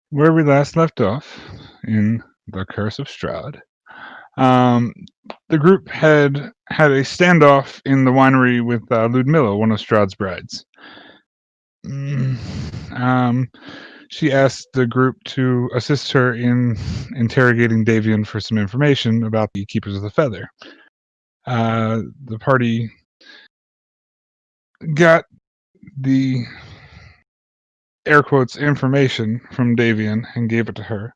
Where we last left off in The Curse of Strahd, um, the group had a standoff in the winery with Ludmilla, one of Strahd's brides. Mm, Um, she asked the group to assist her in interrogating Davian for some information about the Keepers of the Feather. The party got the air quotes information from Davian and gave it to her.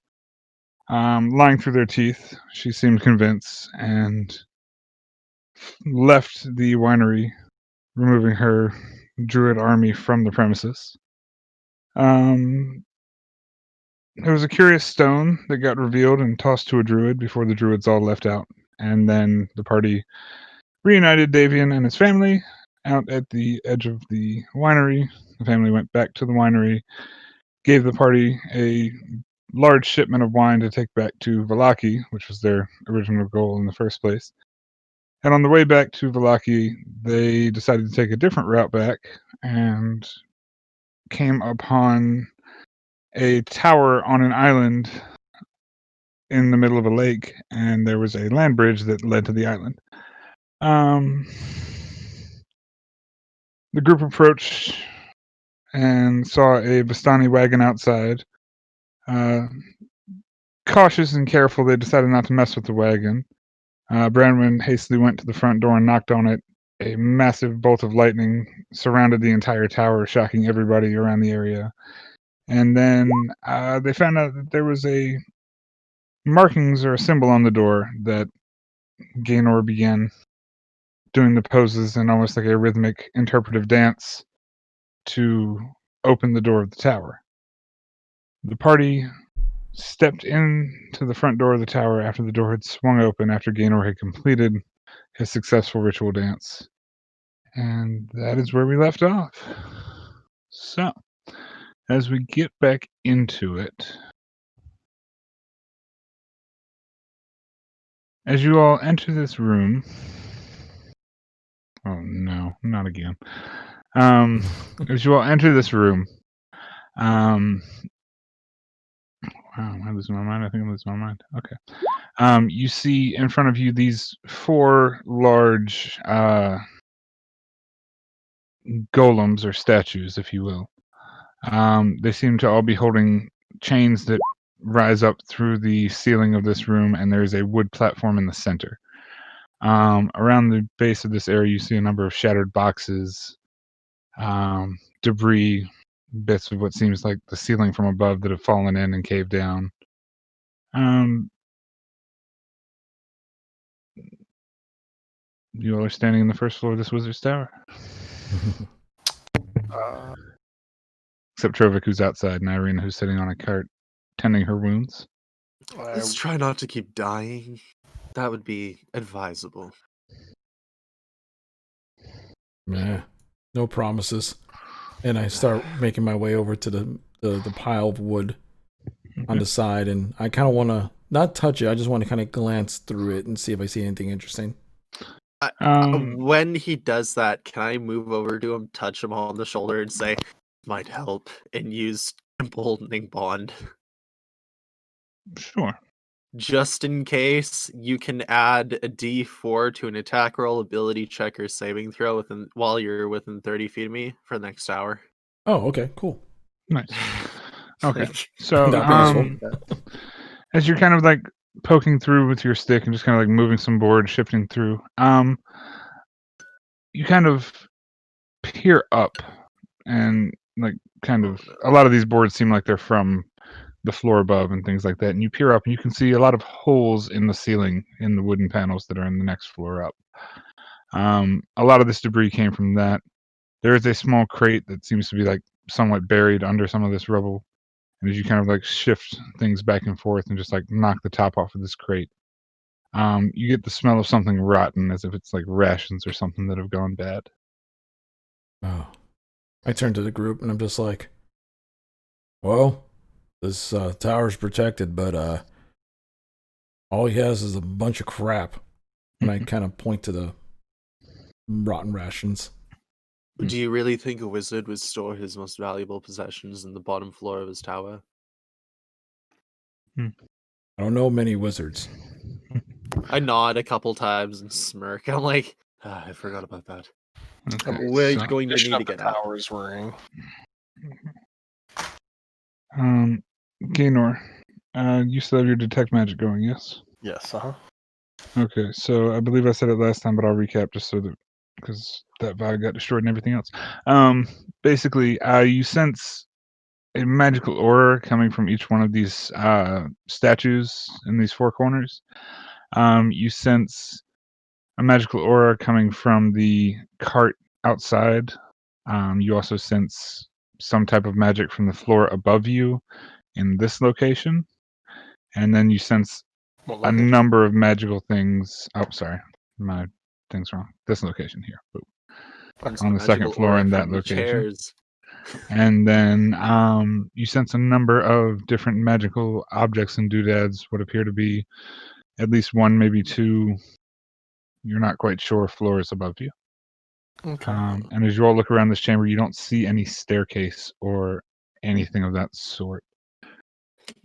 Lying through their teeth, she seemed convinced and left the winery, removing her druid army from the premises. Um, there was a curious stone that got revealed and tossed to a druid before the druids all left out, and then the party reunited Davian and his family out at the edge of the winery. The family went back to the winery, gave the party a large shipment of wine to take back to Valaki, which was their original goal in the first place. And on the way back to Valaki, they decided to take a different route back and came upon a tower on an island in the middle of a lake, and there was a land bridge that led to the island. Um, the group approached and saw a Bastani wagon outside. Uh, Cautious and careful, they decided not to mess with the wagon. Branwen hastily went to the front door and knocked on it. A massive bolt of lightning surrounded the entire tower, shocking everybody around the area. And then they found out that there was a markings or a symbol on the door that Gaynor began doing the poses in almost like a rhythmic interpretive dance to open the door of the tower. The party stepped into the front door of the tower after the door had swung open after Gaynor had completed his successful ritual dance. And that is where we left off. So, as we get back into it, as you all enter this room, oh no, not again. As you all enter this room, wow, am I losing my mind? I think I'm losing my mind. Okay. You see in front of you these four large golems or statues, if you will. They seem to all be holding chains that rise up through the ceiling of this room, and there's a wood platform in the center. Around the base of this area, you see a number of shattered boxes, debris, bits of what seems like the ceiling from above that have fallen in and caved down. You all are standing in the first floor of this wizard's tower. Except Trovik, who's outside, and Irene, who's sitting on a cart, tending her wounds. Let's try not to keep dying. That would be advisable. Nah, no promises. And I start making my way over to the pile of wood on the side, and I kind of want to not touch it. I just want to kind of glance through it and see if I see anything interesting. When he does that, can I move over to him, touch him on the shoulder, and say, "Might help," and use Emboldening Bond? Sure. Just in case, you can add a D4 to an attack roll, ability check, or saving throw while you're within 30 feet of me for the next hour. Oh, okay, cool. Nice. Okay. Like, So, as you're kind of like poking through with your stick and just kind of like moving some boards, shifting through, you kind of peer up and like kind of a lot of these boards seem like they're from the floor above and things like that. And you peer up and you can see a lot of holes in the ceiling in the wooden panels that are in the next floor up. A lot of this debris came from that. There is a small crate that seems to be like somewhat buried under some of this rubble. And as you kind of like shift things back and forth and just like knock the top off of this crate, you get the smell of something rotten, as if it's like rations or something that have gone bad. Oh, I turn to the group and I'm just like, well, this tower's protected, but all he has is a bunch of crap. And I kind of point to the rotten rations. do you really think a wizard would store his most valuable possessions in the bottom floor of his tower? I don't know many wizards. I nod a couple times and smirk. I'm like, I forgot about that. Okay, We're so, going to Condition need to of the get out. towers worrying. Gaynor, you still have your detect magic going, yes? Yes, Okay, so I believe I said it last time, but I'll recap just so that because that vibe got destroyed and everything else. Basically, you sense a magical aura coming from each one of these statues in these four corners. You sense a magical aura coming from the cart outside. You also sense some type of magic from the floor above you in this location. And then you sense What a level? number of magical things. Oh, sorry. My thing's wrong. This location here. Boop. There's On a the second magical floor aura in that from the location. chairs. And then you sense a number of different magical objects and doodads, what appear to be at least one, maybe two, you're not quite sure, floors above you. Okay. And as you all look around this chamber, you don't see any staircase or anything of that sort.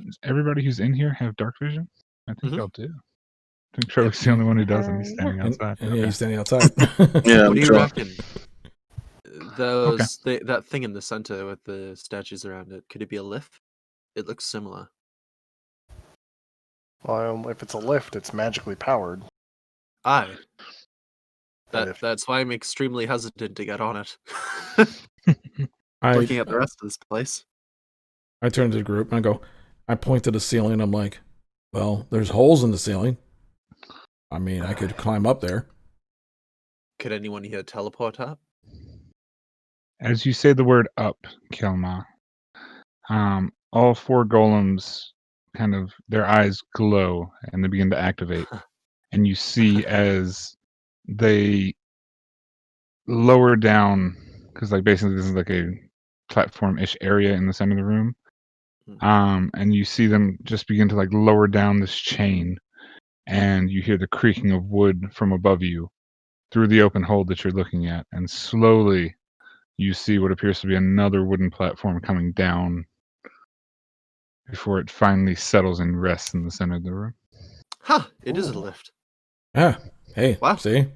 Does everybody who's in here have dark vision? I think Mhm. y'all do. I think Troy's the only one who doesn't. He's standing And, outside. and yeah, Okay. he's standing outside. Yeah, What do you sure. reckon? That thing in the center with the statues around it, could it be a lift? It looks similar. Well, if it's a lift, it's magically powered. Aye. But if That's why I'm extremely hesitant to get on it. I Looking at the rest of this place. I turn to the group and I point to the ceiling. I'm like, well, there's holes in the ceiling. I mean, I could climb up there. Could anyone here teleport up? As you say the word up, Kelma, all four golems kind of, their eyes glow and they begin to activate. And you see as they lower down, because like basically this is like a platform-ish area in the center of the room. And you see them just begin to like lower down this chain, and you hear the creaking of wood from above you through the open hole that you're looking at, and slowly you see what appears to be another wooden platform coming down before it finally settles and rests in the center of the room. Huh, it is a lift. Yeah. Hey, Wow. see?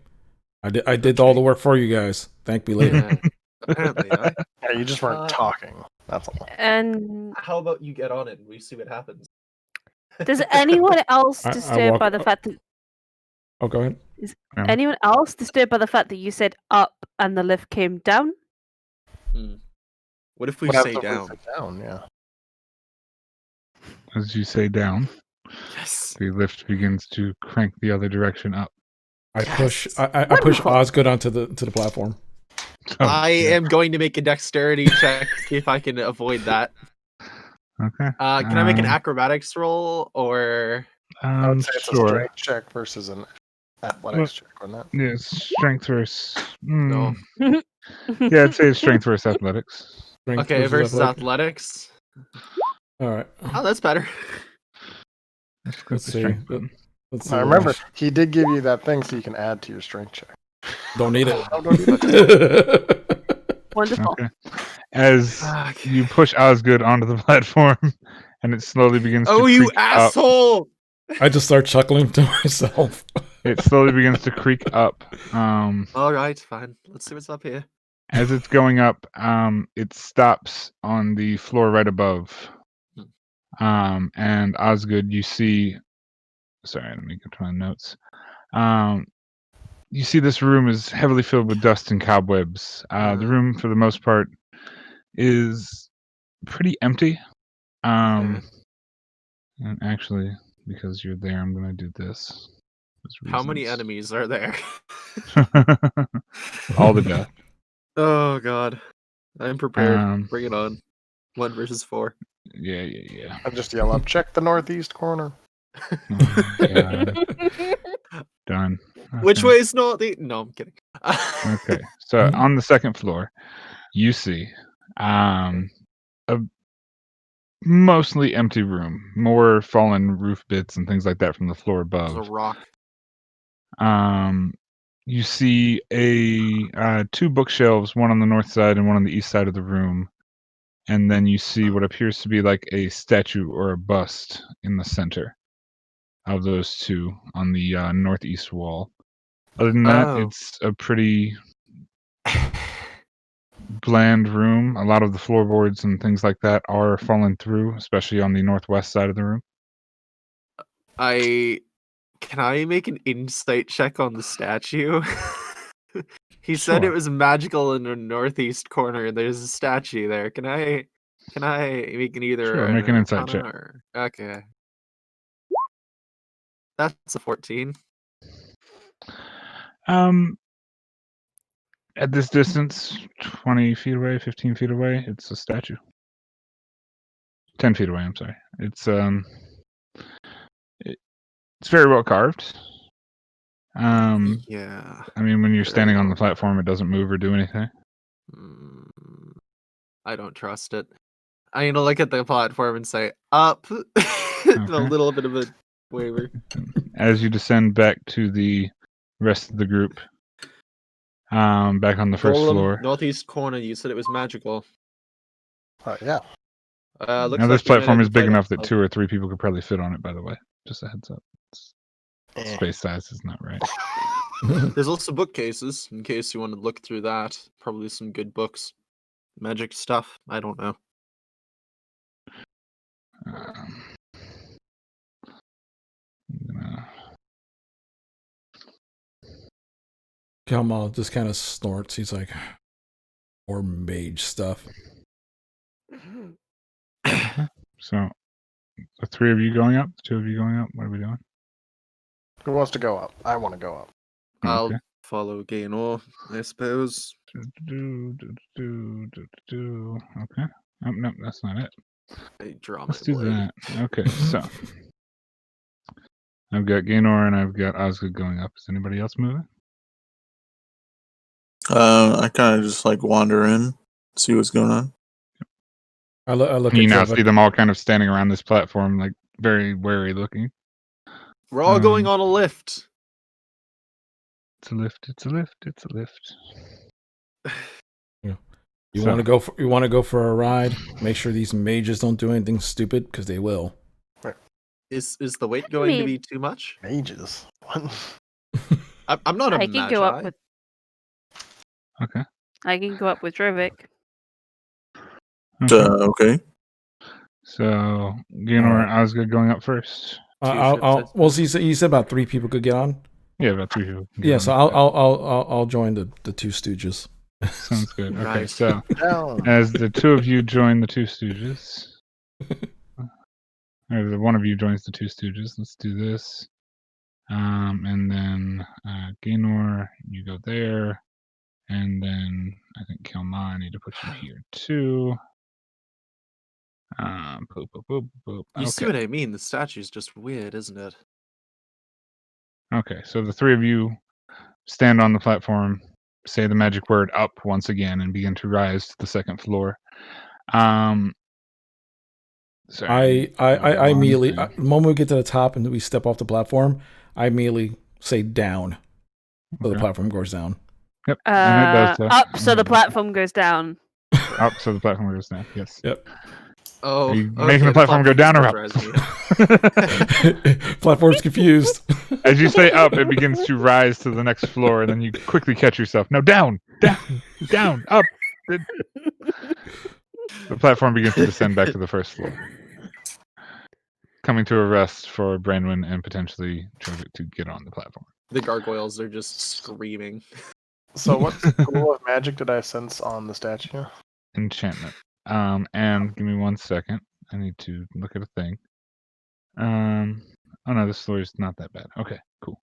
I did all the work for you guys. Thank me later. Yeah, apparently, aye. yeah, you just weren't talking. That's all. And How about you get on it and we see what happens? does anyone else I disturbed walk- by the fact that Oh, go ahead. anyone else disturbed by the fact that you said up and the lift came down? What if we What say happens if we down? sit down? Yeah. As you say down, Yes. the lift begins to crank the other direction up. I push Yes. I push Wonderful. Osgood onto the platform. Oh, I yeah. am going to make a dexterity check to see if I can avoid that. Okay. Can I make an acrobatics roll or? I would say it's a Sure. strength check versus an athletics check, wouldn't it? Yeah, strength versus. No. Yeah, I'd say it's strength versus athletics. Strength Okay, versus athletic. athletics. All right. Oh, that's better. Let's click Let's the see. strength button. Let's see. Now remember, he did give you that thing so you can add to your strength check. Don't need it. Oh, don't need it. Wonderful. Okay. As Fuck. you push Osgood onto the platform, and it slowly begins to Oh, creak you up. asshole! I just start chuckling to myself. It slowly begins to creak up. All right, fine. Let's see what's up here. As it's going up, it stops on the floor right above. And Osgood, you see. Sorry, let me get to my notes. You see this room is heavily filled with dust and cobwebs. The room, for the most part, is pretty empty. Okay. And actually, because you're there, I'm gonna do this. How many reasons. enemies are there? All the death. Oh god, I'm prepared. Bring it Um, on. 1 versus 4. Yeah. I just yell up, check the northeast corner. Oh, God. Done. Which Okay. way is not the? No, I'm kidding. Okay. So on the second floor, you see a mostly empty room, more fallen roof bits and things like that from the floor There's a above. rock. You see two bookshelves, one on the north side and one on the east side of the room. and then you see what appears to be like a statue or a bust in the center of those two on the northeast wall. Other than that, Oh. it's a pretty bland room. A lot of the floorboards and things like that are fallen through, especially on the northwest side of the room. Can I make an insight check on the statue? He said it Sure. was magical in the northeast corner, and there's a statue there. Can I make an either Sure, make an insight Arcana check. or okay? That's a 14. At this distance, 20 feet away, 15 feet away, it's a statue. 10 feet away, I'm sorry. It's very well carved. Yeah. I mean, when you're Very standing on well the platform, it doesn't move or do anything. I don't trust it. I'm gonna look at the platform and say up. A little bit of a waver. As you descend back to the rest of the group, back on the first Golem, floor. northeast corner. You said it was magical. Yeah. Looks Now, this like we might platform have is to big fight enough that above. 2 or 3 people could probably fit on it, by the way. Just a heads up. Eh. Space size is not right. There's also bookcases in case you want to look through that. Probably some good books, magic stuff. I don't know. Um, I'm gonna- Kamal just kind of snorts. He's like, more mage stuff. So, the 3 of you going up, the 2 of you going up. What are we doing? Who wants to go up? I want to go up. I'll Okay. follow Gaynor, I suppose. Okay. Oh, no, that's not it. I draw my Let's do blade. that. Okay, so I've got Gaynor and I've got Osgood going up. Is anybody else moving? I kind of just like wander in, see what's going on. I look You at now Trevor. see them all kind of standing around this platform, like very wary looking. We're all going Um, on a lift. It's a lift. It's a lift. It's a lift. You So- want to go for a ride? Make sure these mages don't do anything stupid, because they will. Is the weight going to mean- be too much? Mages. What? I'm not a I can go up magi. with. Okay. I can go up with Rivik. Okay. Okay. So Gaynor and Osgood going up first. Well, you said about 3 people could get on. Yeah, about 3 people. can get Yeah, on so this I'll join the Two Stooges. Sounds good. Okay, Nice. so Down. as the 2 of you join the Two Stooges, or the 1 of you joins the Two Stooges, let's do this. And then Gaynor, you go there, and then I think Kelma, I need to put you here too. Boop, boop, boop, boop. You see Okay. what I mean? The statue's just weird, isn't it? Okay, so the 3 of you stand on the platform, say the magic word up once again, and begin to rise to the second floor. Sorry, I immediately, thing. the moment we get to the top and we step off the platform, I immediately say down. So the Okay. platform goes down. Yep, and it does so. Up so the And it does so. platform goes down. Up, so the platform goes down. Yes. Yep. Oh, Are you making the platform go down or up? Platform's confused. As you say up, it begins to rise to the next floor, and then you quickly catch yourself. No, down, up. The platform begins to descend back to the first floor, coming to a rest for Branwyn and potentially Trevik to get on the platform. The gargoyles are just screaming. So what school of magic did I sense on the statue? Enchantment. And give me 1 second. I need to look at a thing. Oh no, this story is not that bad. Okay, cool.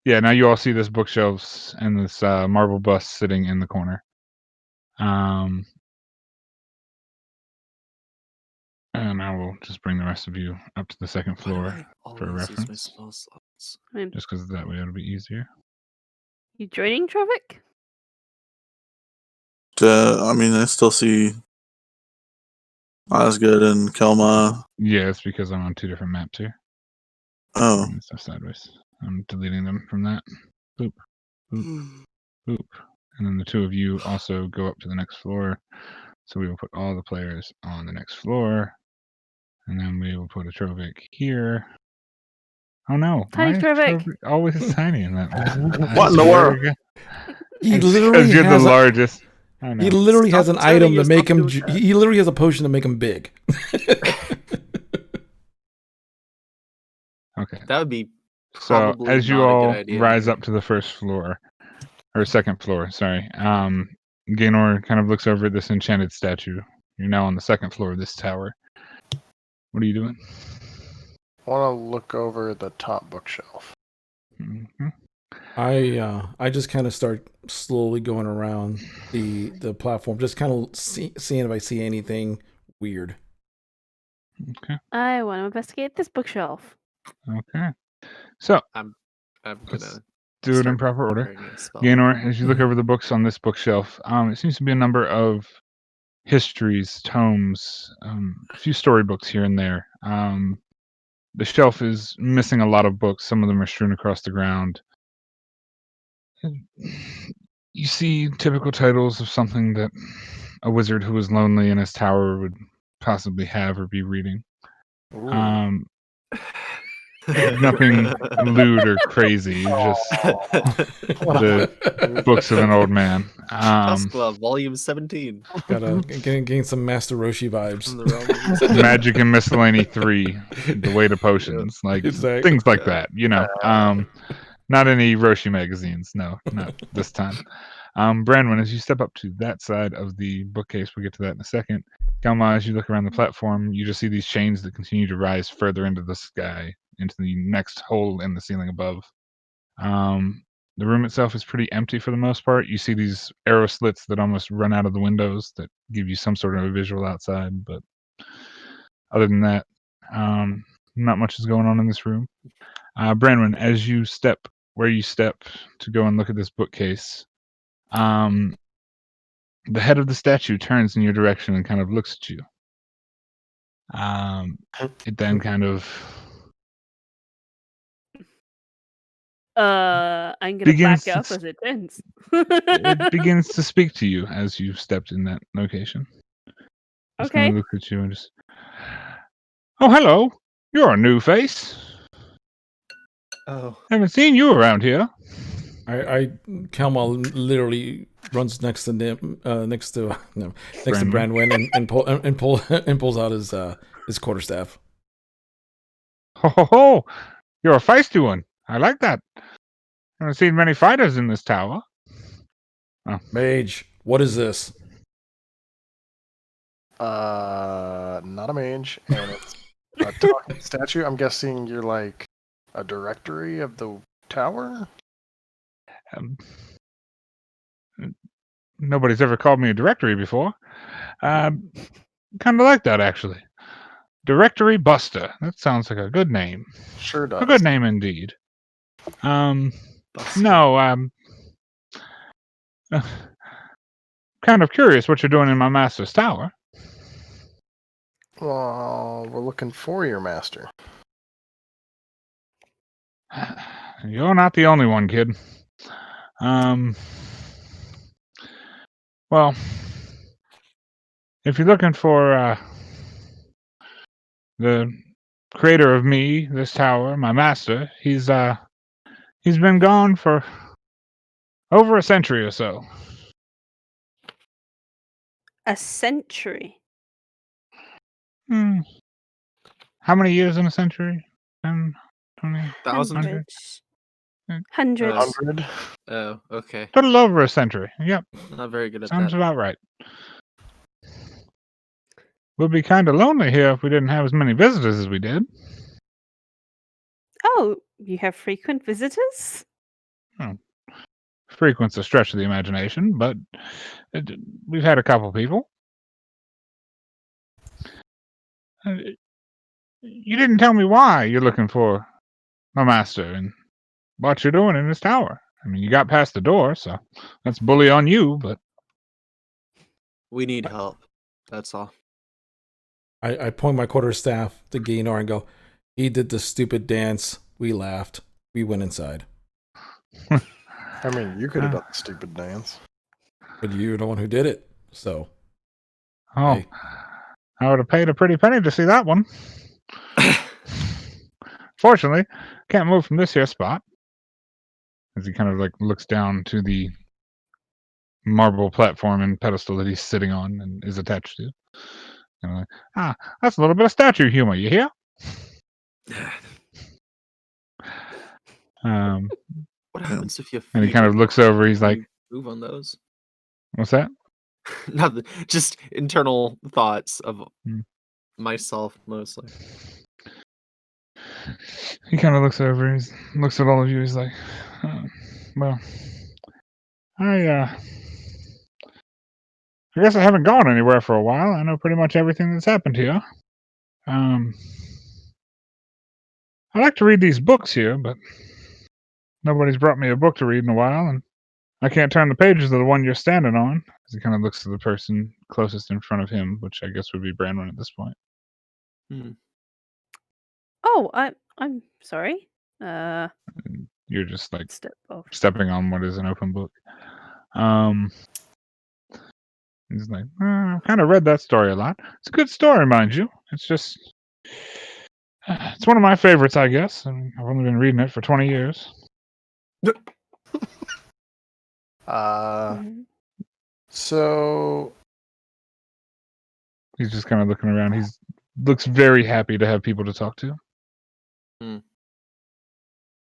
Yeah, now you all see this bookshelves and this marble bust sitting in the corner. And I will just bring the rest of you up to the second floor for reference, I mean, just because that way it'll be easier. you joining Trevik? I mean, I still see Osgood and Kelma. Yeah, it's because I'm on 2 different maps here. Oh, Bringing stuff sideways. I'm deleting them from that. Boop, boop, boop. and then the two of you also go up to the next floor. So we will put all the players on the next floor, and then we will put a Trovic here. Oh no! Tiny Why is Trovic. Trovic always tiny in that? What in the world? He literally Because you're the has largest. I know. he literally has Stop an turning item to make yourself him. into a cat. He literally has a potion to make him big. Okay. That would be So probably as you not a all good idea. rise up to the first floor, or second floor, sorry, Gaynor kind of looks over at this enchanted statue. You're now on the second floor of this tower. What are you doing? I want to look over the top bookshelf. hmm I just kind of start slowly going around the platform, just kind of seeing if I see anything weird. Okay. I want to investigate this bookshelf. Okay. So I'm let's gonna do it in start proper order. preparing a spell. Gaynor, as you look over the books on this bookshelf, it seems to be a number of histories, tomes, a few storybooks here and there. The shelf is missing a lot of books. Some of them are strewn across the ground. You see typical titles of something that a wizard who was lonely in his tower would possibly have or be reading. Ooh. Nothing lewd or crazy, just the books of an old man. Tuskla, Volume 17. Gotta gain some Master Roshi vibes. From the realm. Magic and Miscellany 3, The Way to Potions, like Exactly. things like that, you know. Not any Roshi magazines, no, not this time. Branwen, as you step up to that side of the bookcase, we'll get to that in a second. Galma, as you look around the platform, you just see these chains that continue to rise further into the sky, into the next hole in the ceiling above. The room itself is pretty empty for the most part. You see these arrow slits that almost run out of the windows that give you some sort of a visual outside, but other than that, not much is going on in this room. Branwen, as you step where you step to go and look at this bookcase, the head of the statue turns in your direction and kind of looks at you. It then kind of I'm gonna begins back up to- as it ends. it begins to speak to you as you've stepped in that location. Just kind Okay. of looks at you and just, oh, hello. You're a new face. Oh. Haven't seen you around here. Kalma literally runs next to Branwen and pulls out his quarterstaff. Ho ho ho! You're a feisty one. I like that. Haven't seen many fighters in this tower. Mage, what is this? Not a mage, and it's a talking statue. I'm guessing you're like a directory of the tower? Um, nobody's ever called me a directory before. Kind of like that, actually. Directory Buster. That sounds like a good name. Sure does. A good name indeed. Buster. No, kind of curious what you're doing in my master's tower. Well, we're looking for your master. You're not the only one, kid. Well, if you're looking for the creator of me, this tower, my master, he's been gone for over a century or so. A century. How many years in a century? 10, 20, 1,000? 100? Hundreds. 100? Oh, okay. Little over a century. Yep, Not very good at sounds that. about right. We'd be kind of lonely here if we didn't have as many visitors as we did. Oh, you have frequent visitors? Frequent's a stretch of the imagination, but we've had a couple people. You didn't tell me why you're looking for my master and what you're doing in this tower. I mean, you got past the door, so that's bully on you, but We need help. That's all. I point my quarterstaff to Gaynor and go, he did the stupid dance. We laughed. We went inside. I mean, you could have done the stupid dance. But you're the one who did it, so. Oh, Hey. I would have paid a pretty penny to see that one. Fortunately, can't move from this here spot. As he kind of like looks down to the marble platform and pedestal that he's sitting on and is attached to. And like, that's a little bit of statue humor, you hear? What happens if you And he kind of looks over, he's like, move on those? what's that? Nothing. Just internal thoughts of Hmm. myself mostly. He kind of looks over, he looks at all of you, he's like, well, I guess I haven't gone anywhere for a while. I know pretty much everything that's happened here. I like to read these books here, but nobody's brought me a book to read in a while, and I can't turn the pages of the one you're standing on. As he kind of looks at the person closest in front of him, which I guess would be Brandon at this point. Oh, I'm sorry. You're just like Step off. stepping on what is an open book. He's like, I've kind of read that story a lot. It's a good story, mind you. It's just, it's one of my favorites, I guess. I mean, I've only been reading it for 20 years. Mhm. So He's just kind of looking around. He looks very happy to have people to talk to. I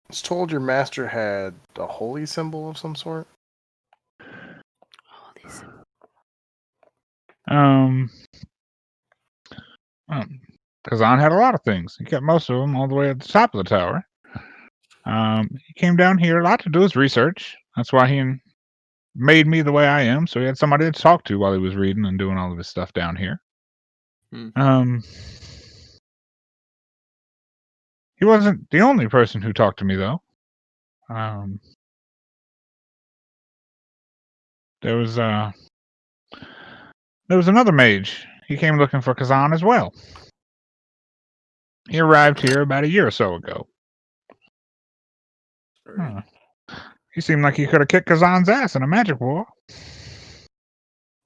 was told your master had a holy symbol of some sort. Oh, these. Kazan had a lot of things. He kept most of them all the way at the top of the tower. He came down here a lot to do his research. That's why he made me the way I am, so he had somebody to talk to while he was reading and doing all of his stuff down here. He wasn't the only person who talked to me, though. There was another mage. He came looking for Kazan as well. He arrived here about a year or so ago. He seemed like he could have kicked Kazan's ass in a magic war.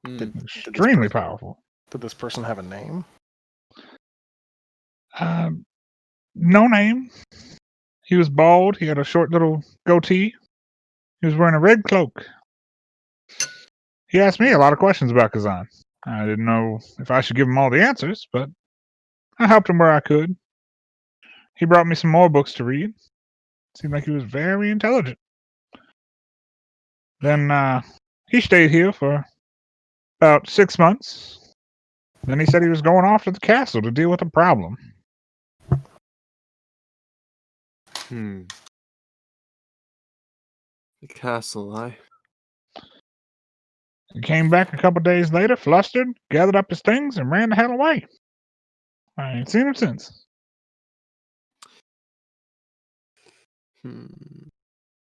Extremely powerful. Did this person have a name? No name. He was bald. He had a short little goatee. He was wearing a red cloak. He asked me a lot of questions about Kazan. I didn't know if I should give him all the answers, but I helped him where I could. He brought me some more books to read. Seemed like he was very intelligent. Then he stayed here for about 6 months. Then he said he was going off to the castle to deal with a problem. The castle, He came back a couple days later, flustered, gathered up his things, and ran the hell away. I ain't seen him since.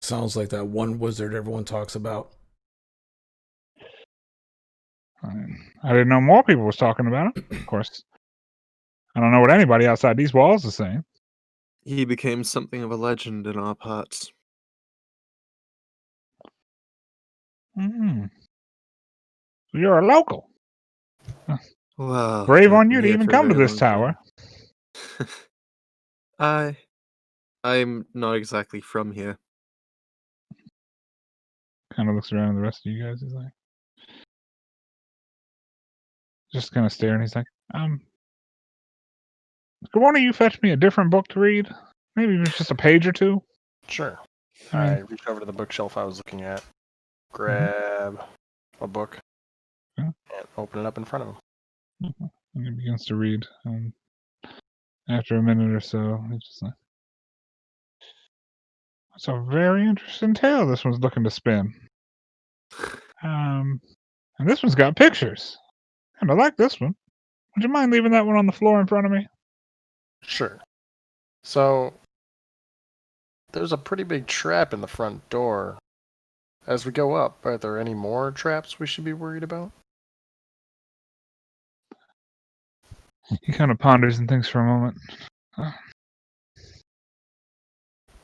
Sounds like that one wizard everyone talks about. I didn't know more people was talking about him. Of course, I don't know what anybody outside these walls is saying. He became something of a legend in our parts. So you're a local. Well, Brave I've on been you to here even for a come to very this long tower. time. I'm not exactly from here. Kind of looks around at the rest of you guys. He's like, just kind of staring. He's like, could one of you fetch me a different book to read? Maybe it's just a page or two. Sure. I reach over to the bookshelf I was looking at, grab a book, and open it up in front of him. And he begins to read. After a minute or so, he's just like, it's a very interesting tale this one's looking to spin. And this one's got pictures. And I like this one. Would you mind leaving that one on the floor in front of me? Sure. So, there's a pretty big trap in the front door. As we go up, are there any more traps we should be worried about? He kind of ponders and thinks for a moment.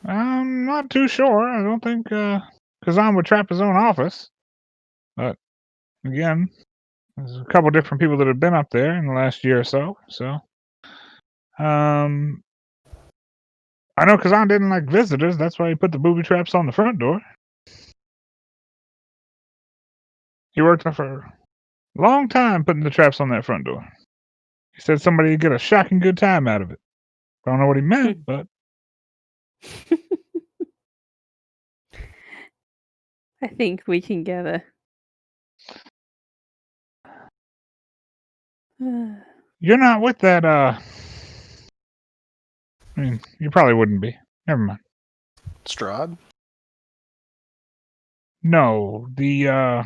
I'm not too sure. I don't think Kazan would trap his own office. But again, there's a couple different people that have been up there in the last year or so. So, I know Kazan didn't like visitors. That's why he put the booby traps on the front door. He worked there for a long time putting the traps on that front door. He said somebody would get a shocking good time out of it. Don't know what he meant, but I think we can gather. you're not with that. I mean, you probably wouldn't be. Never mind. Strahd? No, the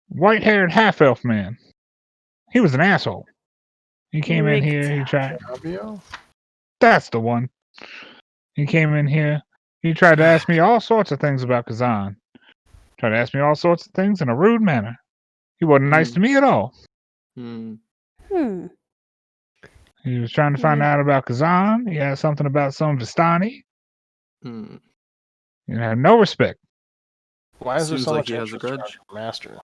white-haired half-elf man. He was an asshole. He came in here. He tried. Barovia? That's the one. He came in here. He tried to ask me all sorts of things about Kazan. Tried to ask me all sorts of things in a rude manner. He wasn't nice to me at all. Hmm. He was trying to find out about Kazan. He had something about some Vistani. Hmm. He had no respect. Why is there Seems so like much he has a interest in grudge. our master?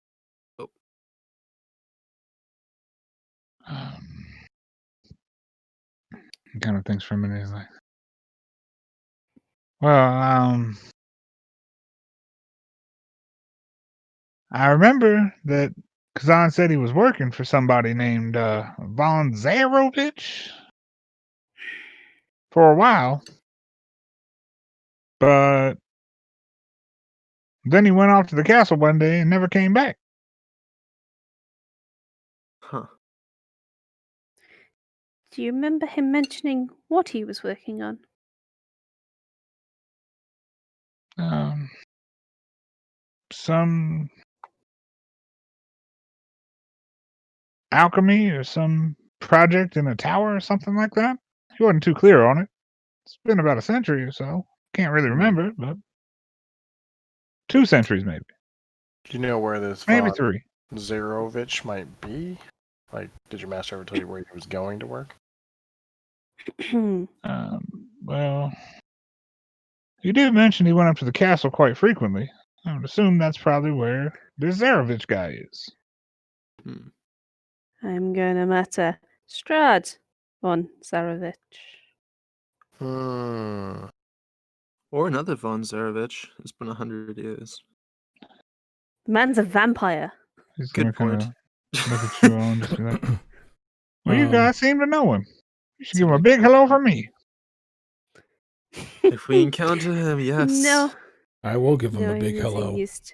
He kind of thinks for a minute. He's like, well, I remember that Kazan said he was working for somebody named von Zarovich for a while, but then he went off to the castle one day and never came back. Huh. Do you remember him mentioning what he was working on? Some alchemy or some project in a tower or something like that. He wasn't too clear on it. It's been about a century or so. Can't really remember, but 2 centuries maybe. Do you know where this Maybe von 3. Zarovich might be? Like, did your master ever tell you where he was going to work? Well, he did mention he went up to the castle quite frequently. I would assume that's probably where this Zarovich guy is. Hmm. I'm going to matter. Strahd von Zarovich. Hmm. Or another von Zarovich. It's been 100 years. The man's a vampire. He's Good gonna kind point. of look at you all and just be like, well, you Um, guys seem to know him. You should give him a Seem big like- hello from me. If we encounter him, yes. No, I will give him no, a big he isn't hello. used.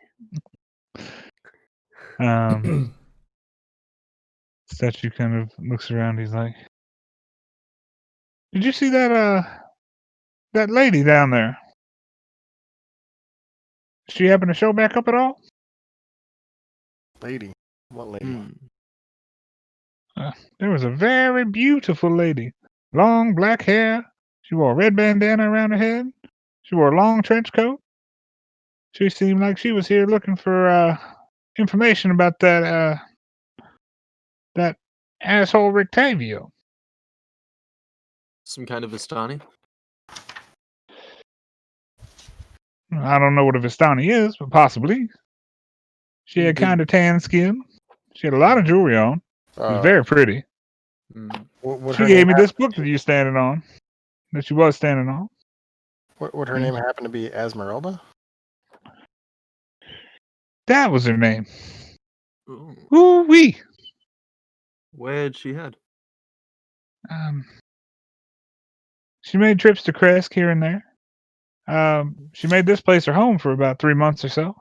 Statue kind of looks around. He's like, did you see that that lady down there? Did she happen to show back up at all? Lady. What lady? Hmm. There was a very beautiful lady. Long black hair. She wore a red bandana around her head. She wore a long trench coat. She seemed like she was here looking for information about that asshole Rictavio. Some kind of Vistani? I don't know what a Vistani is, but possibly. She had kind of tan skin. She had a lot of jewelry on. She was very pretty. Hmm. Would She her gave name me happen this book that you're standing on. That she was standing on. Would her name happen to be Esmeralda? That was her name. Ooh. Ooh-wee. Where'd she head? She made trips to Kresk here and there. She made this place her home for about 3 months or so.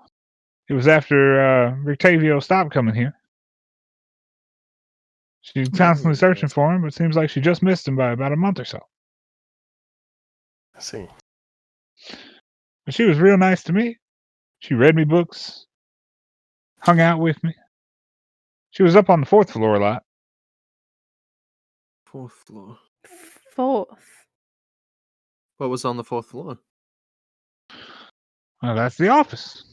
It was after Rictavio stopped coming here. She's constantly searching for him, but it seems like she just missed him by about a month or so. I see. But she was real nice to me. She read me books, hung out with me. She was up on the 4th floor a lot. 4th floor. 4th. What was on the 4th floor? Well, that's the office.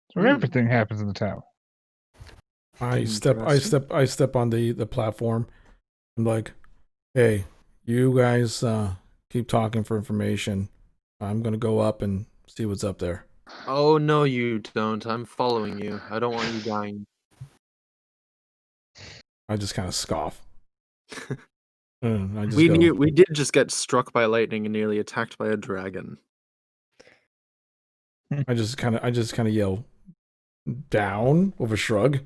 It's where Hmm. everything happens in the tower. I step on the platform. I'm like, hey, you guys keep talking for information. I'm gonna go up and see what's up there. Oh no, you don't. I'm following you. I don't want you dying. I just kind of scoff. And I just We go, knew we did just get struck by lightning and nearly attacked by a dragon. I just kind of yell down with a shrug.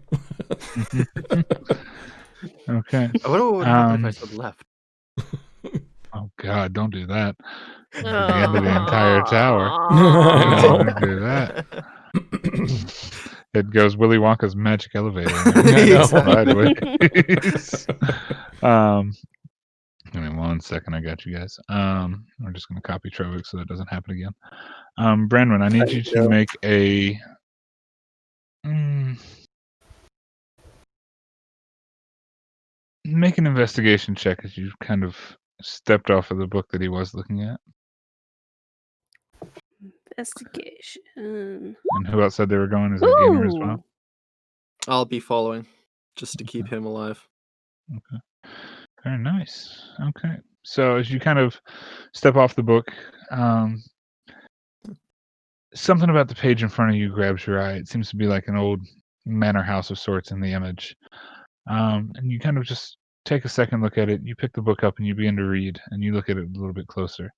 Okay. What would happen if I said left? Oh God, don't do that. At the end of the entire tower. I You know. don't want to do that. It goes Willy Wonka's magic elevator. And I know. sideways. Give me 1 second. I got you guys. We're just going to copy Trovik so that doesn't happen again. Brandon, I need you to make a. Make an investigation check as you kind of stepped off of the book that he was looking at. Investigation. And who else said they were going? Is that Gamer as well? Ooh. I'll be following, just to keep him alive. Okay. Very nice. Okay. So as you kind of step off the book, something about the page in front of you grabs your eye. It seems to be like an old manor house of sorts in the image. And you kind of just take a second look at it. You pick the book up and you begin to read, and you look at it a little bit closer.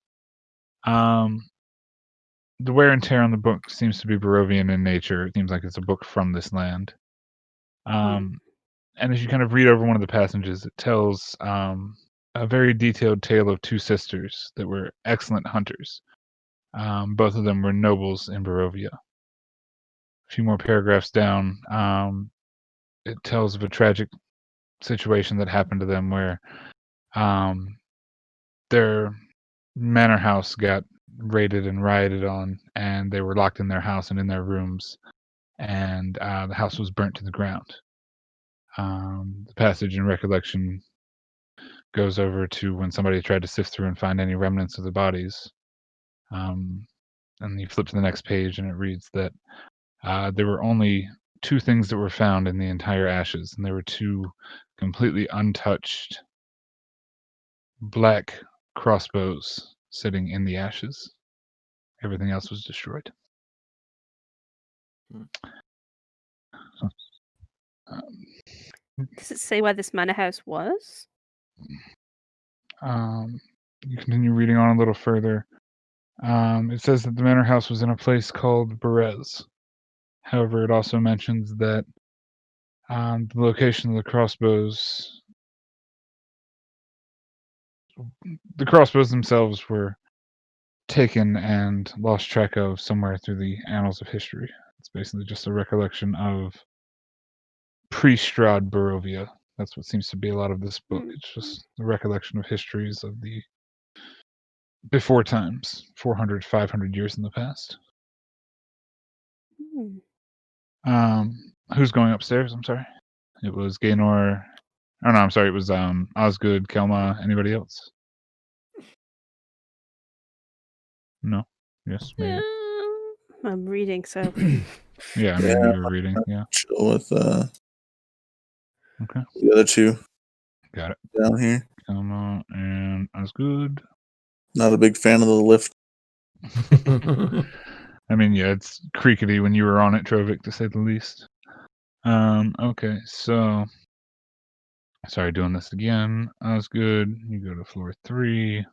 The wear and tear on the book seems to be Barovian in nature. It seems like it's a book from this land. And as you kind of read over one of the passages, it tells a very detailed tale of two sisters that were excellent hunters. Both of them were nobles in Barovia. A few more paragraphs down, it tells of a tragic situation that happened to them where their manor house got raided and rioted on, and they were locked in their house and in their rooms, and the house was burnt to the ground. The passage in recollection goes over to when somebody tried to sift through and find any remnants of the bodies. And you flip to the next page, and it reads that there were only two things that were found in the entire ashes, and there were two completely untouched black crossbows sitting in the ashes. Everything else was destroyed. Does it say where this manor house was? You continue reading on a little further. It says that the manor house was in a place called Berez. However, it also mentions that the location of the crossbows themselves were taken and lost track of somewhere through the annals of history. It's basically just a recollection of pre-Strahd Barovia. That's what seems to be a lot of this book. It's just the recollection of histories of the before times, 400, 500 years in the past. Who's going upstairs? I'm sorry. It was Gaynor. Oh no, I'm sorry. It was Osgood, Kelma. Anybody else? No. Yes, maybe. I'm reading, so. Yeah, I mean you were reading. Yeah. Chill with Okay. the other two Got it. down here. Kelma and Osgood. Not a big fan of the lift. I mean, yeah, it's creakety when you were on it, Trovik, to say the least. Okay, so sorry, doing this again. Osgood, you go to floor 3.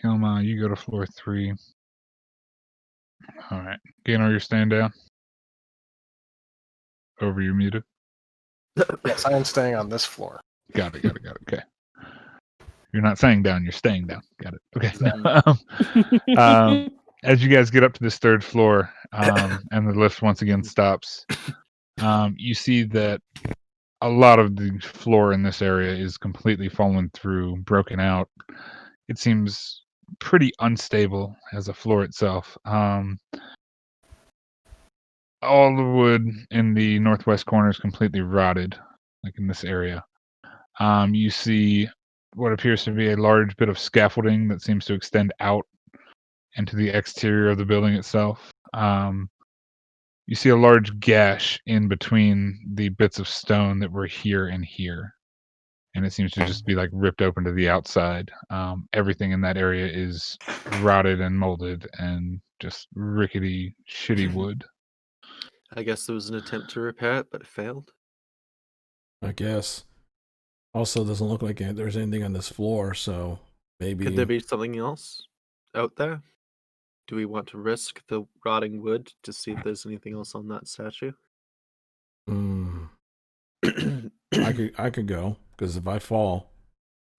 Kelma, you go to floor 3. All right, Gaynor, you're staying down. Over, you're muted. Yes, I am staying on this floor. Got it. Okay. You're not saying down, you're staying down. Got it. Okay. As you guys get up to this third floor, and the lift once again stops, you see that a lot of the floor in this area is completely fallen through, broken out. It seems pretty unstable as a floor itself. All the wood in the northwest corner is completely rotted, like in this area. You see what appears to be a large bit of scaffolding that seems to extend out into the exterior of the building itself. You see a large gash in between the bits of stone that were here and here. And it seems to just be like ripped open to the outside. Everything in that area is rotted and molded and just rickety, shitty wood. I guess there was an attempt to repair it, but it failed. I guess. Also, doesn't look like there's anything on this floor, so maybe. Could there be something else out there? Do we want to risk the rotting wood to see if there's anything else on that statue? I could go, because if I fall,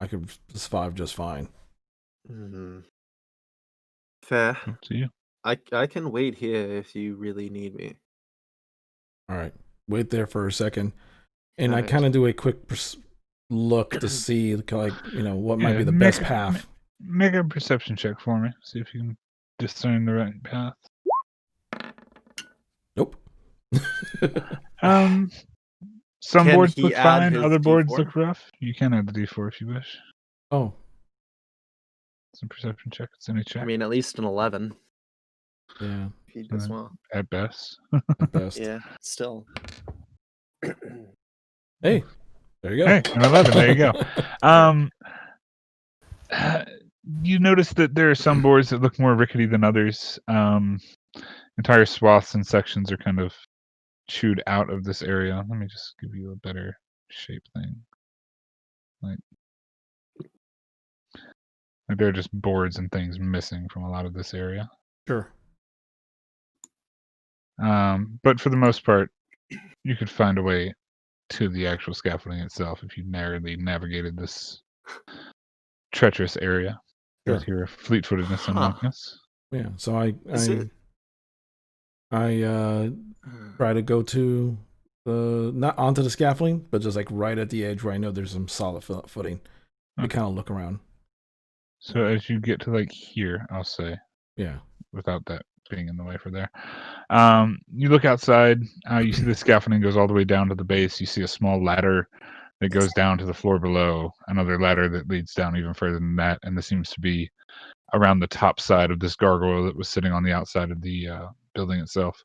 I could survive just fine. Fair. Up to you. I can wait here if you really need me. All right, wait there for a second, and I Alright. kind of do a quick look to see, like, what might Yeah, be the make best a- path. Make a perception check for me. See if you can discern the right path. Nope. Some Can boards he look add fine, his other boards D4? look rough. You can add the D4 if you wish. Oh, It's a perception check. It's any check I mean, at least an 11. yeah, If he does Mhm. well. at best. at best. Yeah, still. Hey, there you go. Hey, an 11. There you go. You notice that there are some boards that look more rickety than others. Entire swaths and sections are kind of chewed out of this area. Let me just give you a better shape thing. Like there are just boards and things missing from a lot of this area. Sure. But for the most part, you could find a way to the actual scaffolding itself if you narrowly navigated this treacherous area with Sure. your fleet-footedness and Huh. monkness. Yeah. So I it- try to go to the, not onto the scaffolding, but just like right at the edge where I know there's some solid footing. I Okay. kind of look around. So as you get to like here, I'll say, Yeah. without that being in the way for there, you look outside. You see the scaffolding goes all the way down to the base. You see a small ladder that goes down to the floor below. Another ladder that leads down even further than that, and this seems to be around the top side of this gargoyle that was sitting on the outside of the building itself.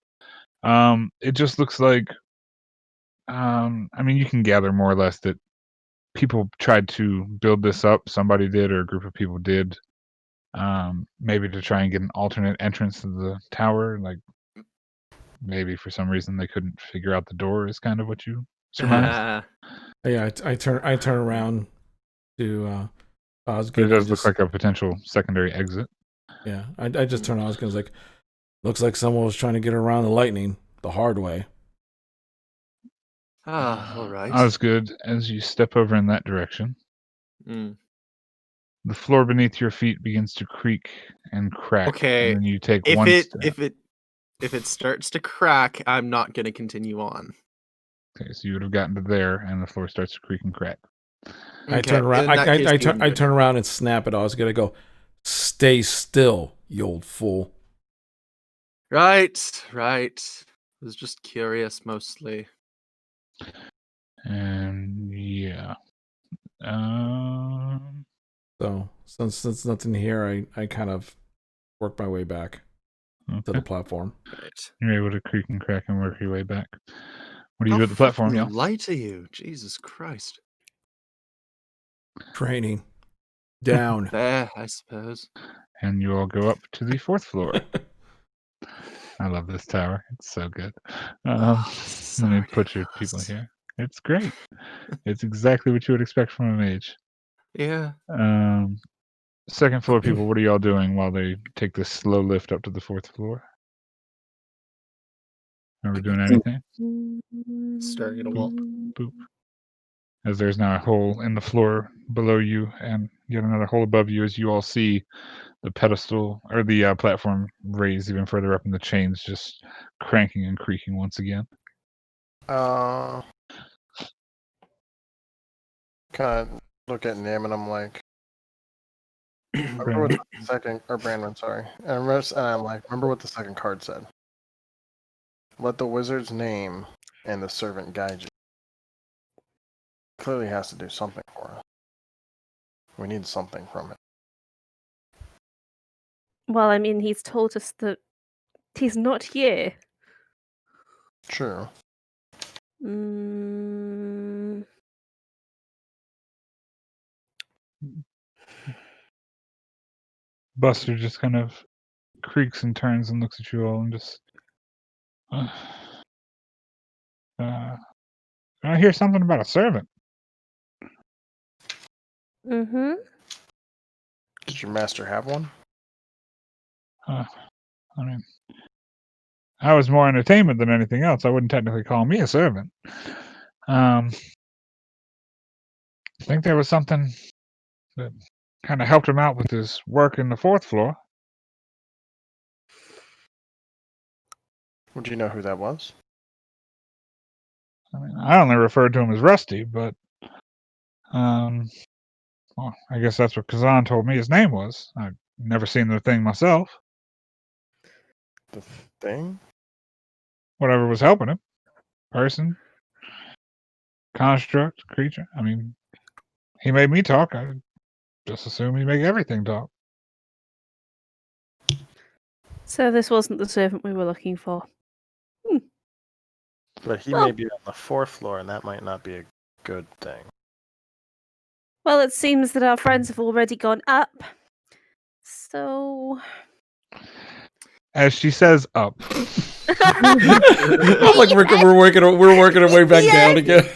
It just looks like, I mean, you can gather more or less that people tried to build this up. Somebody did, or a group of people did, maybe to try and get an alternate entrance to the tower. Like maybe for some reason they couldn't figure out the door. Is kind of what you surmise. Yeah. I turn around to Osgood. But it does and look just, like a potential secondary exit. yeah. I just turn to Osgood and was like, looks like someone was trying to get around the lightning the hard way. all right. Osgood, as you step over in that direction, Mm. the floor beneath your feet begins to creak and crack. Okay, And then you take If one it step. if it starts to crack, I'm not gonna continue on. Okay, so you would have gotten to there, and the floor starts to creak and crack. I Okay, turn around. in that case, I we turn. can I do turn it. around and snap at Osgood. I go, "Stay still, you old fool." Right. I was just curious mostly. And yeah. So since nothing here, I kind of work my way back to Okay. the platform. Right. You're able to creak and crack and work your way back. What do you How do at the platform, fucking y'all? light are you? Jesus Christ. Training down. There, I suppose. And you all go up to the 4th floor. I love this tower. It's so good. This is Let me so put your people ridiculous. here. It's great. It's exactly what you would expect from a mage. Yeah. 2nd floor people, what are y'all doing while they take this slow lift up to the 4th floor? Are we doing anything? Staring at a wall. Boop. As there's now a hole in the floor below you and yet another hole above you, as you all see the pedestal or the platform raised even further up, and the chains just cranking and creaking once again. Kind of look at Nim and I'm like, remember what the second, or Brandon, sorry. And I'm like, remember what the second card said. Let the wizard's name and the servant guide you. Clearly has to do something for us. We need something from it. Well, I mean, he's told us that he's not here. True. Mm, Buster just kind of creaks and turns and looks at you all and just. I hear something about a servant. Mm-hmm. Did your master have one? I mean, I was more entertainment than anything else. I wouldn't technically call me a servant. I think there was something that kind of helped him out with his work in the 4th floor. Would you know who that was? I mean, I only referred to him as Rusty, but well, I guess that's what Kazan told me his name was. I've never seen the thing myself. The thing? Whatever was helping him. Person, construct, creature. I mean, he made me talk. I just assume he'd make everything talk. So this wasn't the servant we were looking for. But he Well- may be on the 4th floor, and that might not be a good thing. Well, it seems that our friends have already gone up. So. As she says up, Like we're working our way back down again.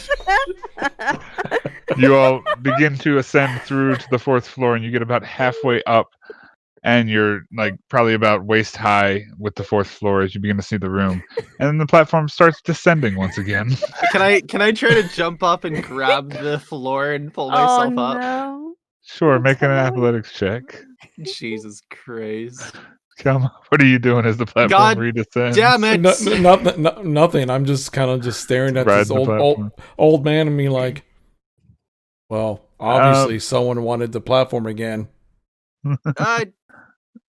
you all begin to ascend through to the 4th floor, and you get about halfway up, and you're like probably about waist high with the 4th floor as you begin to see the room, and then the platform starts descending once again. Can I try to jump up and grab the floor and pull Oh myself up? no. Sure, make an Okay. athletics check. Jesus Christ. Come on, what are you doing as the platform God redescends? Damn it! Nothing. I'm just kind of just staring at Riding this the old platform. man and me like, well, obviously someone wanted the platform again.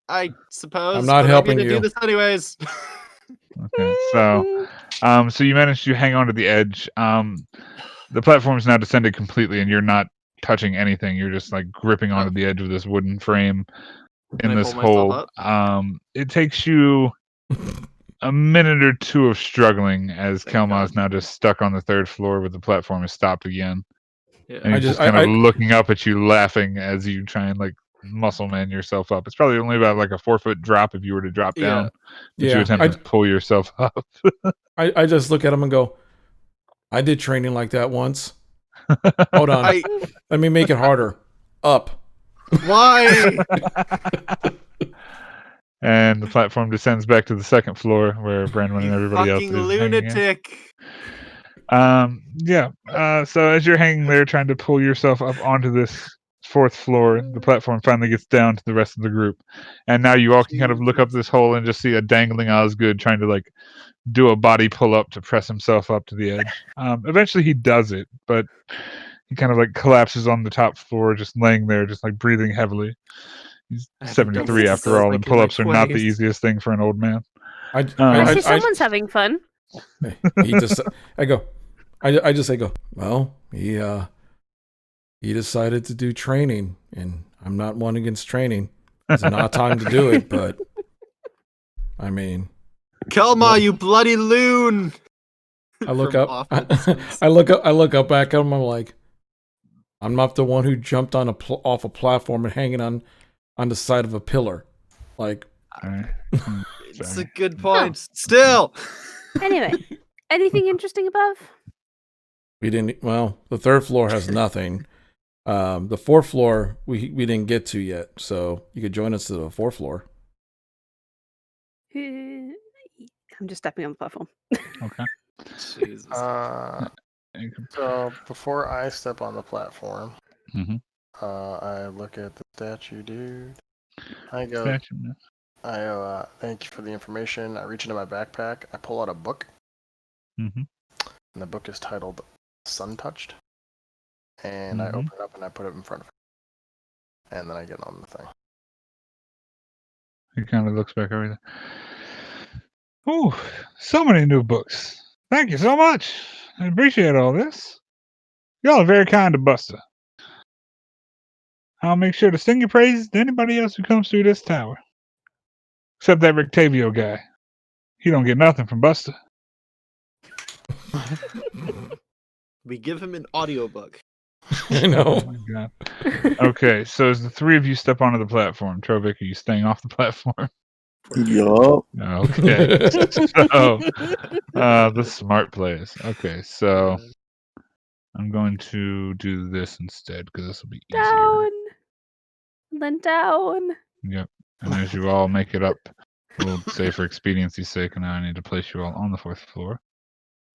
I suppose. I'm not but helping I need to you. do this anyways. Okay, so so you managed to hang on to the edge. The platform's now descended completely, and you're not touching anything. You're just like gripping onto the edge of this wooden frame Can in I this pull myself hole. up? It takes you a minute or two of struggling as Thank Kelma's God. now just stuck on the 3rd floor with the platform is stopped again. Yeah. And he's just kind of looking up at you, laughing as you try and like muscle man yourself up. It's probably only about like a 4-foot drop if you were to drop down. But you attempt to pull yourself up. I just look at him and go, I did training like that once. Hold on. Let me make it harder. Up. Why? And the platform descends back to the 2nd floor where Brandon and everybody else is Fucking hanging out. lunatic. So as you're hanging there trying to pull yourself up onto this 4th floor, the platform finally gets down to the rest of the group. And now you all can kind of look up this hole and just see a dangling Osgood trying to like do a body pull up to press himself up to the edge. Eventually he does it, but he kind of like collapses on the top floor, just laying there, just like breathing heavily. He's I haven't done 73 this after since, all, like, and in my pull-ups are not the 20s. easiest thing for an old man. I see someone's having fun. I just say, well, he decided to do training, and I'm not one against training. It's not time to do it, but I mean, Kelma, you bloody loon! I look From up. awful distance. I look up back at him. I'm like, I'm not the one who jumped on off a platform and hanging on the side of a pillar. Like, It's a good point. Still. Anyway, anything interesting above? we didn't. Well, the 3rd floor has nothing. The 4th floor we didn't get to yet, so you could join us to the 4th floor. I'm just stepping on the platform. Okay. Jesus. So before I step on the platform, Mhm. I look at the statue dude. I go, thank you for the information. I reach into my backpack. I pull out a book. Mm-hmm. And the book is titled Sun Touched. And I open it up and I put it in front of him. And then I get on the thing. He kind of looks back over there. Ooh, so many new books. Thank you so much. I appreciate all this. Y'all are very kind to Buster. I'll make sure to sing your praises to anybody else who comes through this tower. Except that Rictavio guy. He don't get nothing from Buster. We give him an audiobook. I know. Oh my God. Okay, so as the 3 of you step onto the platform, Trovic, are you staying off the platform? Yup. Okay. So, the smart plays. Okay, so I'm going to do this instead because this will be easier. Down. And then down. Yep. And as you all make it up, we'll say for expediency's sake, and now I need to place you all on the 4th floor.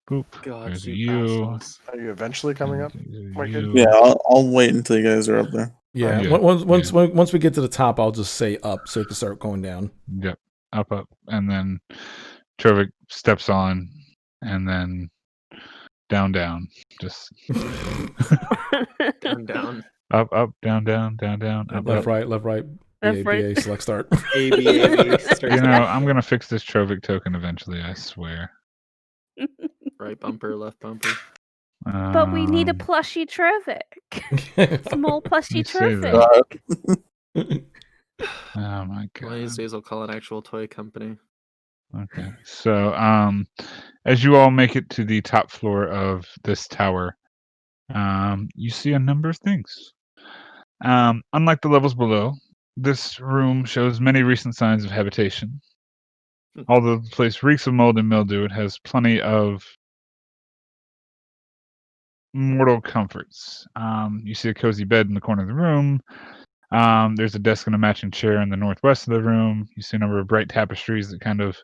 Boop. God, There's you you. assholes. Are you eventually coming up? and Wicked? you. Yeah, I'll wait until you guys are up there. Yeah. Yeah, Once we get to the top, I'll just say up so you can start going down. Yep. Up, and then Trovik steps on, and then down. Just Down. up, down, down, up, Left, up. right, Left, BA, right. BA, select start. AB. You know, I'm gonna fix this Trovik token eventually. I swear. Right bumper, left bumper. But we need a Um, plushie Trovik. Small plushie You say Trovik. that. Oh my One of these god. days I'll call an actual toy company. Okay. So, as you all make it to the top floor of this tower, you see a number of things. Unlike the levels below, this room shows many recent signs of habitation. Although the place reeks of mold and mildew, it has plenty of mortal comforts. You see a cozy bed in the corner of the room. There's a desk and a matching chair in the northwest of the room. You see a number of bright tapestries that kind of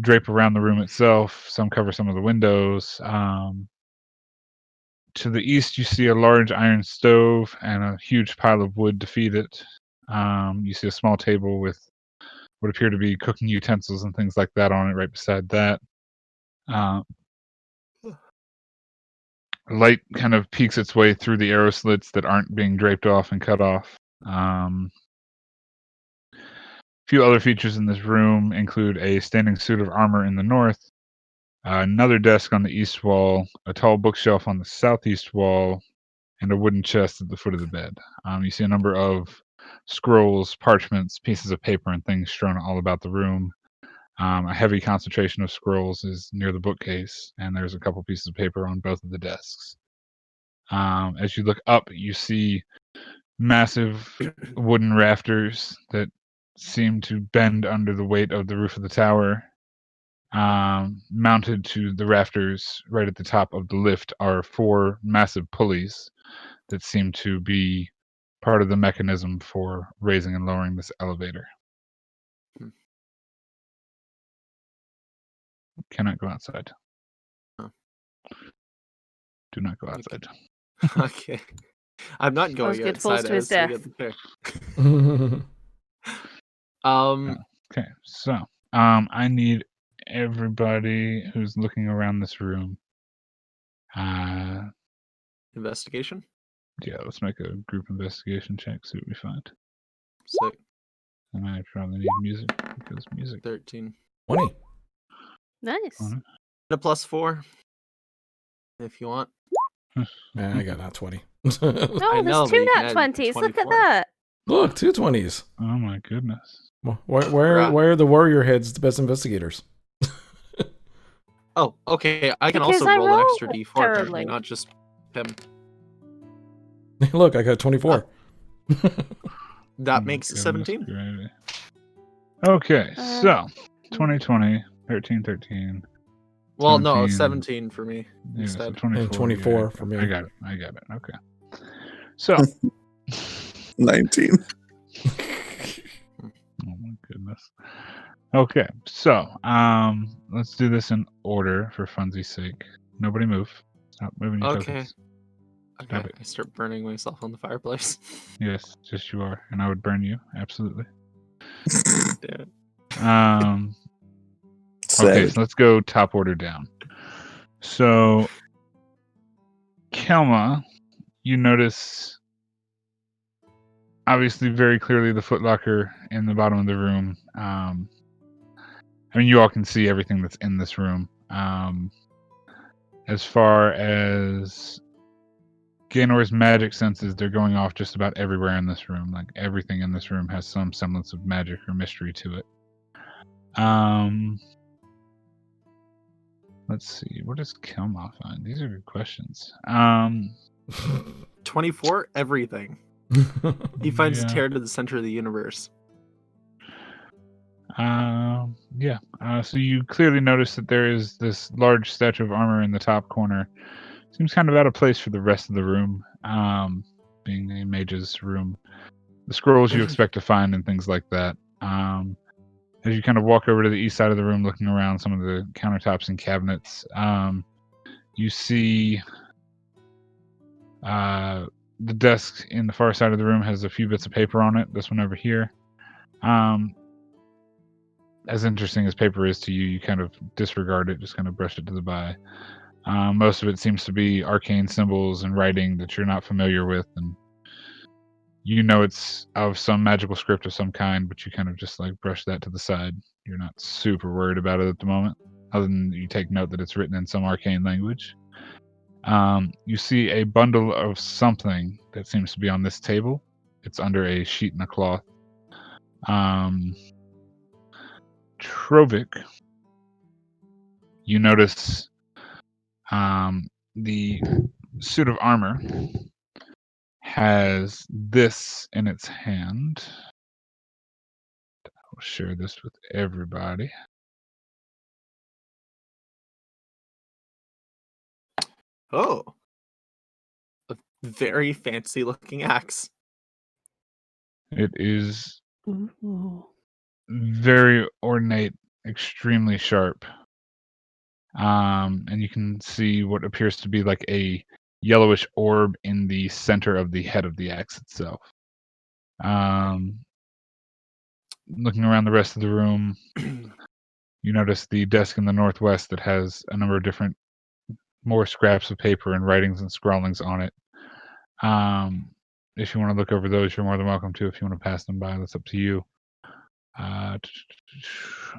drape around the room itself. Some cover some of the windows. To the east, you see a large iron stove and a huge pile of wood to feed it. You see a small table with what appear to be cooking utensils and things like that on it right beside that. Light kind of peeks its way through the arrow slits that aren't being draped off and cut off. A few other features in this room include a standing suit of armor in the north, another desk on the east wall, a tall bookshelf on the southeast wall, and a wooden chest at the foot of the bed. You see a number of scrolls, parchments, pieces of paper, and things strewn all about the room. A heavy concentration of scrolls is near the bookcase, and there's a couple pieces of paper on both of the desks. As you look up, you see massive wooden rafters that seem to bend under the weight of the roof of the tower. Mounted to the rafters right at the top of the lift are 4 massive pulleys that seem to be part of the mechanism for raising and lowering this elevator. Cannot go outside. Oh. Do not go outside. Okay. I'm not going good, falls outside to his as we death. get the pick. Okay, so I need everybody who's looking around this room. Investigation? Yeah, let's make a group investigation check, see what we find. Sick. And I probably need music because music. 13. 20. Nice. on A +4. If you want. Yeah, I got not 20. Oh, I know, there's but 2 you can nat add 20s. Look at 24. that. Look, 2 20s. Oh my goodness. Where are the warrior heads, the best investigators? Oh, okay. I can Because also I roll an roll extra D4 apparently, terribly. not just him. Look, I got 24. That Oh, makes goodness 17. gravy. Okay, so 2020, 13, 13. Well, no, 17. 17 for me Yeah, so instead. 24. And 24 yeah, for me. I got it. Okay. So, 19. oh my goodness. Okay, so let's do this in order for funsies' sake. Nobody move. Stop moving your Okay. tokens. Okay, Stop it. I start burning myself on the fireplace. Yes, just you are, and I would burn you absolutely. Damn it. Okay, Savage. so let's go top order down. So, Kelma, you notice obviously very clearly the footlocker in the bottom of the room. I mean, you all can see everything that's in this room. As far as Gaenor's magic senses, they're going off just about everywhere in this room. Like everything in this room has some semblance of magic or mystery to it. Let's see. What does Kelma find? These are good questions. 24, everything. He finds Yeah. a tear to the center of the universe. Yeah. So you clearly notice that there is this large statue of armor in the top corner. Seems kind of out of place for the rest of the room, being a mage's room. The scrolls you expect to find and things like that. As you kind of walk over to the east side of the room, looking around some of the countertops and cabinets, you see the desk in the far side of the room has a few bits of paper on it. This one over here. As interesting as paper is to you, you kind of disregard it, just kind of brush it to the by. Most of it seems to be arcane symbols and writing that you're not familiar with, and you know it's of some magical script of some kind, but you kind of just like brush that to the side. You're not super worried about it at the moment, other than you take note that it's written in some arcane language. You see a bundle of something that seems to be on this table. It's under a sheet and a cloth. Trovik, you notice the suit of armor has this in its hand. I'll share this with everybody. Oh, a very fancy looking axe. It is Ooh. very ornate, extremely sharp. And you can see what appears to be like a yellowish orb in the center of the head of the axe itself. Looking around the rest of the room, you notice the desk in the northwest that has a number of different more scraps of paper and writings and scrawlings on it. If you want to look over those, you're more than welcome to. If you want to pass them by, that's up to you. I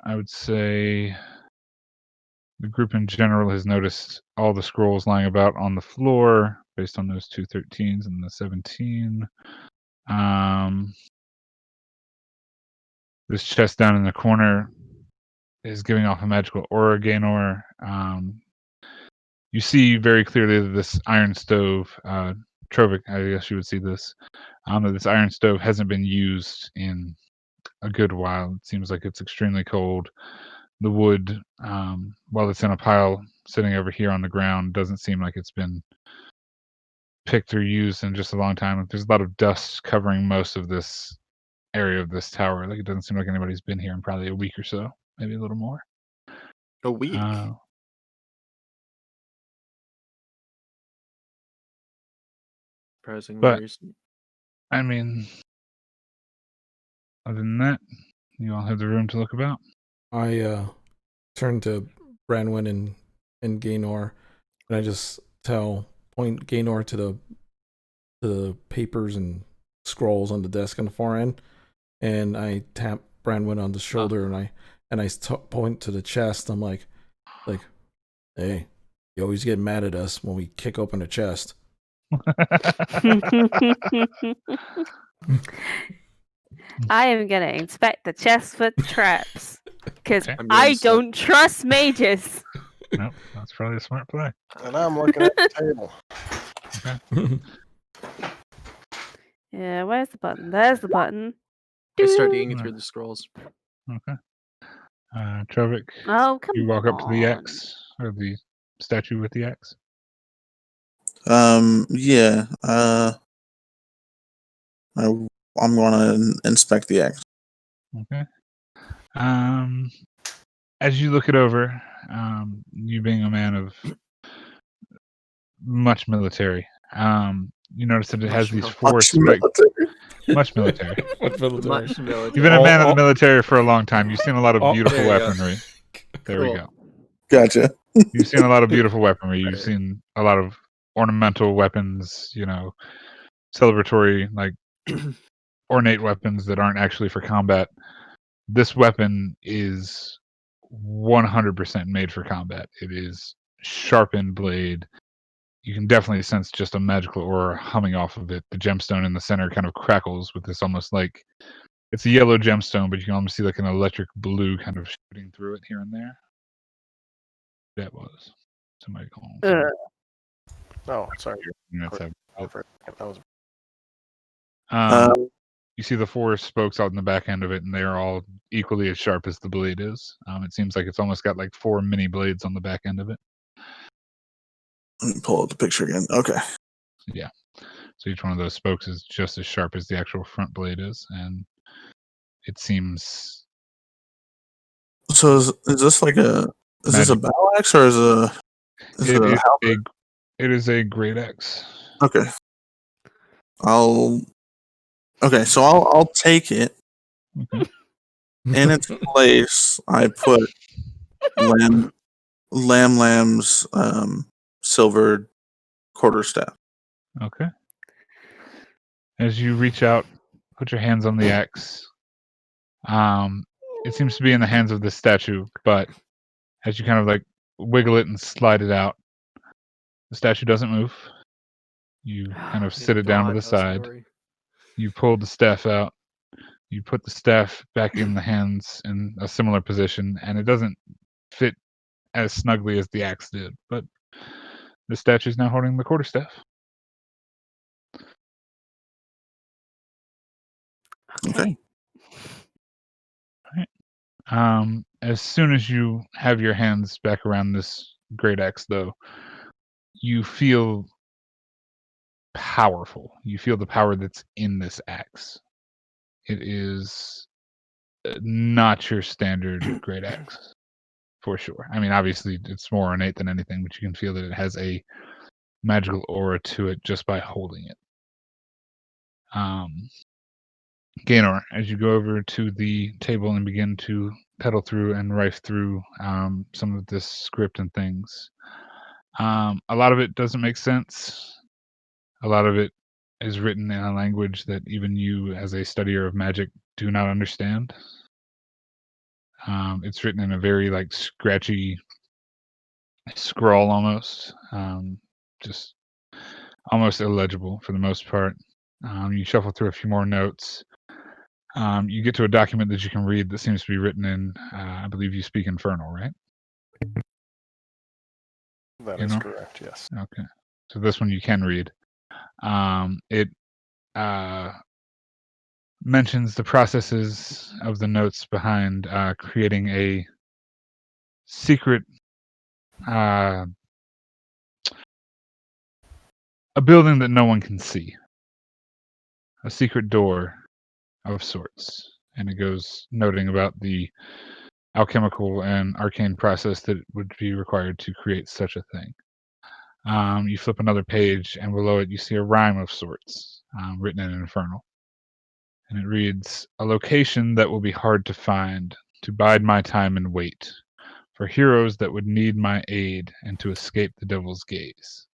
would say the group in general has noticed all the scrolls lying about on the floor based on those 2 13s and the 17. This chest down in the corner is giving off a magical aura, Gaynor. You see very clearly that this iron stove, Trovik, I guess you would see this, that this iron stove hasn't been used in a good while. It seems like it's extremely cold. The wood, while it's in a pile sitting over here on the ground, doesn't seem like it's been picked or used in just a long time. There's a lot of dust covering most of this area of this tower. Like, it doesn't seem like anybody's been here in probably a week or so, maybe a little more. A week. Surprisingly But recent. I mean, other than that, you all have the room to look about. I turn to Branwyn and Gaynor, and I just point Gaynor to the papers and scrolls on the desk on the far end, and I tap Branwyn on the shoulder, and I point to the chest. I'm like, hey, you always get mad at us when we kick open a chest. I am gonna inspect the chest for traps because Okay. I don't trust mages. Nope, that's probably a smart play. And I'm looking at the table. Okay. Yeah, where's the button? There's the button. I start Doo. digging through the scrolls. Okay. Trovik, Oh, come you walk up to the on. axe, or the statue with the axe. Yeah. I'm gonna inspect the axe. Okay. As you look it over, you being a man of much military, you notice that it has these 4 spikes. Much military. Much military. Much military. You've been a man of the military for a long time. You've seen a lot of Oh, beautiful there you go. weaponry. There we Cool. go. Gotcha. You've seen a lot of beautiful weaponry. You've seen a lot of ornamental weapons, celebratory, like ornate weapons that aren't actually for combat. This weapon is 100% made for combat. It is sharpened blade. You can definitely sense just a magical aura humming off of it. The gemstone in the center kind of crackles with this almost like, it's a yellow gemstone, but you can almost see like an electric blue kind of shooting through it here and there. That was somebody calling. Oh, sorry. That's how- That was Um, You see the 4 spokes out in the back end of it, and they are all equally as sharp as the blade is. It seems like it's almost got like 4 mini blades on the back end of it. Let me pull out the picture again. Okay. Yeah. So each one of those spokes is just as sharp as the actual front blade is, and it seems So is this like a is this a magic. battle axe or is it It a is halberd? it is a great axe. Okay. So I'll take it. Okay. In its place, I put Lamb's silver quarterstaff. Okay. As you reach out, put your hands on the axe. It seems to be in the hands of the statue, but as you kind of like wiggle it and slide it out, the statue doesn't move. You kind of sit it down to the side. You pull the staff out. You put the staff back in the hands in a similar position, and it doesn't fit as snugly as the axe did, but the statue's now holding the quarterstaff. Okay. As soon as you have your hands back around this great axe, though, you feel powerful. You feel the power that's in this axe. It is not your standard great axe, for sure. I mean, obviously, it's more ornate than anything, but you can feel that it has a magical aura to it just by holding it. Gaynor, as you go over to the table and begin to pedal through and rife through some of this script and things, a lot of it doesn't make sense. A lot of it is written in a language that even you, as a studier of magic, do not understand. It's written in a very like scratchy scrawl almost, just almost illegible for the most part. You shuffle through a few more notes. You get to a document that you can read that seems to be written in, I believe you speak Infernal, right? That is correct, yes. Okay. So this one you can read. It mentions the processes of the notes behind creating a secret, a building that no one can see, a secret door of sorts. And it goes noting about the alchemical and arcane process that would be required to create such a thing. You flip another page, and below it you see a rhyme of sorts, written in Infernal. And it reads, "A location that will be hard to find, to bide my time and wait, for heroes that would need my aid, and to escape the devil's gaze.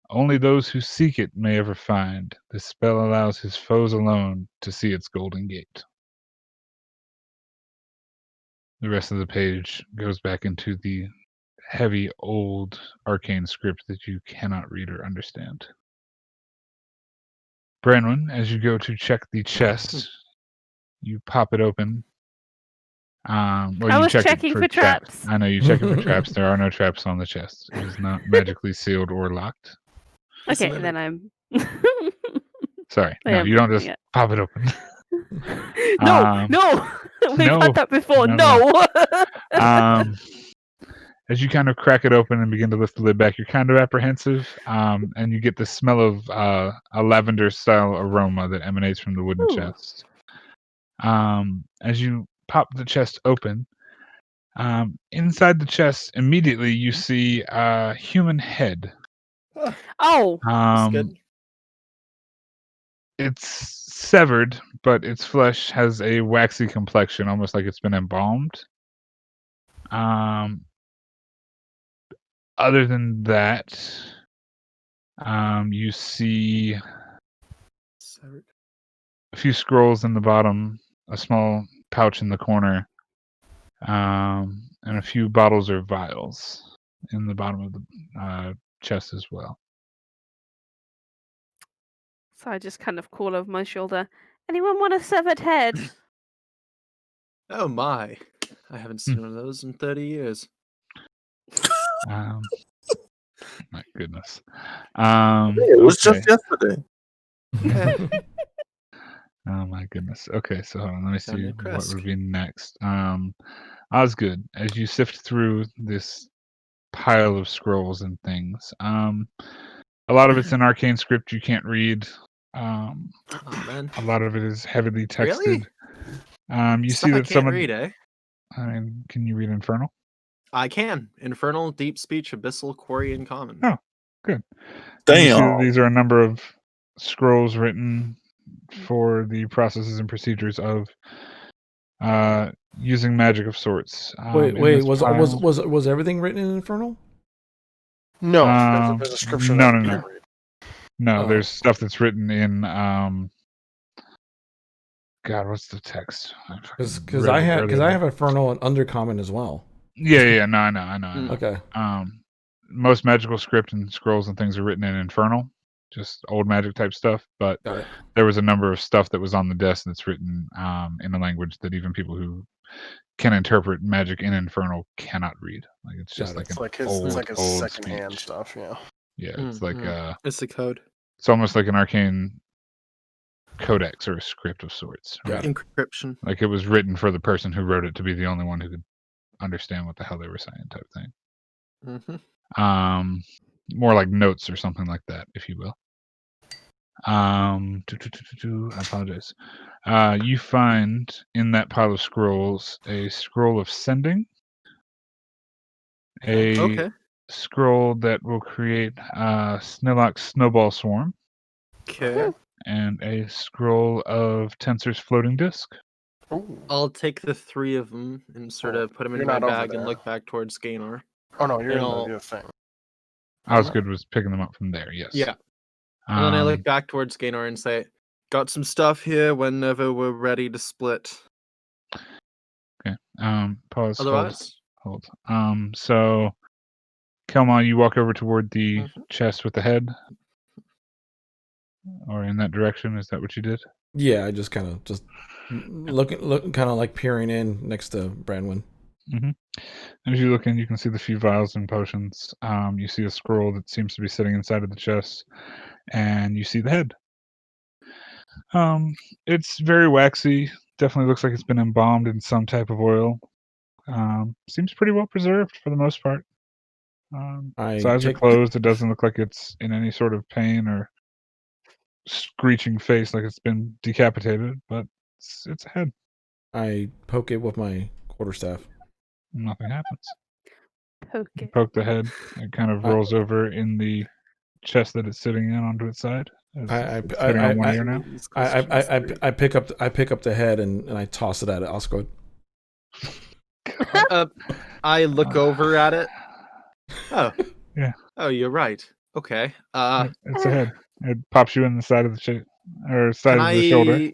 Only those who seek it may ever find. This spell allows his foes alone to see its golden gate." The rest of the page goes back into the heavy, old, arcane script that you cannot read or understand. Branwyn, as you go to check the chest, you pop it open. I You was check it checking for traps. I know you check it for traps. There are no traps on the chest. It is not magically sealed or locked. Okay, then I'm. Sorry, I no, am you don't just opening it. pop it open. No, we've no, had that before. no. No. As you kind of crack it open and begin to lift the lid back, you're kind of apprehensive, and you get the smell of a lavender-style aroma that emanates from the wooden Ooh. chest. As you pop the chest open, inside the chest, immediately you see a human head. Oh, That's good. It's severed, but its flesh has a waxy complexion, almost like it's been embalmed. Other than that, you see a few scrolls in the bottom, a small pouch in the corner, and a few bottles or vials in the bottom of the chest as well. so I just kind of call over my shoulder. Anyone want a severed head? Oh my. I haven't seen one of those in 30 years. My goodness. It was Okay. just yesterday. Oh my goodness. Okay, so hold on, let me see Sounded what brisk. would be next. Osgood, as you sift through this pile of scrolls and things, a lot of it's in arcane script you can't read. Oh man, A lot of it is heavily texted. really? You Stuff see I that some can't of. read, eh? I mean, can you read Infernal? I can. Infernal, Deep Speech, Abyssal, Quarry, and Common. Oh, good. And you see that Damn. these are a number of scrolls written for the processes and procedures of using magic of sorts. Wait, in wait, this pile. was everything written in Infernal? No, Um, there's a scripture no, that no, you no. can't read. No, Oh. there's stuff that's written in God, what's the text? Because I have Infernal and Undercommon as well. Yeah, no, I know. Mm. Okay. Most magical script and scrolls and things are written in Infernal, just old magic type stuff. But Got it. there was a number of stuff that was on the desk that's written in a language that even people who can interpret magic in Infernal cannot read. Like it's just Got it. like It's an like his, old, it's like his old secondhand speech. stuff. Yeah. Yeah, it's like It's the code. it's almost like an arcane codex or a script of sorts. Got Right? it. Encryption. Like it was written for the person who wrote it to be the only one who could understand what the hell they were saying, type thing. Mm-hmm. More like notes or something like that, if you will. I apologize. You find in that pile of scrolls a scroll of sending, a Okay. scroll that will create Snillock's snowball swarm, Okay. and a scroll of Tensor's floating disk. Ooh. I'll take the 3 of them and sort of put them in You're my not over bag and there. look back towards Gaynor. Oh no, you're in I'll- the thing. Osgood was picking them up from there. Yes. Yeah. And then I look back towards Gaynor and say, "Got some stuff here. Whenever we're ready to split." Okay. Pause. Otherwise, Hold. So, Kelma, you walk over toward the Mhm. chest with the head, or in that direction. Is that what you did? Yeah, I just kind of looking, kind of like peering in next to Branwyn. Mm-hmm. As you look in, you can see the few vials and potions. You see a scroll that seems to be sitting inside of the chest, and you see the head. It's very waxy. Definitely looks like it's been embalmed in some type of oil. Seems pretty well preserved for the most part. Its eyes are closed. It doesn't look like it's in any sort of pain or screeching face like it's been decapitated, but it's a head. I poke it with my quarterstaff. Nothing happens. Poke You it. poke the head. It kind of rolls over in the chest that it's sitting in onto its side. It's sitting on one ear now. I pick up the head and I toss it at it. Osgood. I look over at it. Oh. Yeah. Oh, you're right. Okay. It's a head. It pops you in the side of the side of the shoulder.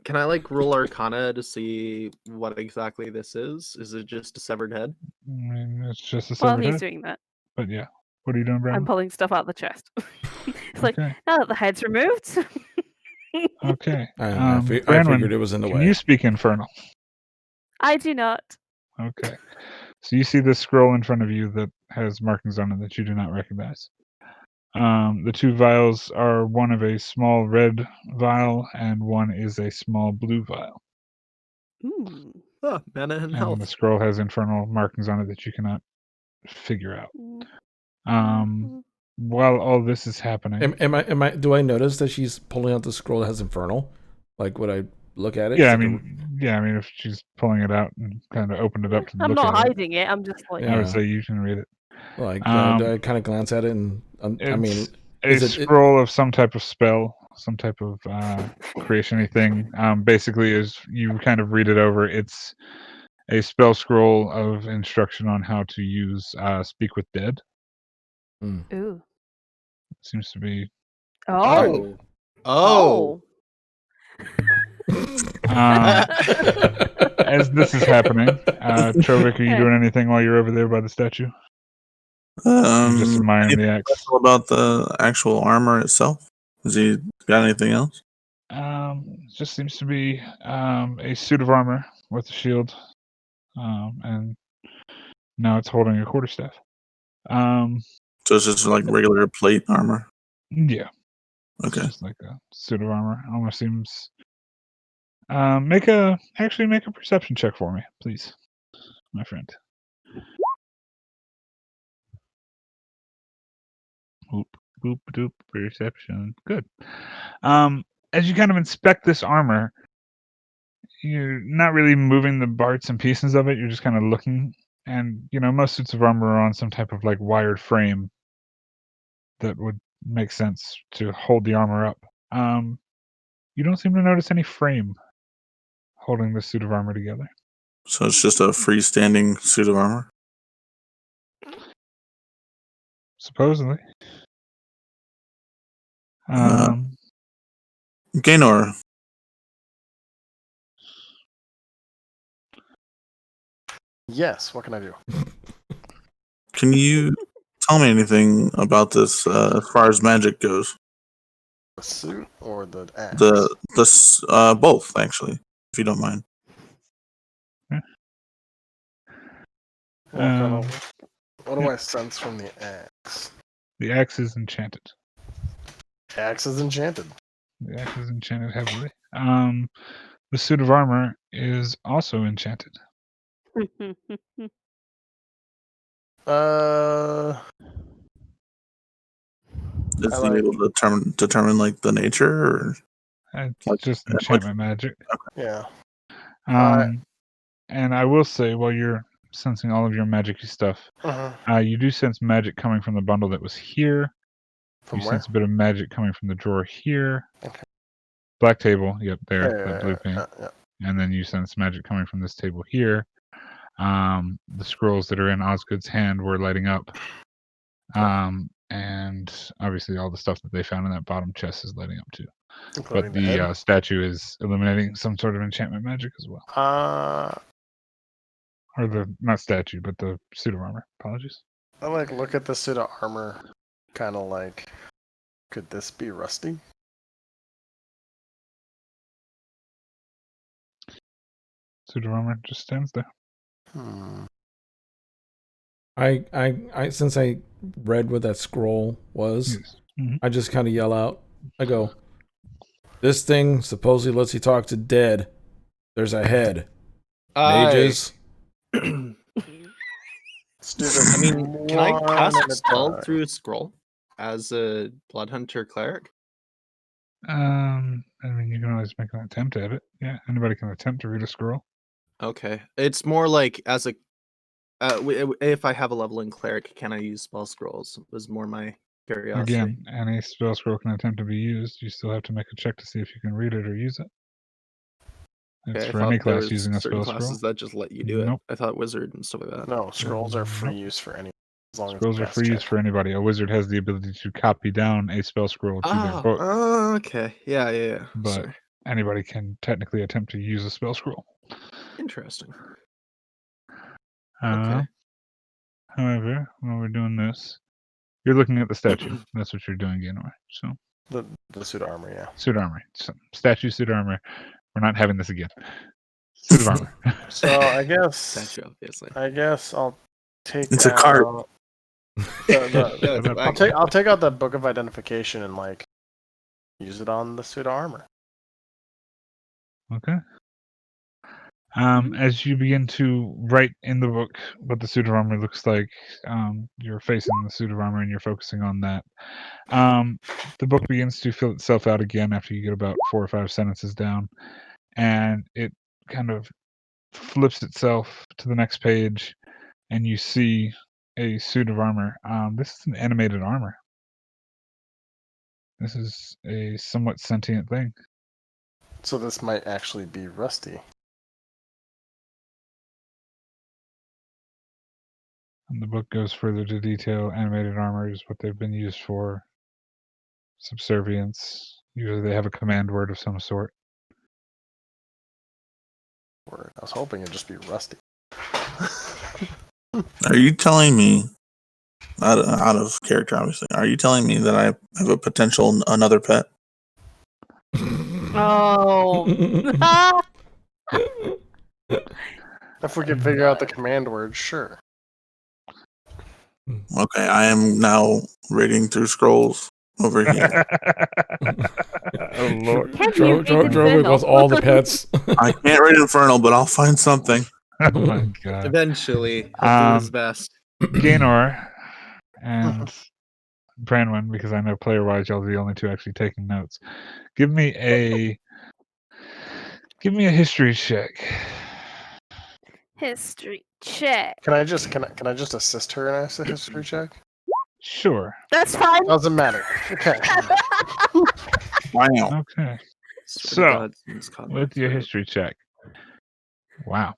Can I like roll Arcana to see what exactly this is? Is it just a severed head? I mean, it's just a While severed he's head. doing that, But yeah, what are you doing, I'm Brandon? pulling stuff out of the chest. It's like, Okay. now that the head's removed. Okay. I Branwyn, figured it was in the can way. you speak Infernal? I do not. Okay. So you see this scroll in front of you that has markings on it that you do not recognize. The 2 vials are one of a small red vial and one is a small blue vial. Ooh. Oh, mana and And the health. scroll has infernal markings on it that you cannot figure out. While all this is happening, Do I notice that she's pulling out the scroll that has Infernal? Like, would I look at it? yeah, It's I like mean, if she's pulling it out and kind of opened it up to I'm look not at hiding it. I'm just like, it, I would say you can read it. like, do I kind of glance at it and I mean, It's a scroll of some type of spell, some type of creation-y thing. Basically, as you kind of read it over, it's a spell scroll of instruction on how to use Speak with Dead. ooh. Seems to be. Oh. Oh. As this is happening, Chovik, are you doing anything while you're over there by the statue? Just admiring the axe. Special about the actual armor itself? Has he got anything else? It just seems to be a suit of armor with a shield, and now it's holding a quarterstaff. So it's just like regular plate armor. Yeah. Okay. It's just like a suit of armor. Almost seems Make a perception check for me, please, my friend. Boop, boop, doop, perception. Good. As you kind of inspect this armor, you're not really moving the parts and pieces of it. You're just kind of looking, and most suits of armor are on some type of like wired frame that would make sense to hold the armor up. You don't seem to notice any frame holding the suit of armor together. So it's just a freestanding suit of armor. Supposedly. Gaynor, Yes. What can I do? can you tell me anything about this as far as magic goes? The suit or the axe? The both actually, if you don't mind. What do I sense from the axe? The axe is enchanted. Axe is enchanted. The axe is enchanted heavily. The suit of armor is also enchanted. Is I he like- able to determine like the nature, or It's Like- just like- enchantment magic. Yeah. And I will say, while you're sensing all of your magic-y stuff, you do sense magic coming from the bundle that was here. From You where? sense a bit of magic coming from the drawer here. Okay. Black table, yep, there, Yeah, that blue paint. yeah. And then you sense magic coming from this table here. The scrolls that are in Osgood's hand were lighting up. And obviously all the stuff that they found in that bottom chest is lighting up too. Including But the head? the statue is illuminating some sort of enchantment magic as well. Or not statue, but the suit of armor. Apologies. I look at the suit of armor, kind of like, could this be rusty? Suit of armor just stands there. I since I read what that scroll was, Yes. Mm-hmm. I just kind of yell out. I go, "This thing supposedly lets you talk to dead. There's a head. Mages." I mean, can I cast a spell through a scroll as a blood hunter cleric? I mean, you can always make an attempt at it. Yeah, anybody can attempt to read a scroll. Okay, it's more like as a if I have a level in cleric, can I use spell scrolls? Was more my curiosity. Again, any spell scroll can attempt to be used. You still have to make a check to see if you can read it or use it. It's Okay, for any class using a certain spell classes scroll. that just let you do Nope. it. I thought wizard and stuff like that. No, scrolls are free use for anyone. As long Scrolls as are free use for anybody. A wizard has the ability to copy down a spell scroll to their book, Okay. Yeah. but Sorry. anybody can technically attempt to use a spell scroll. Interesting. Uh, Okay. However, while we're doing this, you're looking at the statue. That's what you're doing, Gaynor. So the suit of armor, yeah. suit armor, statue, suit armor. We're not having this again. Suit of armor. So I guess Statue, obviously. I'll take. It's a cart. I'll take out the book of identification and use it on the suit of armor. Okay. As you begin to write in the book what the suit of armor looks like, you're facing the suit of armor and you're focusing on that. The book begins to fill itself out again after you get about 4 or 5 sentences down, and it kind of flips itself to the next page, and you see a suit of armor. This is an animated armor. This is a somewhat sentient thing. So this might actually be rusty. And the book goes further to detail animated armor is what they've been used for. Subservience. Usually they have a command word of some sort. Word. I was hoping it'd just be rusty. Are you telling me, out of character, obviously, are you telling me that I have a potential another pet? Oh. If we can figure out the command word, sure. Okay, I am now reading through scrolls over here. Oh Lord! Can you read Drove it Infernal? with all the pets. I can't read Infernal, but I'll find something. Oh my God! Eventually, he'll do his Um, best. Gaynor and Branwyn, because I know player-wise y'all are the only two actually taking notes. Give me a history check. History check. Can I just assist her in a history check? Sure. That's fine. Doesn't matter. Okay. Wow. Okay. Swear to So, God, this comment with your through. history check. Wow.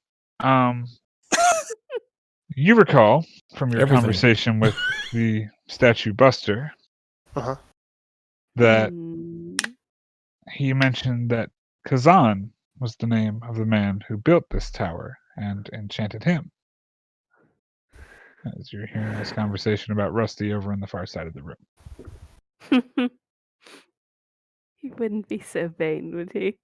You recall from your Everything. conversation with the statue buster Uh-huh. that Mm, he mentioned that Kazan was the name of the man who built this tower and enchanted him. As you're hearing this conversation about Rusty over on the far side of the room. he wouldn't be so vain, would he?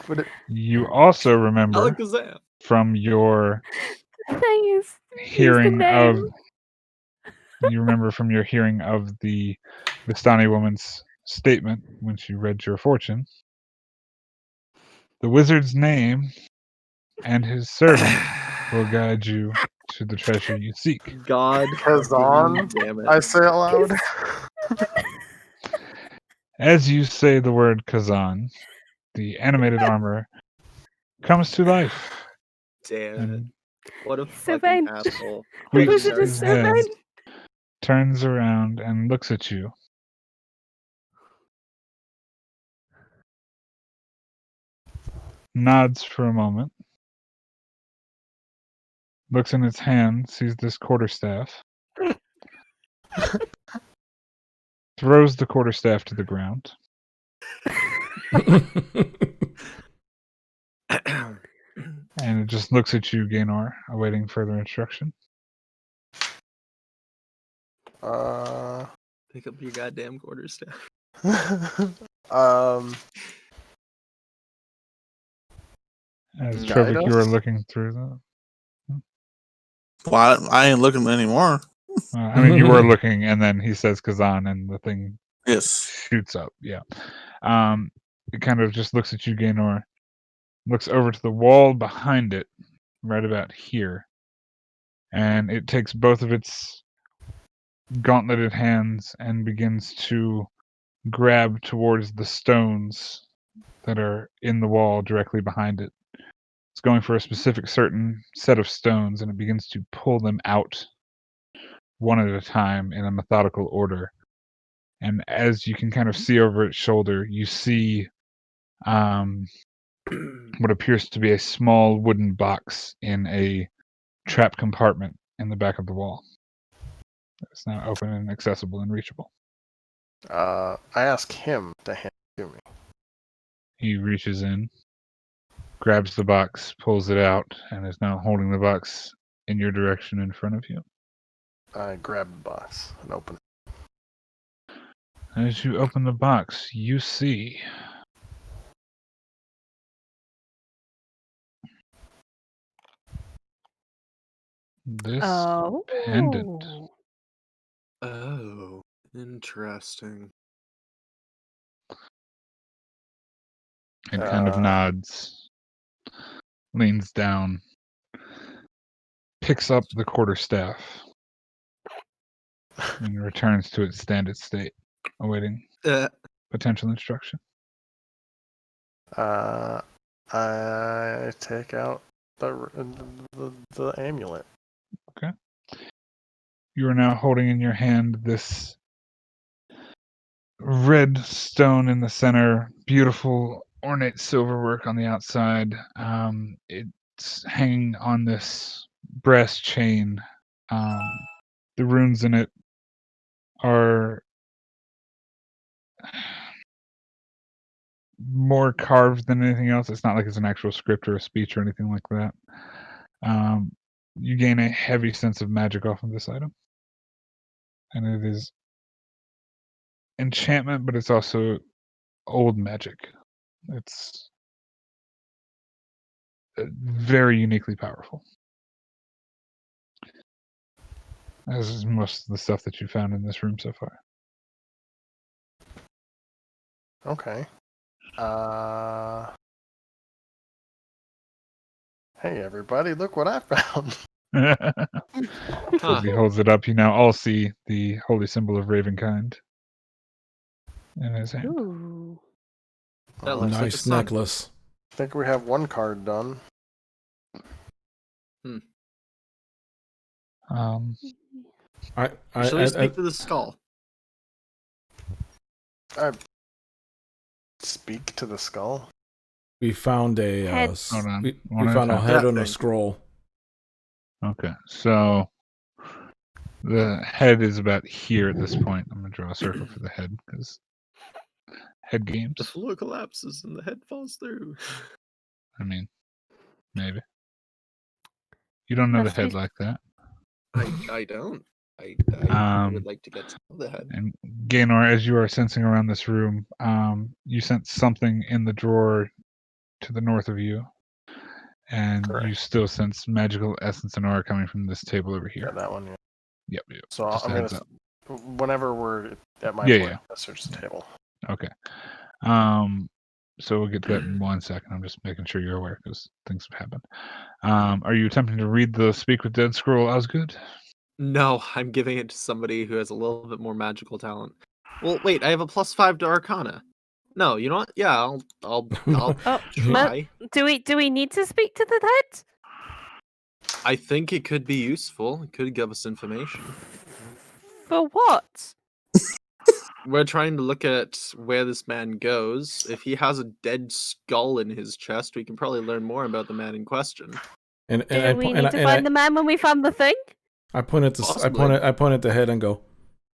Would it- You also remember Alakazam. from your The thing is, hearing of name. the Vistani woman's statement when she read your fortune. The wizard's name and his servant will guide you to the treasure you seek. God Kazan? damn it. I say it loud. As you say the word Kazan, the animated armor comes to life Damn it. and What a So fucking vain. asshole. The tweaks wizard is his so head, vain. turns around and looks at you. Nods for a moment. Looks in his hand, sees this quarterstaff. Throws the quarterstaff to the ground. And it just looks at you, Gaynor, awaiting further instruction. Pick up your goddamn quarterstaff. As Guide Trovic, you are us? looking through the. Well, I ain't looking anymore. I mean, you were looking, and then he says Kazan, and the thing Yes. shoots up. Yeah. It kind of just looks at you, Gaynor. Looks over to the wall behind it, right about here, and it takes both of its gauntleted hands and begins to grab towards the stones that are in the wall directly behind it. It's going for a specific certain set of stones, and it begins to pull them out one at a time in a methodical order. And as you can kind of see over its shoulder, you see what appears to be a small wooden box in a trap compartment in the back of the wall. It's now open and accessible and reachable. I ask him to hand it to me. He reaches in, grabs the box, pulls it out, and is now holding the box in your direction in front of you. I grab the box and open it. As you open the box, you see this pendant. Oh, interesting. It kind of nods, leans down, picks up the quarterstaff, and returns to its standard state, awaiting potential instruction. I take out the amulet. Okay. You are now holding in your hand this red stone in the center, beautiful ornate silverwork on the outside. It's hanging on this brass chain. The runes in it are more carved than anything else. It's not like it's an actual script or a speech or anything like that. You gain a heavy sense of magic off of this item. And it is enchantment, but it's also old magic. It's very uniquely powerful. as is most of the stuff that you found in this room so far. Okay. Hey everybody, look what I found. As he holds it up, you now all see the holy symbol of Ravenkind in his hand. Ooh. That looks like a Nice sun. necklace. I think we have one card done. Should we speak to the skull? Speak to the skull. we found a Head. Hold on. we One at a found a time. head That on a thing. scroll. Okay, so the head is about here at this point. I'm gonna draw a circle for the head because head games. The floor collapses and the head falls through. I mean, maybe you don't know the Must be- head like that. I don't. I would like to get to know the head. And Gaynor, as you are sensing around this room, you sense something in the drawer to the north of you, and you Correct. still sense magical essence and aura coming from this table over Yeah, here. that one. Yeah. Yep. So Just a I'm gonna. heads up. Whenever we're at my Yeah, point, yeah. I search the table. Okay. So we'll get to that in 1 second. I'm just making sure you're aware because things have happened. Are you attempting to read the Speak with Dead scroll, Osgood? No, I'm giving it to somebody who has a little bit more magical talent. Well, wait, I have a +5 to Arcana. No, you know what? Yeah, I'll Oh, try. do we need to speak to the head? I think it could be useful. It could give us information. For what? We're trying to look at where this man goes. If he has a dead skull in his chest, we can probably learn more about the man in question. And Do we need to find the man when we found the thing? I point at the Possibly. I point at the head and go,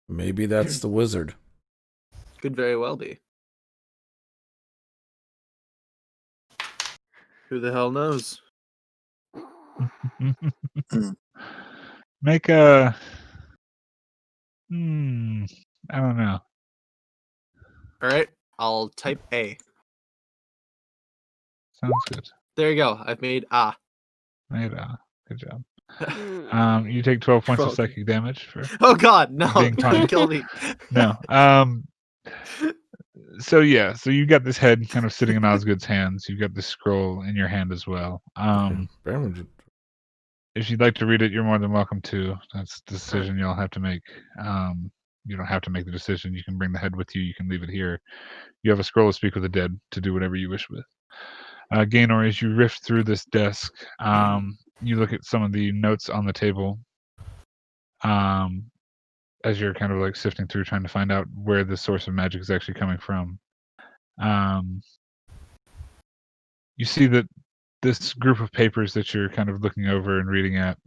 maybe that's the wizard. Could very well be. Who the hell knows? Make a. I don't know. All right, I'll type A. Sounds good. There you go. I've made A. Made good job. Hmm. You take 12 points of Welcome. psychic damage for Oh God, no! being Don't taunted. kill me. No. So you got this head kind of sitting in Osgood's hands. You've got this scroll in your hand as well. If you'd like to read it, you're more than welcome to. That's a decision you'll have to make. You don't have to make the decision. You can bring the head with you. You can leave it here. You have a scroll to speak with the dead to do whatever you wish with. Gaynor, as you rift through this desk, you look at some of the notes on the table. As you're kind of like sifting through, trying to find out where the source of magic is actually coming from. You see that this group of papers that you're kind of looking over and reading at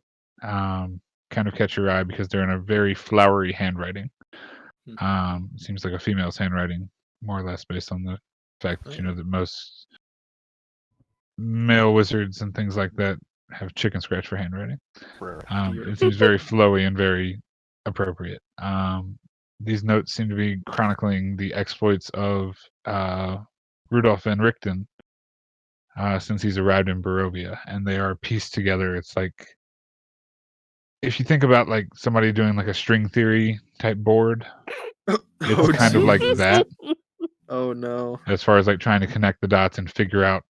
kind of catch your eye because they're in a very flowery handwriting. It seems like a female's handwriting, more or less, based on the fact that you know that most male wizards and things like that have chicken scratch for handwriting. It seems very flowy and very appropriate. These notes seem to be chronicling the exploits of Rudolf van Richten since he's arrived in Barovia, and they are pieced together. It's like if you think about like somebody doing like a string theory type board, it's kind of like that. Oh no! As far as like trying to connect the dots and figure out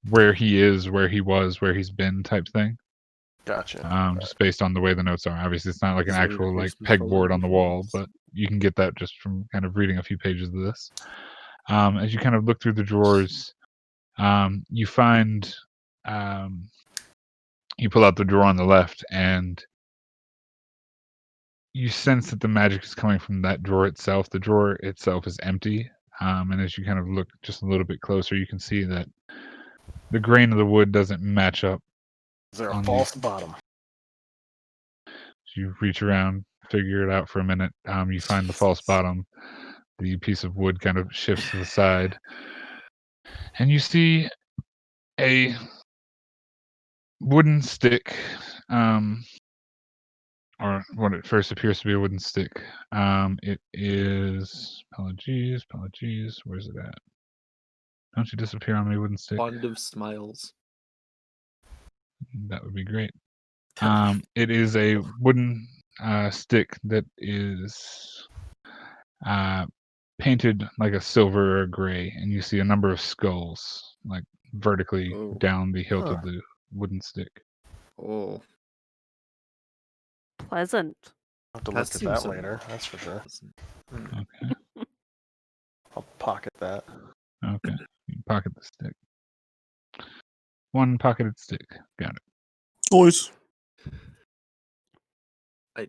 where he is, where he was, where he's been, type thing. Gotcha. Just based on the way the notes are. Obviously, it's not like an This actual like universe be full of pegboard on the wall, influence. but you can get that just from kind of reading a few pages of this. As you kind of look through the drawers, you find you pull out the drawer on the left, and you sense that the magic is coming from that drawer itself. The drawer itself is empty, and as you kind of look just a little bit closer, you can see that the grain of the wood doesn't match up. Is there a on false bottom? You reach around, figure it out for a minute. You find the false bottom. The piece of wood kind of shifts to the side, and you see a wooden stick, or what at first appears to be a wooden stick. It is apologies. Where's it at? Don't you disappear on me, wooden stick? Wand of Smiles. That would be great. It is a wooden stick that is painted like a silver or gray, and you see a number of skulls like vertically Oh. down the hilt Huh. of the wooden stick. Oh, Pleasant. I'll have to That look at seems that later. That's for sure. Okay. I'll pocket that. Okay. You pocket the stick. One pocketed stick. Got it. Always. I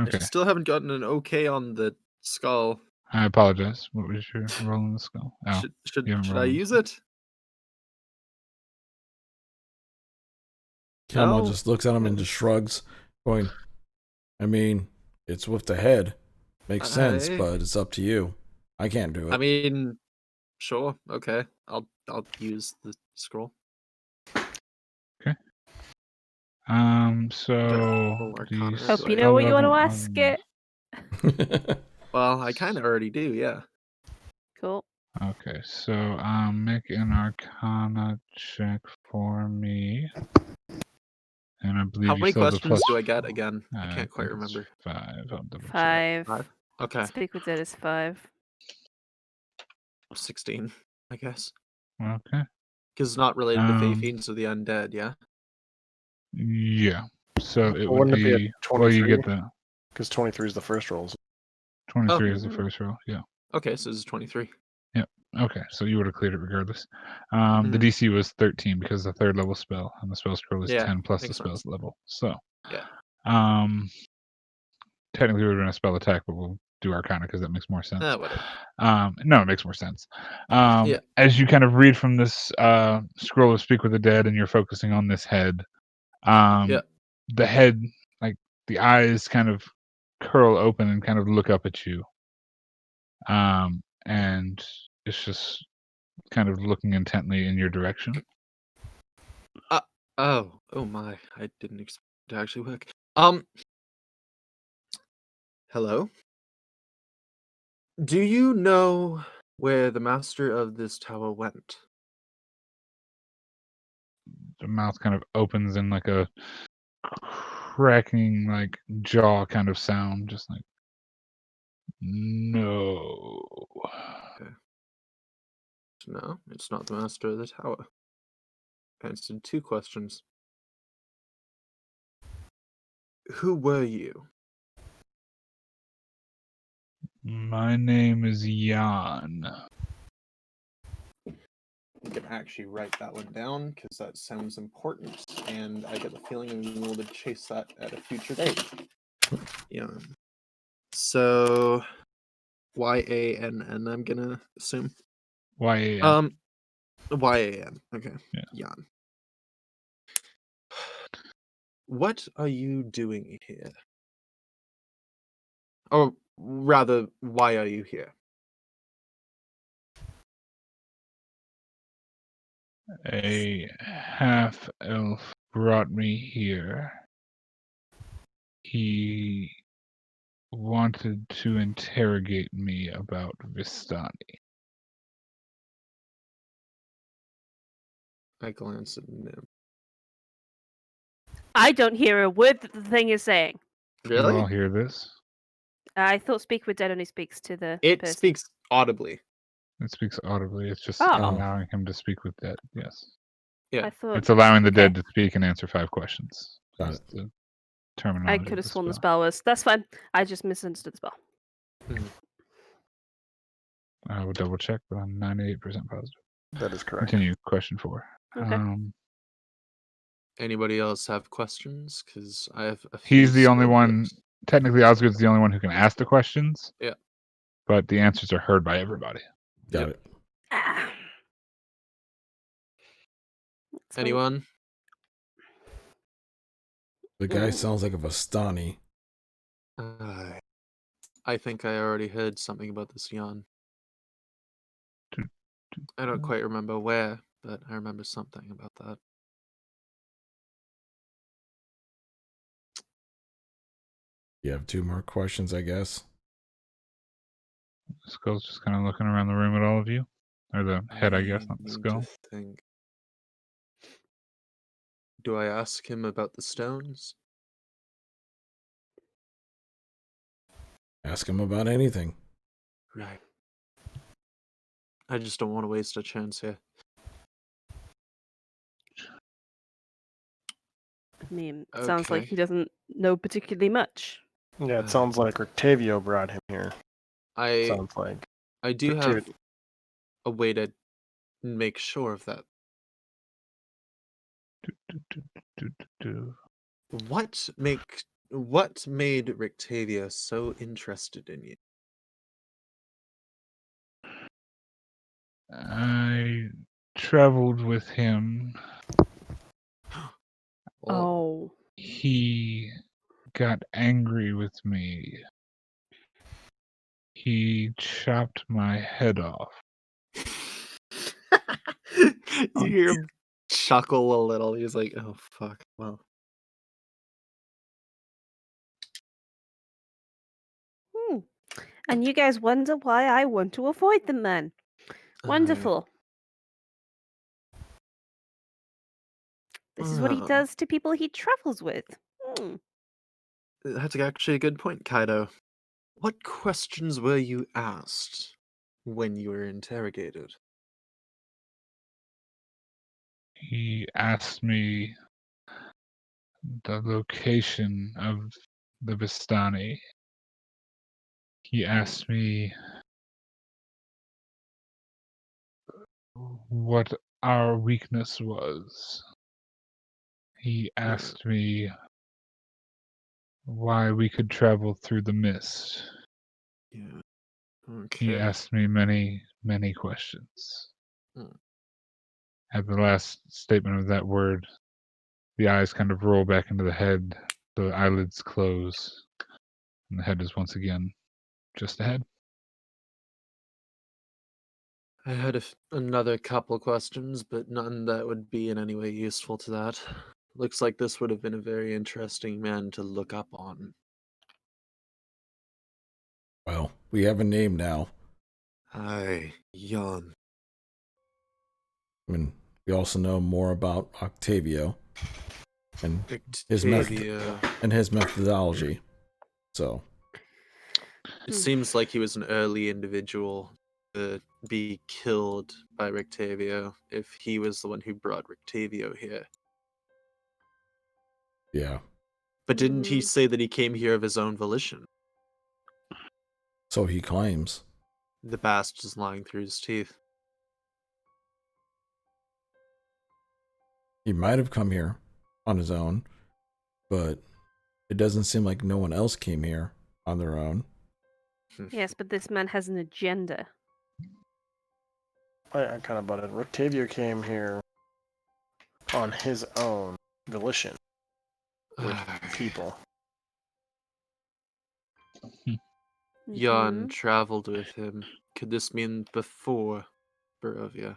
Okay. still haven't gotten an okay on the skull. I apologize. What was your roll on the skull? Oh, Should you haven't I rolled on the use skull. it? Kelma No. just looks at him and just shrugs, going, I mean, it's with the head. Makes sense, I- but it's up to you. I can't do it. I mean, sure, okay. I'll use the scroll. So roll do you Arcana. Hope you Right. know what you want to spell ask level it. Well, I kind of already do, yeah. Cool. Okay, so make an Arcana check for me. And I believe How you many still have the questions plus. do I get again? I I can't quite think it's remember. 5. I'll double check. 5. 5? Okay. Speak with it is 5. 16, I guess. Okay. Because it's not related to Fae Um, Fiends or the Undead, yeah? Yeah. So it Well, would wouldn't it be a be well, you 23? get the Because 23 is the first rolls. 23 is the Mhm. first roll. Yeah. Okay, so this is 23. Okay, so you would have cleared it regardless. The Mhm. DC was 13 because the third level spell, and the spell scroll is Yeah, 10 plus the makes spell's sense. level. So, Yeah. technically we're going to spell attack, but we'll do Arcana because that makes more sense. Whatever. No, it makes more sense. Yeah. As you kind of read from this scroll of Speak with the Dead, and you're focusing on this head, Yeah. the head, like the eyes, kind of curl open and kind of look up at you, and it's just kind of looking intently in your direction. Oh my, I didn't expect it to actually work. Hello? Do you know where the master of this tower went? The mouth kind of opens in like a cracking, like jaw kind of sound, just like no. No, it's not the master of the tower. Answered 2 questions. Who were you? My name is Jan. You can actually write that one down because that sounds important, and I get the feeling I'm being able to chase that at a future date. Yeah. So YANN, I'm gonna assume. YAN. YAN. Okay. Yeah. Jan. What are you doing here? Or rather, why are you here? A half elf brought me here. He wanted to interrogate me about Vistani. I glance at Nim. I don't hear a word that the thing is saying. You all Really? hear this? I thought Speak with Dead only speaks to the It person. speaks audibly. It speaks audibly. It's just Oh. allowing him to speak with dead. Yes. Yeah. I thought It's allowing the okay. dead to speak and answer 5 questions. Got That's it. the I terminology. could of have the sworn the spell. spell was. That's fine. I just misunderstood the spell. I will double check, but I'm 98% positive. That is correct. Continue. Question 4. Okay. Anybody else have questions? Because I have a few. He's the only stored one. lists. Technically, Osgood's the only one who can ask the questions. Yeah. But the answers are heard by everybody. Got Yep. it. Ah. That's fine. Anyone? The guy Mm. sounds like a Vistani. I think I already heard something about this Jan. I don't quite remember where, but I remember something about that. You have 2 more questions, I guess. Skull's just kind of looking around the room at all of you. Or the head, I guess, not the need skull. to think. Do I ask him about the stones? Ask him about anything. Right. I just don't want to waste a chance here. I mean, sounds like Okay. he doesn't know particularly much. Yeah, it sounds like Octavio brought him here. I Sounds like. do Octavio- have a way to make sure of that. What made Rictavia so interested in you? I traveled with him. Well, Oh. He got angry with me. He chopped my head off. you hear him chuckle a little. He's like, "Oh fuck." Well, And you guys wonder why I want to avoid the man. Wonderful. This is what he Um, does to people he travels with. That's actually a good point, Kaido. What questions were you asked when you were interrogated? He asked me the location of the Vistani. He asked me what our weakness was. He asked me why we could travel through the mist. Yeah. He Okay. asked me many, many questions. Hmm. At the last statement of that word, the eyes kind of roll back into the head, the eyelids close, and the head is once again just ahead. I had another couple questions, but none that would be in any way useful to that. Looks like this would have been a very interesting man to look up on. Well, we have a name now. Aye, Jan. I mean, we also know more about Octavio and his Octavia. his methodology. So It seems like he was an early individual to be killed by Rictavio if he was the one who brought Rictavio here. yeah. But didn't he say that he came here of his own volition? So he claims. The bastard is lying through his teeth. He might have come here on his own, but it doesn't seem like no one else came here on their own. Yes, but this man has an agenda. I kind of butted. Octavio came here on his own volition with people. Jan traveled with him. Could this mean before Barovia?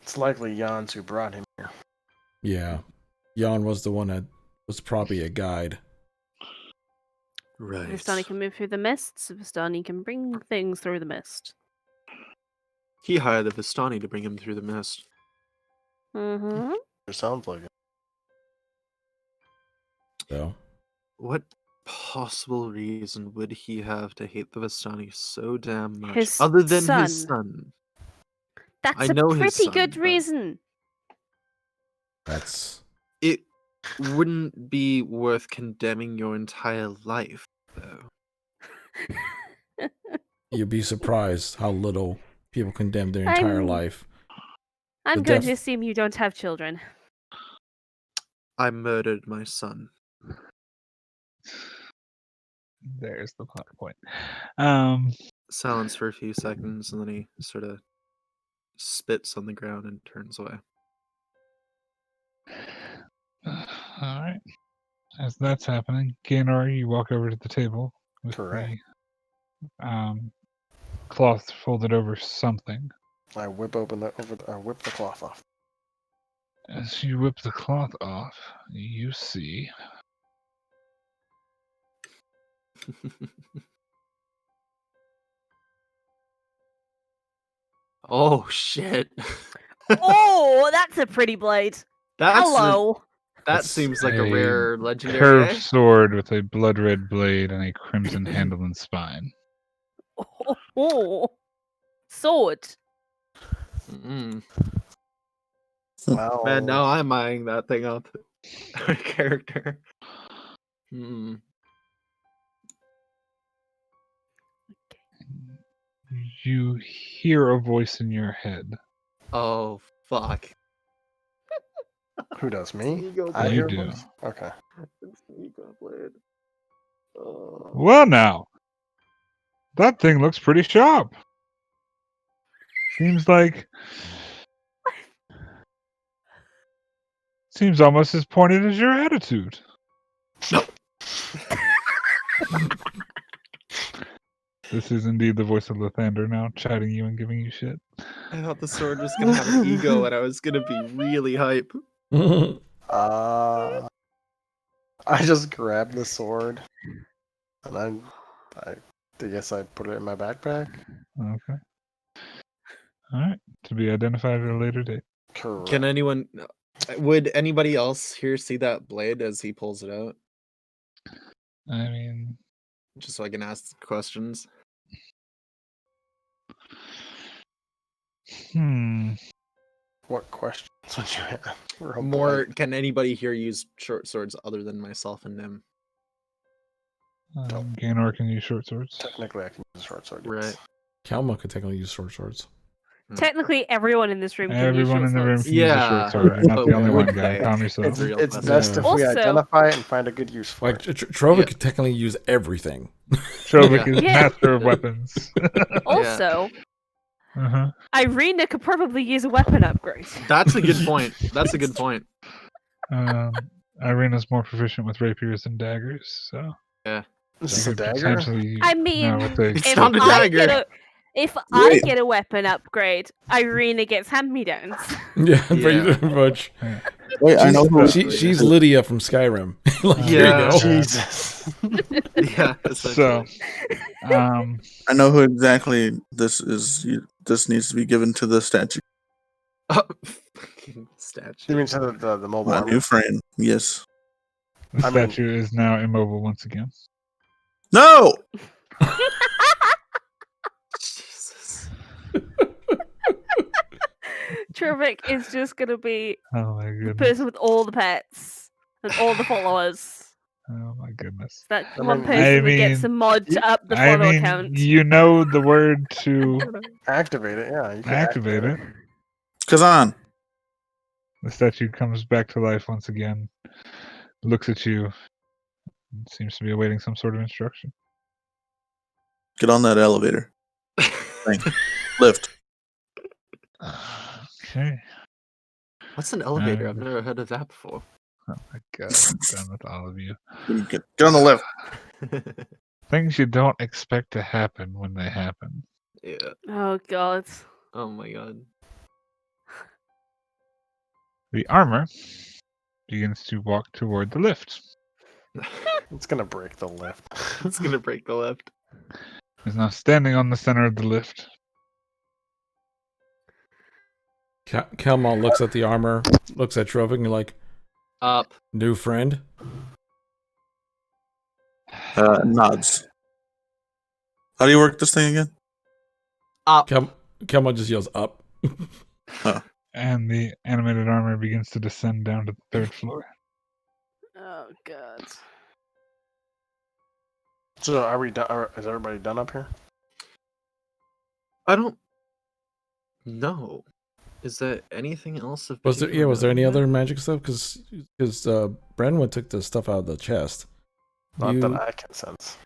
It's likely Jans who brought him here. Yeah. Jan was the one that was probably a guide. Right. Vistani can move through the mist, so Vistani can bring things through the mist. He hired the Vistani to bring him through the mist. Mm-hmm. It sounds like it. So What possible reason would he have to hate the Vistani so damn much? His Other than his son. son. That's I a know his pretty son, good but- reason. that's It wouldn't be worth condemning your entire life, though. you'd be surprised how little people condemn their entire life. I'm The going to def- assume you don't have children. I murdered my son. There's the plot point. Silence for a few seconds, and then he sort of spits on the ground and turns away. All right. As that's happening, Gaynor, you walk over to the table with Correct. the cloth folded over something. I whip whip the cloth off. As you whip the cloth off, you see Oh shit! Oh, that's a pretty blade. That's Hello. That That's seems like a a rare legendary. curved Eh? sword with a blood red blade and a crimson handle and spine. Oh, sword. Mm. Wow. Man, now I'm eyeing that thing up. Character. Mm. You hear a voice in your head. Oh fuck. Who does me? Ego I You hear a do. voice? Okay. It's the ego blade. Oh. Well, now, that thing looks pretty sharp. Seems almost as pointed as your attitude. This is indeed the voice of Lathander now, chiding you and giving you shit. I thought the sword was gonna have an ego and I was gonna be really hype. I just grabbed the sword, and I guess I put it in my backpack. Okay. All right. To be identified at a later date. Correct. Can anyone? Would anybody else here see that blade as he pulls it out? I mean, Just so I can ask questions. What questions would you have? We're all More. blank. Can anybody here use short swords other than myself and Nim? Gaynor can use short swords. Technically, I can use a short sword. yes. Right. Kalma could technically use short swords. Technically, everyone in this room can Everyone use in the short room swords. can use a Yeah, short sword. You're not but the only would one, guy. they? Calm yourself. It's, Real it's question. best if we Also- identify it and find a good use for Like it. Trova Yeah. could technically use everything. Trovik Yeah. is Yeah. master of weapons. Also, Uh-huh. Irina could probably use a weapon upgrade. That's a good point. That's a good point. Irina's more proficient with rapiers and daggers, so This she is a could dagger? potentially. I mean, no, it's a It's if not a I dagger. get if I Wait. get a weapon upgrade, Irina gets hand-me-downs. Yeah, Yeah. pretty much. Wait, I know who. She's Lydia from Skyrim. Like, there Yeah. you go. Jesus. Yeah. So, Essentially. I know who exactly this is. This needs to be given to the statue. Fucking statue. You mean to the mobile My armor? new friend. Yes. the I mean- statue is now immobile once again. No. Jesus. Trevik is just gonna be Oh my the goodness. person with all the pets and all the followers. Oh my goodness. That I one mean- person I that gets a mean, mod to up the I follower mean, count. you know the word to Activate it, yeah. You can activate it. Kazan. The statue comes back to life once again, looks at you, and seems to be awaiting some sort of instruction. Get on that elevator. Lift. Okay. What's an elevator? I've never heard of that before. Oh my god, I'm done with all of you. Get on the lift. Things you don't expect to happen when they happen. Yeah. Oh god. Oh my god. The armor begins to walk toward the lift. It's gonna break the lift. It's gonna break the lift. Is now standing on the center of the lift. Kalma looks at the armor, looks at Trovik, and you're like, Up. new friend? Nods. How do you work this thing again? Up. Kalma just yells up. And the animated armor begins to descend down to the third floor. Oh god. So are we done? Is everybody done up here? I don't know. Is there anything else of Was there particular was there any note in other magic stuff? Because Brenwyn took the stuff out of the chest. Not You- that I can sense.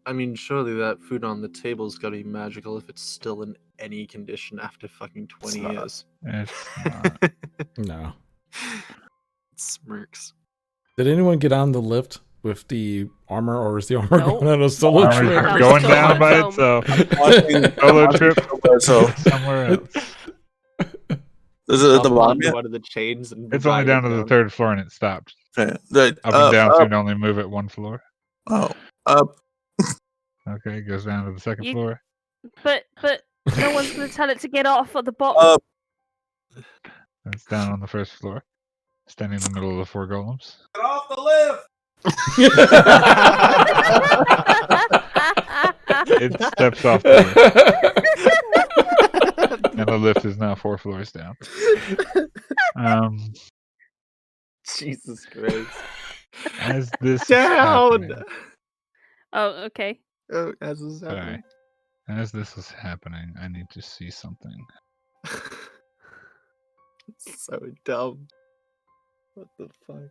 I mean, surely that food on the table's gotta be magical if it's still in any condition after fucking 20 not. years. It's not. No. It smirks. Did anyone get on the lift with the armor, or is the armor Nope. going on a solo Armor's trip? No, going still down on by its itself. Watching- Solo watching trip it by itself. somewhere else. Is it at the Hop bottom onto yet? one of the chains and It's only ride down it to the third floor and it stopped. Okay. Up and down, so you can only move it one floor. Oh, up. Okay, it goes down to the second You- floor. But no one's gonna tell it to get off at the bottom. Up. And it's down on the first floor. standing in the middle of the 4 golems. Get off the lift! It steps off the lift, and the lift is now 4 floors down. Jesus Christ. As this is Down! happening, Oh, okay. Oh, as this is sorry, happening. as this is happening, I need to see something. It's so dumb. What the fuck?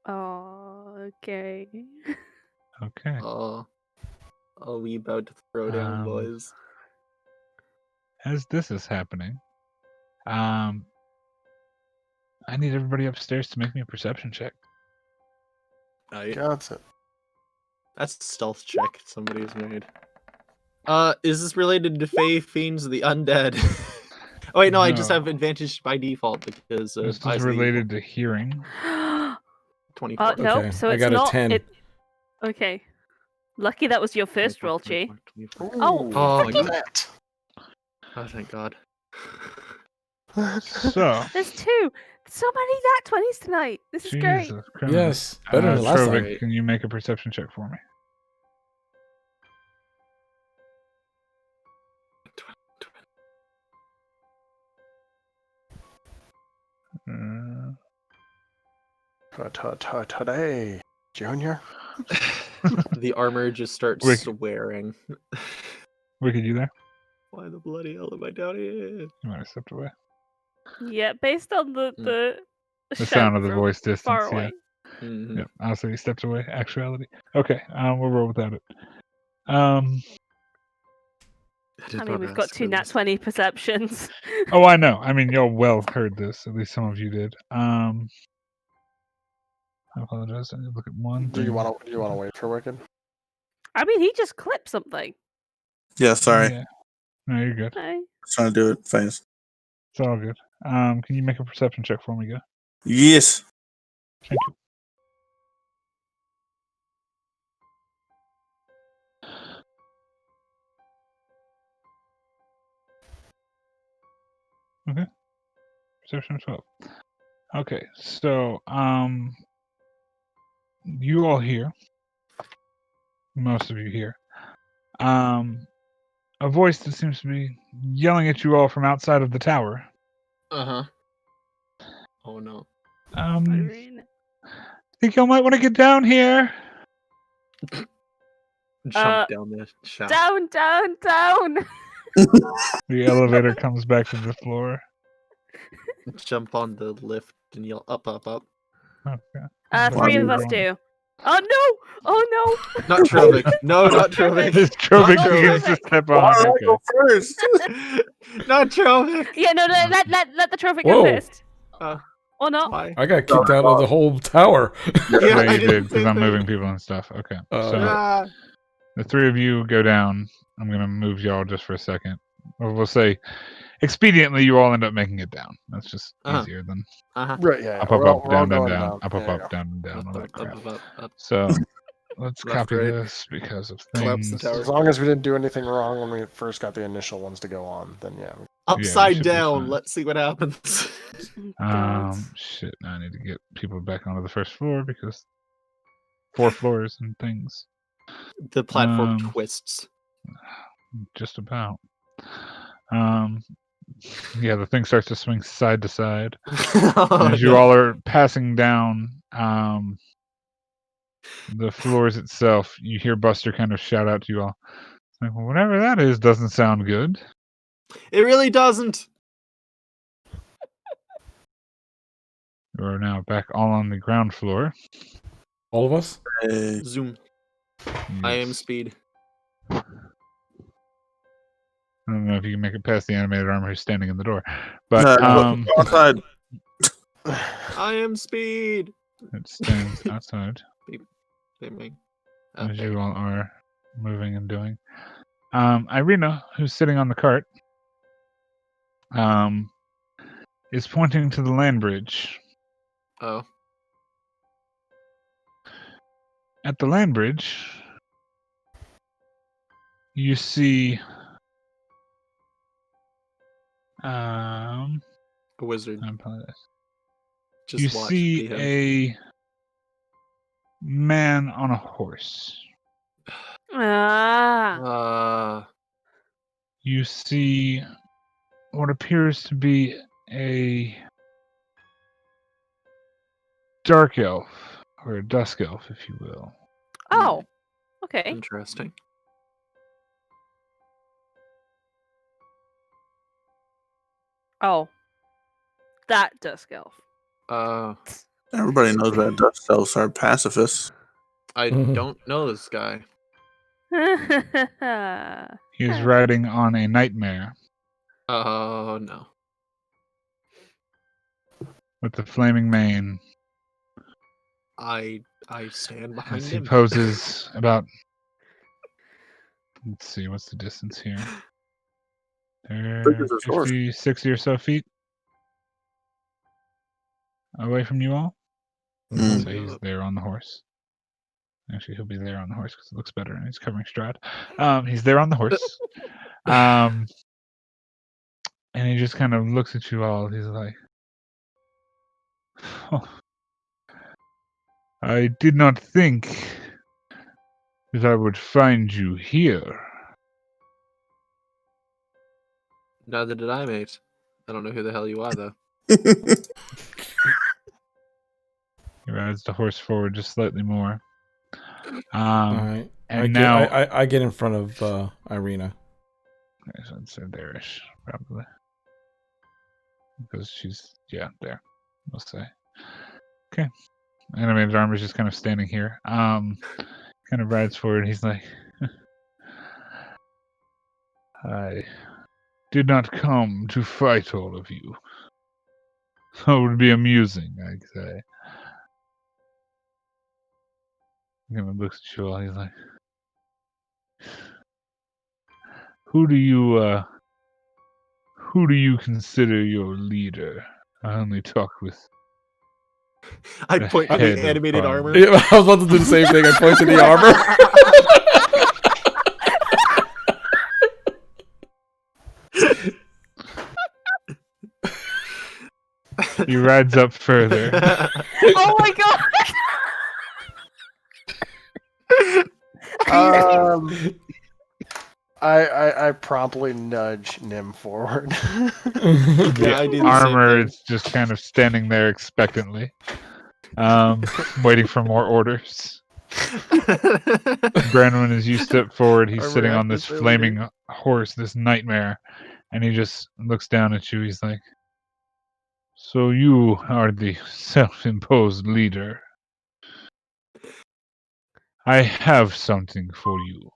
Oh, okay. Okay. Oh, we about to throw down, boys. As this is happening, I need everybody upstairs to make me a perception check. Got it. That's a stealth check somebody's made. Is this related to Fae, Fiends, the Undead? Oh wait, no, I just No. have advantage by default because This is Eyes of the related to hearing. 24. Nope, Okay, so I it's got a not. 10. Okay. Lucky that was your first roll, Chi. 24. Oh, Oh, freaking- that. Oh, thank God. So, There's 2. So many nat 20s tonight. This is great. Jesus Christ. Yes, better than last Trovik, time. can you make a perception check for me? Today, Junior. The armor just starts Wait. swearing. Wicked, you there? Why the bloody hell am I down here? You might have stepped away. Yeah, based on the The shout sound of the from voice distance, far yeah. away. Mhm. Yep. Also, he stepped away. Actuality. Okay, we'll roll without it. I mean, we've got 2 nat 20 perceptions. Oh, I know. I mean, y'all well heard this. At least some of you did. I apologize. I need to look at one. Do you thing. want to wait for Wicked? I mean, he just clipped something. Yeah, sorry. Yeah. No, you're good. Hey. Trying to do it fast. It's all good. Can you make a perception check for me, go? Yes. Thank you. Okay. Perception 12. Okay, so you all hear, most of you hear, a voice that seems to be yelling at you all from outside of the tower. Uh-huh. Oh no. Irene. Think y'all might want to get down here. Jump down the shaft. Down, down, down. The elevator comes back to the floor. Jump on the lift and yell up, up, up. Okay. 3 of us do. Oh no! Oh no! Not Trovik. No, not Trovik. This Trovik Not begins to Trovik. step Why on. did I Okay. go first? Not Trovik. Yeah, no, let the trophy Whoa. go first. Uh, Or not. Why? I got kicked out of the whole tower. Yeah, Yeah, I you did did the because same I'm thing. moving people and stuff. Okay. So Ah. the 3 of you go down. I'm gonna move y'all just for a second. Or we'll say, expediently, you all end up making it down. That's just Uh-huh. easier than Uh-huh. Right, yeah. up, we're all- up, we're all down, down, going down, up, Yeah, yeah. up, down, down, all that Up, crap. up. So let's Left, copy right. this because of Collapse the things. tower. As long as we didn't do anything wrong when we first got the initial ones to go on, then yeah. Upside should be down. fine. Let's see what happens. God. Shit. Now I need to get people back onto the first floor because 4 floors and things. The platform Um, twists. Just about. Yeah, the thing starts to swing side to side Oh, as you no. all are passing down the floors itself. You hear Buster kind of shout out to you all, like, well, whatever that is doesn't sound good. It really doesn't. You are now back all on the ground floor. All of us? Hey, Zoom. I am Yes. speed. I don't know if you can make it past the animated armor who's standing in the door, but look, outside. I am speed. it stands outside Bing. as Okay. you all are moving and doing. Irina, who's sitting on the cart, is pointing to the land bridge. Oh. At the land bridge, you see A wizard. I apologize. Just You watch see be him. a man on a horse. Ah. You see what appears to be a dark elf, or a dusk elf, if you will. Oh. Okay. Interesting. Oh. That dusk elf. Everybody knows that dust elves are pacifists. I Mhm. don't know this guy. He is riding on a nightmare Oh no. with the flaming mane I stand behind as he him. poses about. Let's see, what's the distance here? They're is his horse? 50, 60 or so feet away from you all. Mhm. So he's there on the horse. Actually, he'll be there on the horse because it looks better and he's covering Strahd. He's there on the horse. And he just kind of looks at you all. He's like, oh, I did not think that I would find you here. Neither did I, mate. I don't know who the hell you are, though. He rides the horse forward just slightly more. All right. And now, I get in front of Irina. I'd say there-ish, probably. Because she's, there, we'll say. Okay. Animated Armor's just kind of standing here. Kind of rides forward. He's like, I did not come to fight all of you. So it would be amusing, I'd say. He kind of looks at you all. He's like, who do you consider your leader? I only talk with I the point to head the of animated Barovia. armor. Yeah, I was about to do the same thing. I point to the armor. He rides up further. Oh my god! I promptly nudge Nim forward. Yeah, I do the same Armor thing. is just kind of standing there expectantly, waiting for more orders. Branwyn, as you step forward, he's Armor sitting on active this earlier. flaming horse, this nightmare, and he just looks down at you. He's like, so you are the self-imposed leader. I have something for you.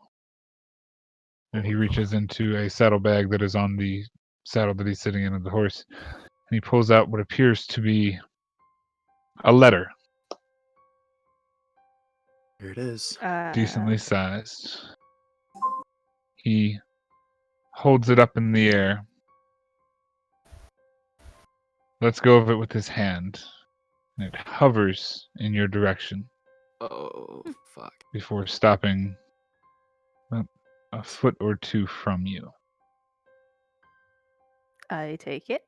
And he reaches into a saddlebag that is on the saddle that he's sitting in of the horse, and he pulls out what appears to be a letter, Here it is. decently sized. He holds it up in the air, lets go of it with his hand, and it hovers in your direction Oh, fuck. before stopping about a foot or two from you. I take it.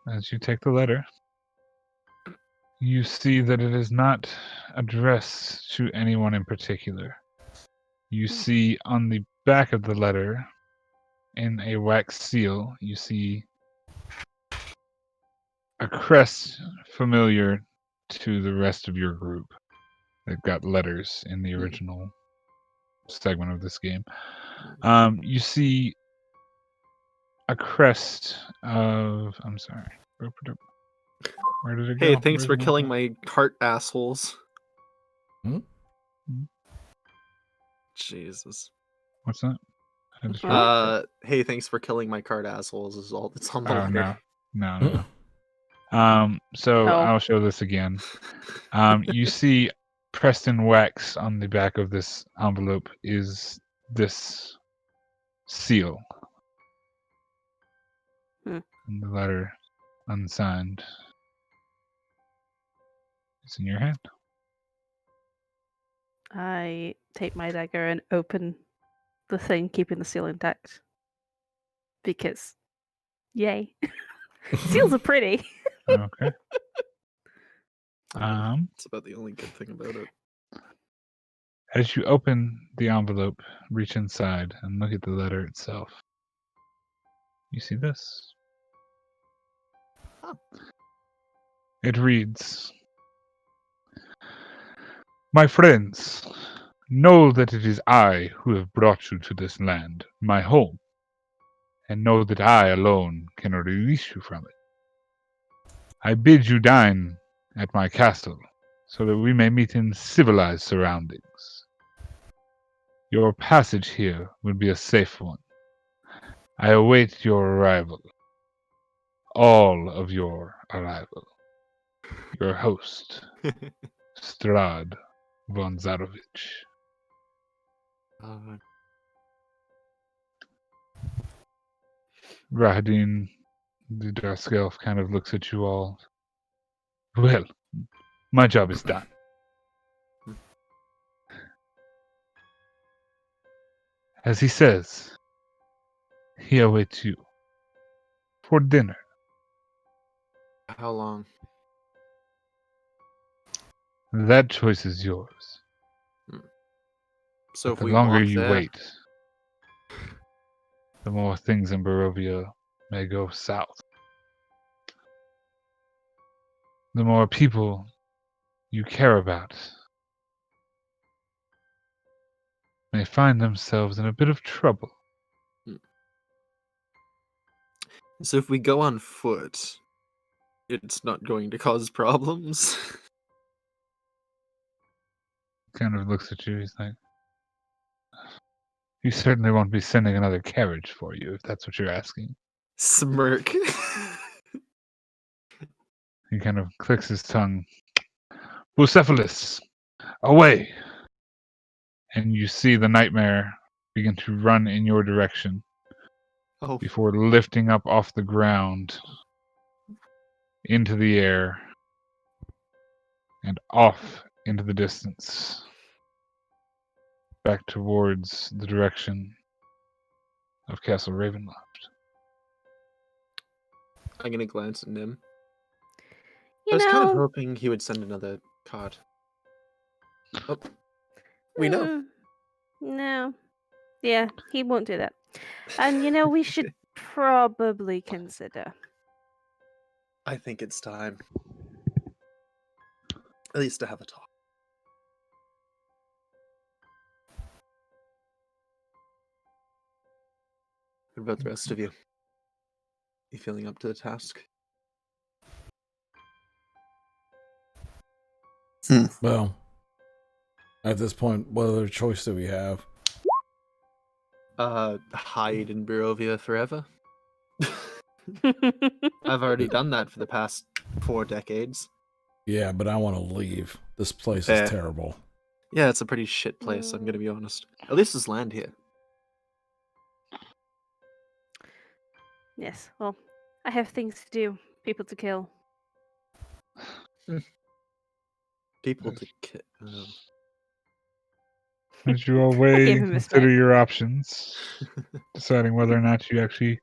As you take the letter, you see that it is not addressed to anyone in particular. You see on the back of the letter, in a wax seal, you see a crest familiar to the rest of your group. They've got letters in the original segment of this game. You see a crest of. I'm sorry. Where did it go? Hey, thanks for Where's killing my cart assholes. Hmm? Jesus. What's that? I just read it. Hey, thanks for killing my cart assholes is all that's on the Oh letter. no. So Oh. I'll show this again. You see pressed in wax on the back of this envelope is this seal. Hmm. And the letter unsigned. It's in your hand. I take my dagger and open the thing, keeping the seal intact. Because Yay. Seals are pretty. Okay. It's about the only good thing about it. As you open the envelope, reach inside, and look at the letter itself, you see this. Huh. It reads, "My friends, know that it is I who have brought you to this land, my home, and know that I alone can release you from it. I bid you dine at my castle, so that we may meet in civilized surroundings. Your passage here will be a safe one. I await your arrival. All of your arrival. Your host, Strahd von Zarovich." Rahadin, the Dark Elf, kind of looks at you all. "Well, my job is done. As he says, he awaits you for dinner." How long? That choice is yours. So if The we longer walk you there, wait, the more things in Barovia may go south. The more people you care about may find themselves in a bit of trouble. so if we go on foot, it's not going to cause problems. Kind of looks at you. He's like, "You certainly won't be sending another carriage for you, if that's what you're asking." Smirk. He kind of clicks his tongue. "Bucephalus, away!" And you see the nightmare begin to run in your direction Oh, before lifting up off the ground into the air and off into the distance, back towards the direction of Castle Ravenloft. I'm gonna glance at Nim. I You was kind of know, hoping he would send another card. Oh, we know. No. Yeah, he won't do that. And we should probably consider. I think it's time. At least to have a talk. What about the rest of you? You feeling up to the task? Well, at this point, what other choice do we have? Hide in Barovia forever. I've already done that for the past 4 decades. Yeah, but I want to leave. This place Fair. is terrible. Yeah, it's a pretty shit place, I'm gonna be honest. At least there's land here. Yes, well, I have things to do, people to kill. People to kill. As you all I weigh gave and him consider respect. your options, deciding whether or not you actually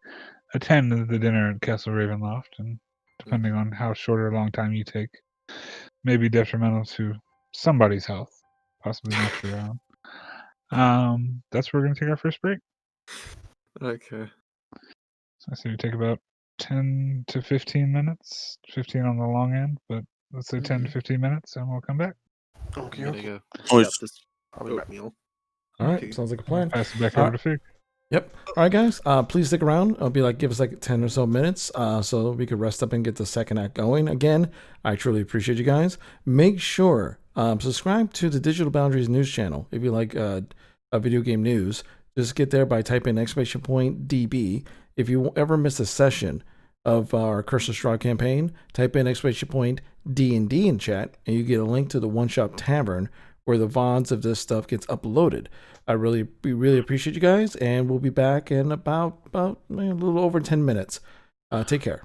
attend the dinner at Castle Ravenloft, and depending on how short or long time you take, may be detrimental to somebody's health, possibly not your own. That's where we're going to take our first break. Okay. So I say we take about 10 to 15 minutes, 15 on the long end, but let's say 10 to 15 minutes, and we'll come back. I'm Okay, gonna okay. go Oh, heat up this I'll be back. oatmeal. All right, Okay. sounds like a I'll plan. pass it back All over to Fig. Yep. All right, guys. Please stick around. I'll be like, give us like 10 or so minutes so we could rest up and get the second act going. Again, I truly appreciate you guys. Make sure subscribe to the Digital Boundaries news channel if you like video game news. Just get there by typing !DB. If you ever miss a session of our Curse of Strahd campaign, type in !D&D in chat, and you get a link to the one-shot tavern where the VODs of this stuff gets uploaded. We really appreciate you guys, and we'll be back in about a little over 10 minutes. Take care.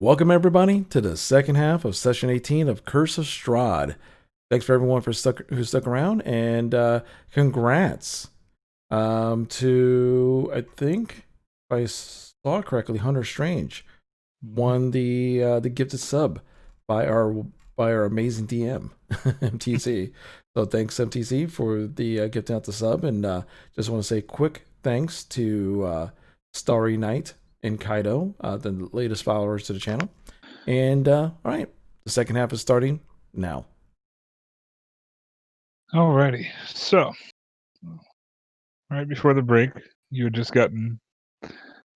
Welcome everybody to the second half of session 18 of Curse of Strahd. Thanks for everyone who stuck around, and congrats to, I think, if I saw correctly, Hunter Strange won the gifted sub by our amazing DM MTC. So thanks MTC for the gifting out the sub, and just want to say quick thanks to Starry Knight and Kaido, the latest followers to the channel. And all right, the second half is starting now. Alrighty. So, right before the break, you had just gotten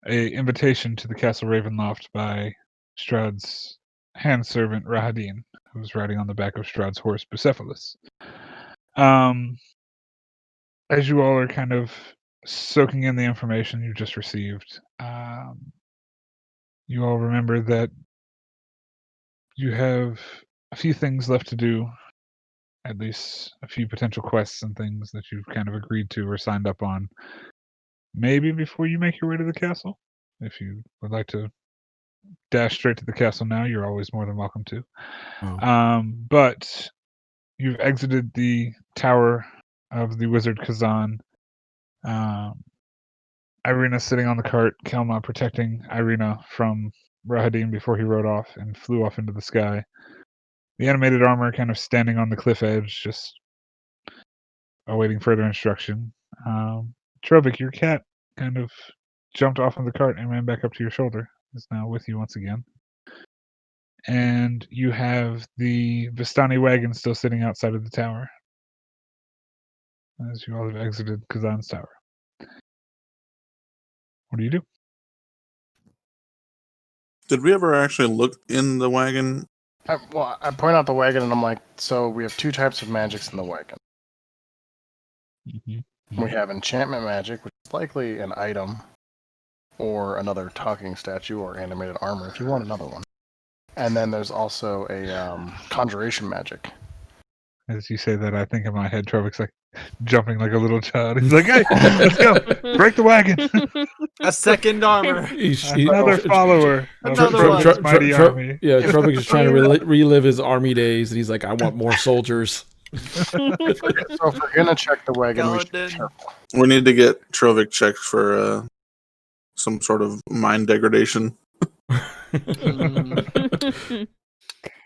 a invitation to the Castle Ravenloft by Strahd's hand servant Rahadin, who was riding on the back of Strahd's horse Bucephalus. As you all are kind of soaking in the information you just received, you all remember that you have a few things left to do, at least a few potential quests and things that you've kind of agreed to or signed up on, maybe before you make your way to the castle. If you would like to dash straight to the castle now, you're always more than welcome to. But you've exited the tower of the wizard Kazan. Irina sitting on the cart, Kelma protecting Irina from Rahadin before he rode off and flew off into the sky. The animated armor kind of standing on the cliff edge, just awaiting further instruction. Trovik, your cat kind of jumped off of the cart and ran back up to your shoulder. Is now with you once again. And you have the Vistani wagon still sitting outside of the tower, as you all have exited Kazan's tower. What do you do? Did we ever actually look in the wagon? I point out the wagon and I'm like, so we have two types of magics in the wagon. We have enchantment magic, which is likely an item or another talking statue or animated armor if you want another one. And then there's also a conjuration magic. As you say that, I think in my head, Trovik's like jumping like a little child. He's like, "Hey, let's go! Break the wagon!" A second armor. Another follower of Trovik's mighty army. Yeah, Trovik is trying to relive his army days, and he's like, "I want more soldiers." So if we're gonna check the wagon, we should be careful. We need to get Trovik checked for some sort of mind degradation.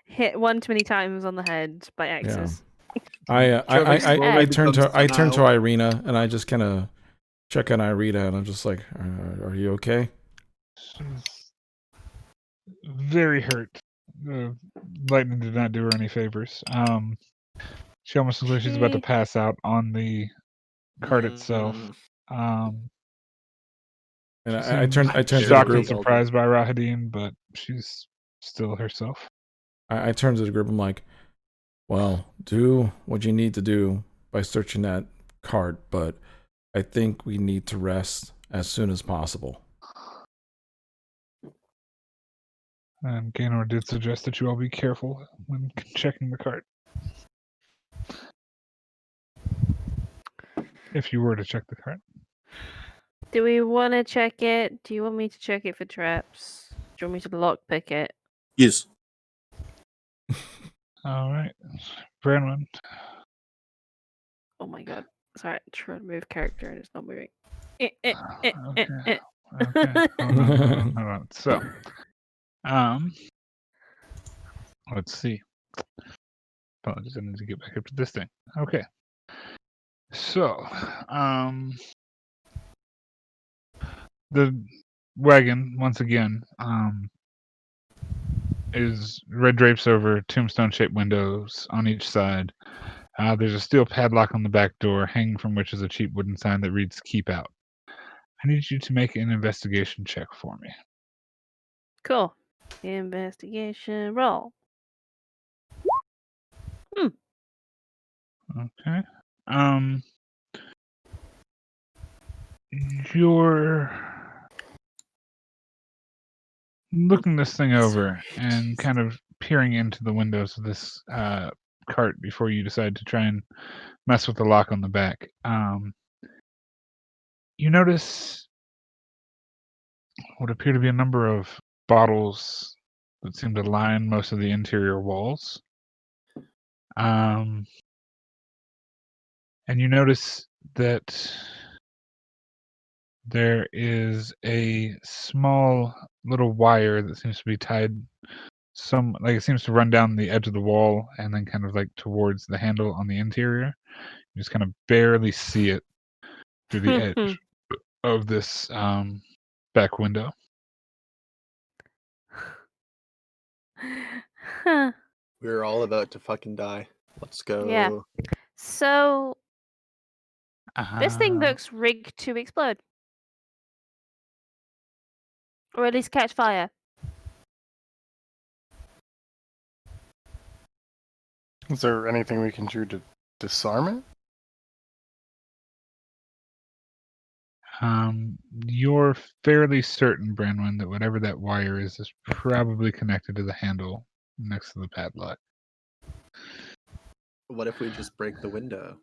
Hit one too many times on the head by axes. Yeah. I turn to Irina and I just kind of check on Irina and I'm just like, "Are you okay?" She's very hurt. The lightning did not do her any favors. She almost looks like she's about to pass out on the cart itself. And I turn to the shocked group. and surprised by Rahadin, but she's still herself. I turn to the group. I'm like, "Well, do what you need to do by searching that cart, but I think we need to rest as soon as possible." And Gaynor did suggest that you all be careful when checking the cart. If you were to check the cart. Do we want to check it? Do you want me to check it for traps? Do you want me to lockpick it? Yes. All right, Branwyn. Oh my god. Sorry, I'm trying to move character and it's not moving. Okay. Okay. Hold on. So, let's see. Apologies, I need to get back up to this thing. Okay. So, the wagon once again is red drapes over tombstone-shaped windows on each side. There's a steel padlock on the back door, hanging from which is a cheap wooden sign that reads "Keep Out." I need you to make an investigation check for me. Cool. Investigation roll. Okay. You're looking this thing over and kind of peering into the windows of this cart before you decide to try and mess with the lock on the back. You notice what appear to be a number of bottles that seem to line most of the interior walls. And you notice that there is a small little wire that seems to be tied it seems to run down the edge of the wall and then kind of like towards the handle on the interior. You just kind of barely see it through the edge of this back window. Huh. We're all about to fucking die. Let's go. Yeah. So this thing Uh, looks rigged to explode. Or at least catch fire. Is there anything we can do to disarm it? You're fairly certain, Branwyn, that whatever that wire is probably connected to the handle next to the padlock. What if we just break the window?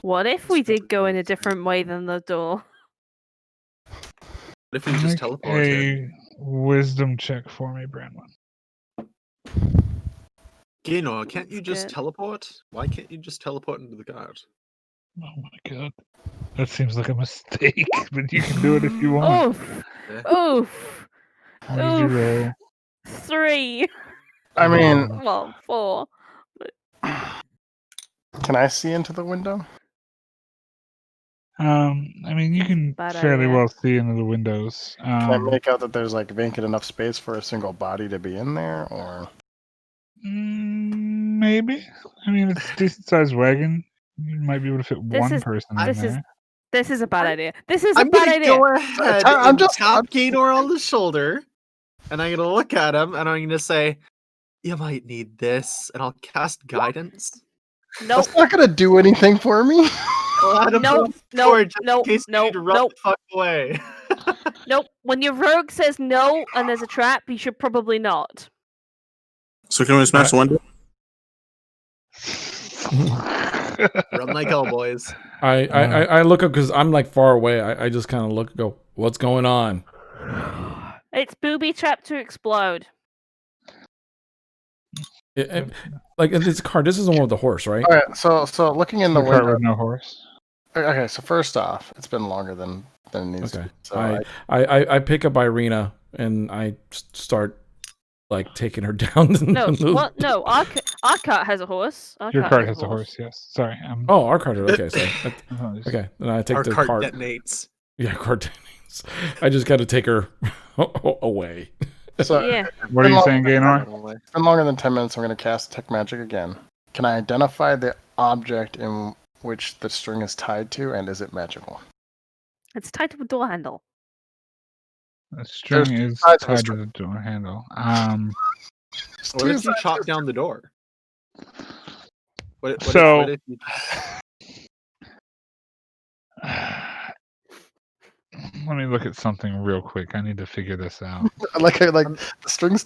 What if we did go in a different way than the door? What if we just Make teleport in? a wisdom check for me, Branwyn. Gino, can't you That's just good. teleport? Why can't you just teleport into the guard? Oh my god. That seems like a mistake, but you can do it if you want. Oof. Yeah. Oof. What did you roll? 3. I mean, Well, 4. can I see into the window? I mean, you can Bad fairly idea. well see into the windows. Can I make out that there's like vacant enough space for a single body to be in there, or? Maybe. I mean, it's a decent-sized wagon. You might be able to fit one is- person in this is- there. This is a bad idea. This is a I'm bad gonna idea. go ahead I'm and just- tap Gaynor on the shoulder, and I'm gonna look at him, and I'm gonna say, "You might need this," and I'll cast guidance. Nope. That's not gonna do anything for me. I'll add a Nope, plus nope, 4 just nope, in case you nope, need to run nope. the fuck away. Nope. When your rogue says no and there's a trap, you should probably not. So can we smash the window? Run like hell, boys. I look up because I'm like far away. I just kind of look and go, what's going on? It's booby trap to explode. Like this car, this is the one with the horse, right? All right, so looking in the The cart window. with no horse. Okay, so first off, it's been longer than it needs to Okay. be. So I pick up Irina and I start like taking her down. No, what? No, our cart has a horse. Your cart has a horse, yes. Sorry. Oh, our cart. Okay, so Apologies. okay. Then I take Our the cart cart. detonates. Yeah, cart detonates. I just got to take her away. So Yeah. What are you saying, Gaynor? it's been longer than 10 minutes. I'm going to cast Tech Magic again. Can I identify the object in which the string is tied to, and is it magical? It's tied to a door handle. The string There's is sides of the tied to the door handle. What if you chop down the door? What So- if you... Let me look at something real quick. I need to figure this out. like the strings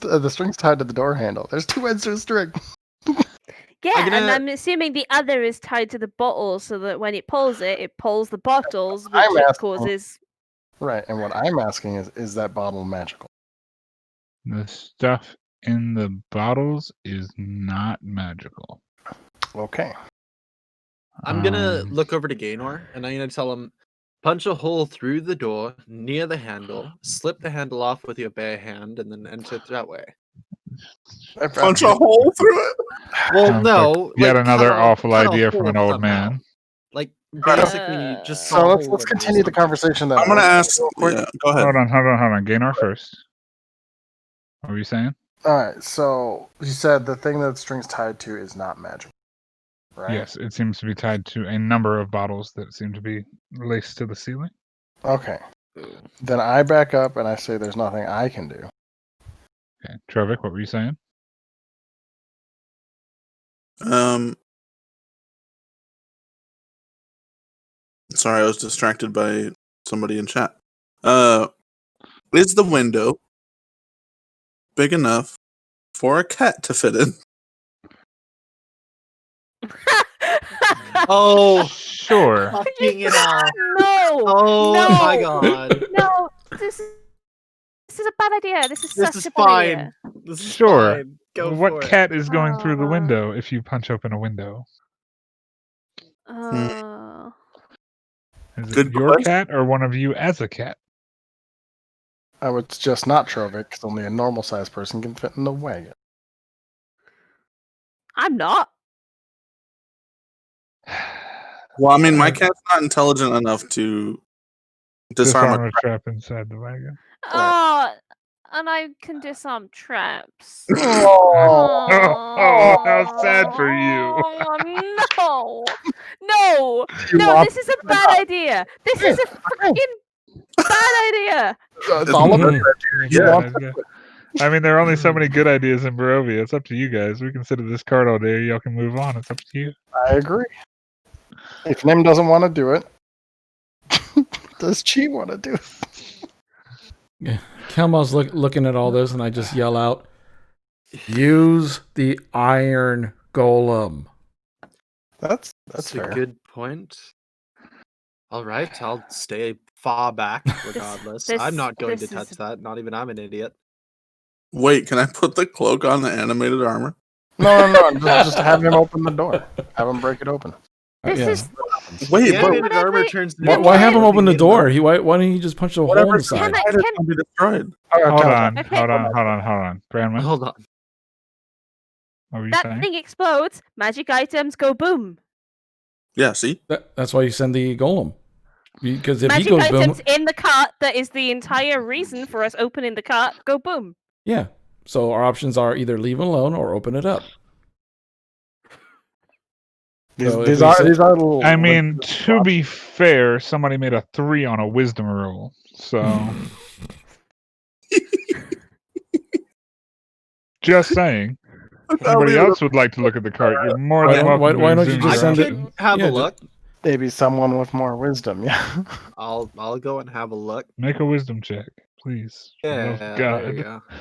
tied to the door handle. There's 2 ends to a string. Yeah, I'm and gonna- I'm assuming the other is tied to the bottle, so that when it pulls the bottles, which I'm it asking- causes. Right, and what I'm asking is that bottle magical? The stuff in the bottles is not magical. Okay. I'm gonna Um, look over to Gaynor and I'm gonna tell him, punch a hole through the door near the handle, slip the handle off with your bare hand, and then enter it that way. Punch a hole through it. Well, Sounds no, yet like, another cut a- awful cut a idea from hole an old somehow. man. Like basically, just So saw a let's hole in it or continue the something. conversation then. I'm gonna ask. Real quick. Yeah, go ahead. Hold on. Gaynor first. What were you saying? All right. So you said the thing that string's tied to is not magical, right? Yes, it seems to be tied to a number of bottles that seem to be laced to the ceiling. Okay. Then I back up and I say there's nothing I can do. Okay, Trevik, what were you saying? Sorry, I was distracted by somebody in chat. Is the window big enough for a cat to fit in? Oh, Sure. fucking hell! No! Oh no, my god! No! This is a bad idea. This is This such is a bad fine. idea. This is Sure. fine. Go What for it. cat is going through the Aw. window if you punch open a window? Oh. Is it Good your question. cat or one of you as a cat? I would suggest not Trovik because only a normal sized person can fit in the wagon. I'm not. Well, I mean, my cat's not intelligent enough to disarm Disarm a a trap inside the wagon. Oh, and I can disarm traps. Oh, how sad for you. Oh, no! You No, want this is a bad idea. This is a freaking bad idea. It's all about you Yeah, want yeah. I mean, there are only so many good ideas in Barovia. It's up to you guys. We can sit at this card all day. Y'all can move on. It's up to you. I agree. If Nim doesn't want to do it, does Chi want to do it? Kelmo's looking at all this, and I just yell out, "Use the iron golem." That's That's fair. a good point. All right, I'll stay far back regardless. I'm not going to this touch is- that. Not even I'm an idiot. Wait, can I put the cloak on the animated armor? No. Just have him open the door. Have him break it open. This Yeah. is. Wait, The Yeah, but animated whatever- armor turns. Why, into why have him nothing open the in door? Why don't he just punch a hole in whatever the side? Can I- it's gonna be destroyed. Hold on. Okay. Hold on. Grandma, Hold on. what were you That saying? thing explodes. Magic items go boom. Yeah, see? That's why you send the golem. Because if he Magic goes boom, items in the cart. That is the entire reason for us opening the cart. Go boom. yeah. So our options are either leave it alone or open it up. These, So if these we are say- these are little. I mean, to be fair, somebody made a 3 on a wisdom roll. So, just saying. If anybody else would like to look at the cart, you're more Why than don't- welcome why to don't you resume just your I send it- options. could have yeah, a look. maybe someone with more wisdom. Yeah. I'll go and have a look. Make a wisdom check, please. For the love Yeah, of there you God. go.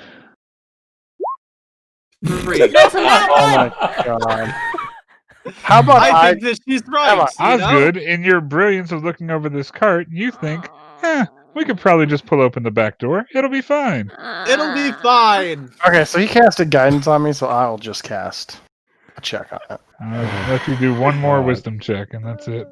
3. That's a nat Oh one. my god. How about I I? think that she's right. You know? Osgood, in your brilliance of looking over this cart, you think, we could probably just pull open the back door. It'll be fine. It'll be fine. Okay, so he casted guidance on me, so I'll just cast a check on it. I'll let you do one more God. wisdom check, and that's it.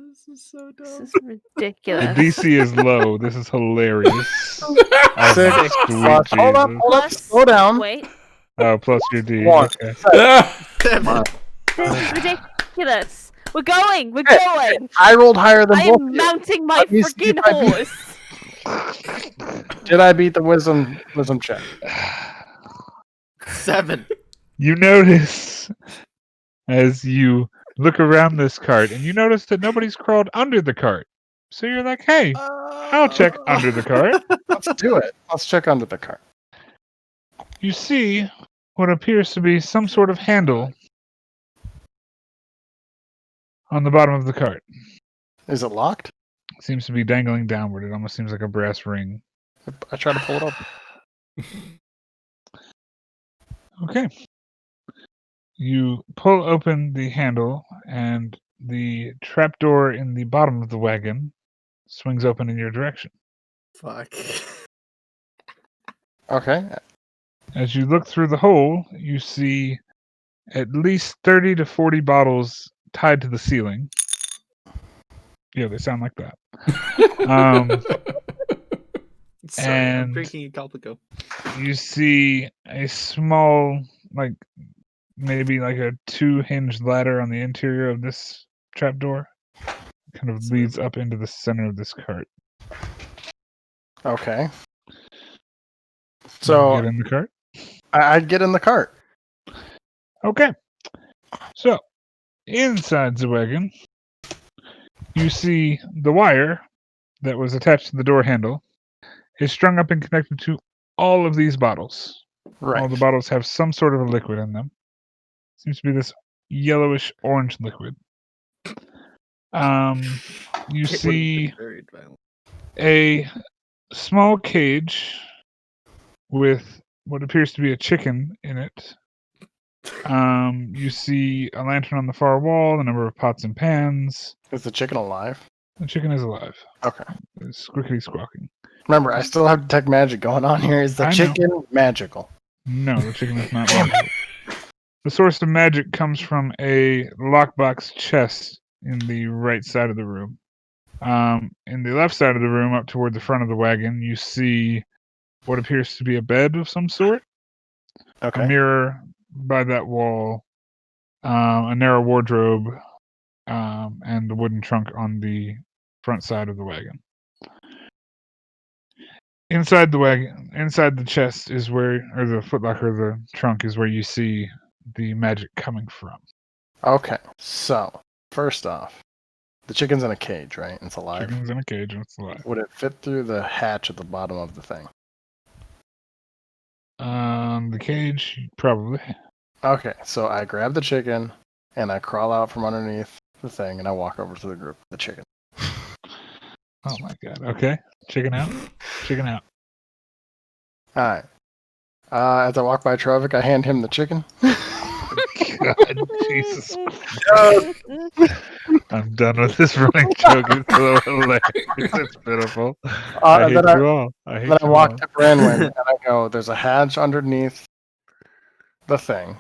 This is so This dumb. is The ridiculous. DC is low. This is hilarious. Oh, my Six sweet plus. Hold up, Jesus. hold up, Plus- slow down. Wait, Oh, plus your D. One. Okay. 7. this is ridiculous. We're going. We're Hey, going. I rolled higher than I both. am of you. mounting my Let me see freaking if I beat- horse. Did I beat the wisdom check? 7. You notice as you look around this cart, and you notice that nobody's crawled under the cart. So you're like, hey, I'll check under the cart. Let's do it. Let's check under the cart. You see what appears to be some sort of handle on the bottom of the cart. Is it locked? Seems to be dangling downward. It almost seems like a brass ring. I try to pull it up. Okay. You pull open the handle, and the trapdoor in the bottom of the wagon swings open in your direction. Fuck. Okay. As you look through the hole, you see at least 30 to 40 bottles tied to the ceiling. Yeah, they sound like that. Sorry, I'm And- drinking a Calpico. You see a small, like, maybe like a 2-hinged ladder on the interior of this trapdoor. Kind of leads up into the center of this cart. Okay. You So get in the cart? I'd get in the cart. Okay. So, inside the wagon, you see the wire that was attached to the door handle is strung up and connected to all of these bottles. Right. All the bottles have some sort of a liquid in them. Seems to be this yellowish orange liquid. You It wouldn't see be very violent. a small cage with what appears to be a chicken in it. You see a lantern on the far wall, a number of pots and pans. Is the chicken alive? The chicken is alive. Okay. It's squickly squawking. Remember, I still have detect magic going on here. Is the I know. chicken magical? No, the chicken is not magical. The source of magic comes from a lockbox chest in the right side of the room. In the left side of the room, up toward the front of the wagon, you see what appears to be a bed of some sort, a Okay. mirror by that wall, a narrow wardrobe, and the wooden trunk on the front side of the wagon. Inside the wagon, inside the chest is where, or the footlocker, the trunk is where you see the magic coming from. Okay. So, first off, the chicken's in a cage, right? It's alive. Chicken's in a cage and it's alive. Would it fit through the hatch at the bottom of the thing? The cage, probably. Okay. So I grab the chicken and I crawl out from underneath the thing and I walk over to the group of the chicken. Oh my god. Okay. Chicken out. Chicken out. All right. As I walk by Trovic, I hand him the chicken. God, Jesus. I'm done with this running joke. It's so hilarious. It's pitiful. I hate then you all. I hate Then I you walk all. to Branwyn and I go, there's a hatch underneath the thing,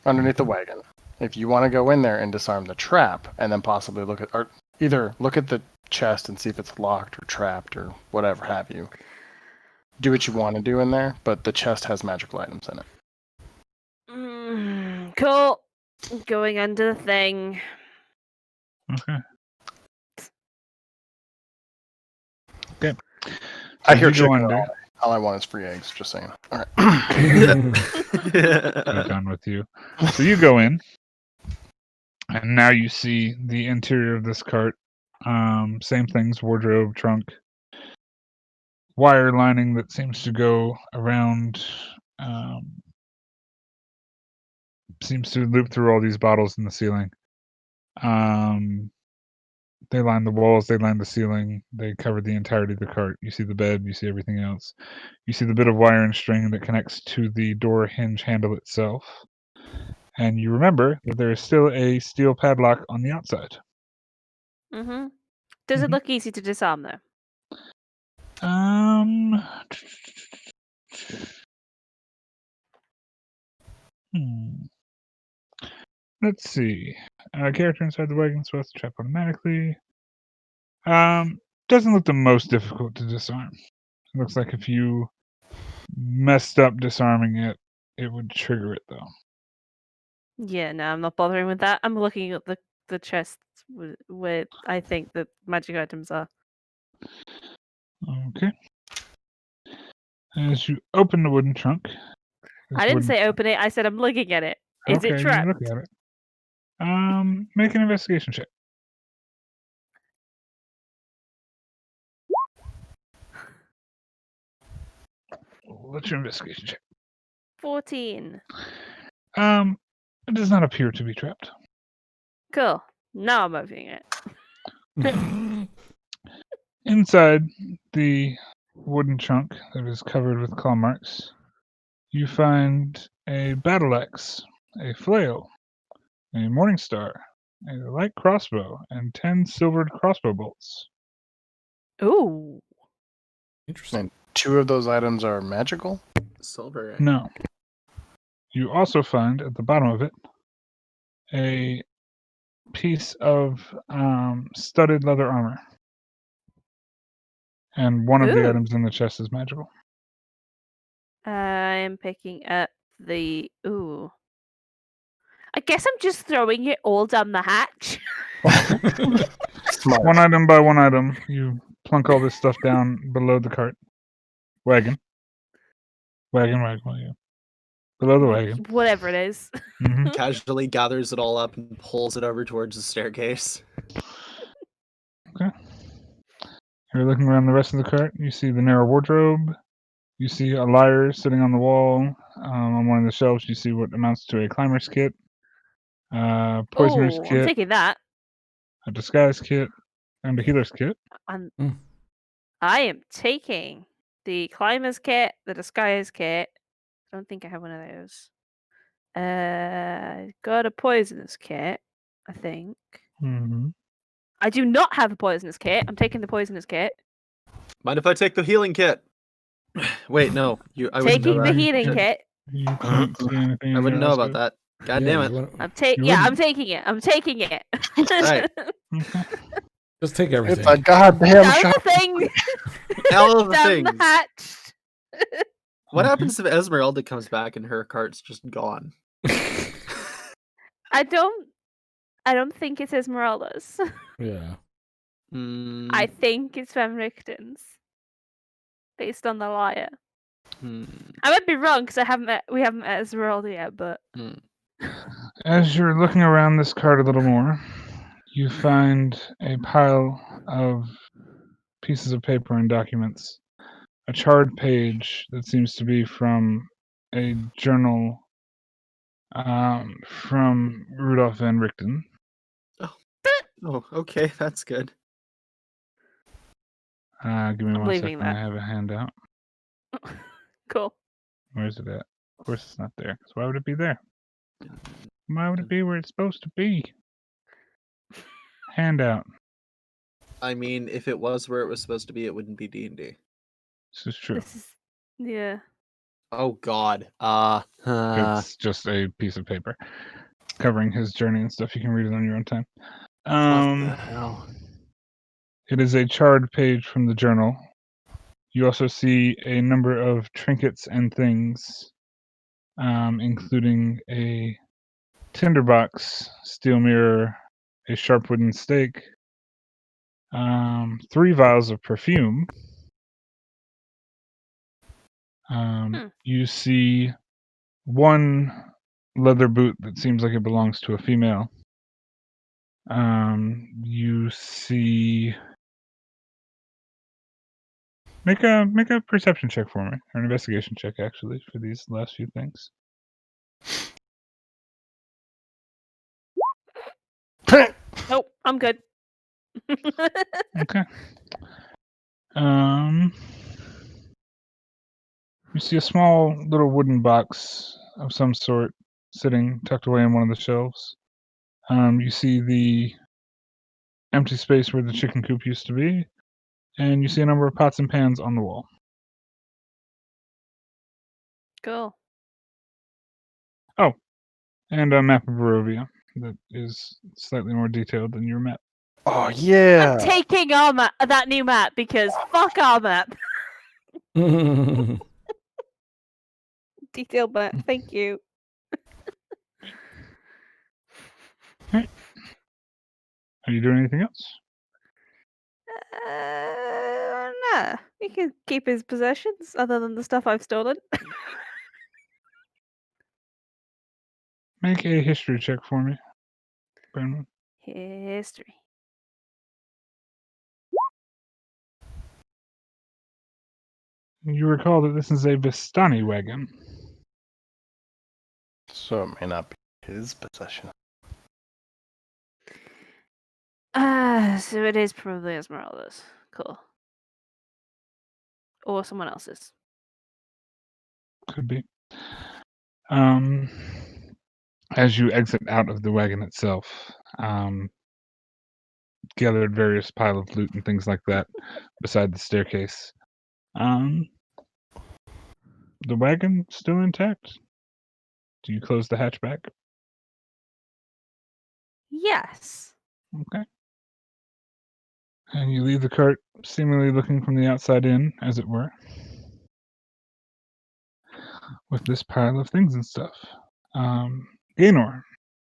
underneath the wagon. If you want to go in there and disarm the trap, and then possibly look at, or either look at the chest and see if it's locked or trapped or whatever have you. Do what you want to do in there, but the chest has magical items in it. Cool. Going under the thing. Okay. Okay. I So hear you go chicken. under. All I want is free eggs, just saying. All right. So done with you. So you go in, and now you see the interior of this cart. Same things: wardrobe, trunk, wire lining that seems to go around. Seems to loop through all these bottles in the ceiling. They line the walls, they line the ceiling, they cover the entirety of the cart. You see the bed, you see everything else. You see the bit of wire and string that connects to the door hinge handle itself. And you remember that there is still a steel padlock on the outside. Mm-hmm. Does it Mhm. look easy to disarm, though? Let's see. Character inside the wagon supposed to trap automatically. Doesn't look the most difficult to disarm. It looks like if you messed up disarming it, it would trigger it though. Yeah, no, I'm not bothering with that. I'm looking at the chest where I think the magic items are. Okay. As you open the wooden trunk. I didn't say open it. I said I'm looking at it. Is Okay, it you trapped? look at it. Make an investigation check. What's your investigation check? 14. It does not appear to be trapped. Cool. Now I'm opening it. Inside the wooden trunk that is covered with claw marks, you find a battle axe a flail, a morning star, a light crossbow, and 10 silvered crossbow bolts. Ooh. Interesting. And 2 of those items are magical. Silver. No. You also find at the bottom of it a piece of studded leather armor. And one of the Ooh. items in the chest is magical. I'm picking up the. Ooh. I guess I'm just throwing it all down the hatch. Smart. One item by one item, you plunk all this stuff down below the cart. Wagon. Wagon. Yeah. Below the wagon. Whatever it is. Mhm. Casually gathers it all up and pulls it over towards the staircase. You're looking around the rest of the cart. You see the narrow wardrobe. You see a lyre sitting on the wall. On one of the shelves, you see what amounts to a climber's kit, poisoner's Oh, I'm kit, taking that. a disguise kit, and a healer's kit. I am taking the climber's kit, the disguise kit. I don't think I have one of those. Got a poisonous kit, I think. Mm-hmm. I do not have a poisonous kit. I'm taking the poisonous kit. Mind if I take the healing kit? Wait, no. I wouldn't know Taking the that. healing kit. You can't see anything. I in wouldn't there know also. about that. God Yeah, damn you it. wanna- I'm You I'm wouldn't. taking it. I'm taking it. Right. Okay. Just take It's everything. a goddamn Down shot. the thing. All of the Down things. the hatch. What Okay. happens if Esmeralda comes back and her cart's just gone? I don't think it's Esmeralda's. Yeah. I think it's Van Richten's. Based on the liar. I might be wrong because we haven't met Esmeralda yet, but As you're looking around this cart a little more, you find a pile of pieces of paper and documents. A charred page that seems to be from a journal from Rudolf van Richten. Oh, okay, that's good. Give me I'm one leaving second. I that. have a handout. Cool. Where's it at? Of course it's not there. 'Cause why would it be there? Why would it be where it's supposed to be? Handout. I mean, if it was where it was supposed to be, it wouldn't be D&D. This is true. This is yeah. Oh God. It's just a piece of paper covering his journey and stuff. You can read it on your own time. What the hell? It is a charred page from the journal. You also see a number of trinkets and things, including a tinderbox, steel mirror, a sharp wooden stake, 3 vials of perfume. You see one leather boot that seems like it belongs to a female. You see. Make a perception check for me, or an investigation check actually, for these last few things. Nope, I'm good. Okay. You see a small little wooden box of some sort sitting tucked away in one of the shelves. You see the empty space where the chicken coop used to be, and you see a number of pots and pans on the wall. Cool. And a map of Barovia that is slightly more detailed than your map. Oh yeah. I'm taking our map, that new map, because fuck our map. Detailed map. Thank you. Are you doing anything else? Nah. He can keep his possessions, other than the stuff I've stolen. Make a history check for me, Brandon. History. You recall that this is a Vistani wagon. So it may not be his possession. So it is probably Esmeralda's. Cool. Or someone else's. Could be. as you exit out of the wagon itself, gathered various pile of loot and things like that beside the staircase. The wagon still intact. Do you close the hatchback? Yes. Okay. And you leave the cart, seemingly looking from the outside in, as it were, with this pile of things and stuff. Gaynor,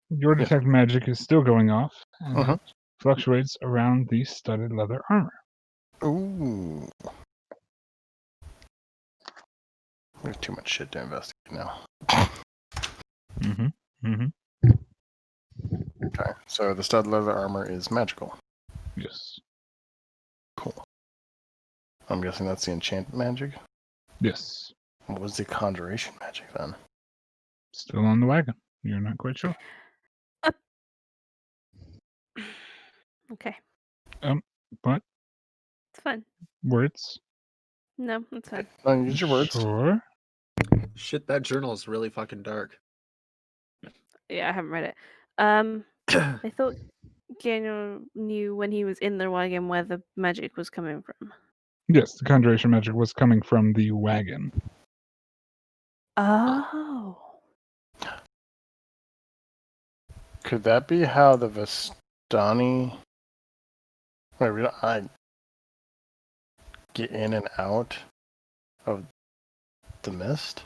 your Yes. detect magic is still going off, and Uh-huh. it fluctuates around the studded leather armor. Ooh. There's too much shit to investigate now. Mm-hmm. Mm-hmm. Okay, so the stud leather armor is magical. Yes. Cool. I'm guessing that's the enchant magic. Yes. What was the conjuration magic then? Still on the wagon. You're not quite sure. Okay. What? It's fine. Words? No, it's fine. No, use your words. Sure. Shit, that journal is really fucking dark. Yeah, I haven't read it. I thought Daniel knew when he was in the wagon where the magic was coming from. Yes, the conjuration magic was coming from the wagon. Oh. Could that be how the Vistani... Wait, I get in and out of the mist?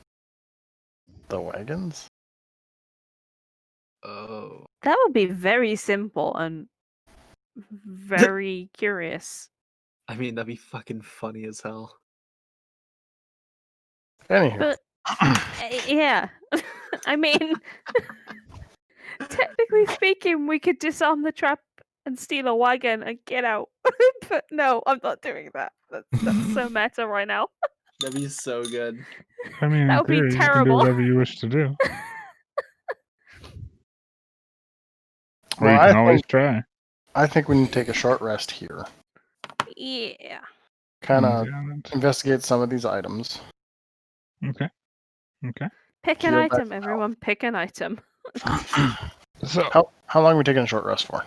The wagons? Oh. That would be very simple and very curious. I mean, that'd be fucking funny as hell. Anywho. But yeah. I mean, technically speaking, we could disarm the trap and steal a wagon and get out. But no, I'm not doing that. That's so meta right now. That'd be so good. I mean, That in would be theory, you can do terrible. whatever you wish to do. Or Well, you can always try. I think we need to take a short rest here. Yeah. Kind of Yeah, investigate some of these items. okay. Okay. Pick an Get back item, everyone. Pick an item. So, How long are we taking a short rest for?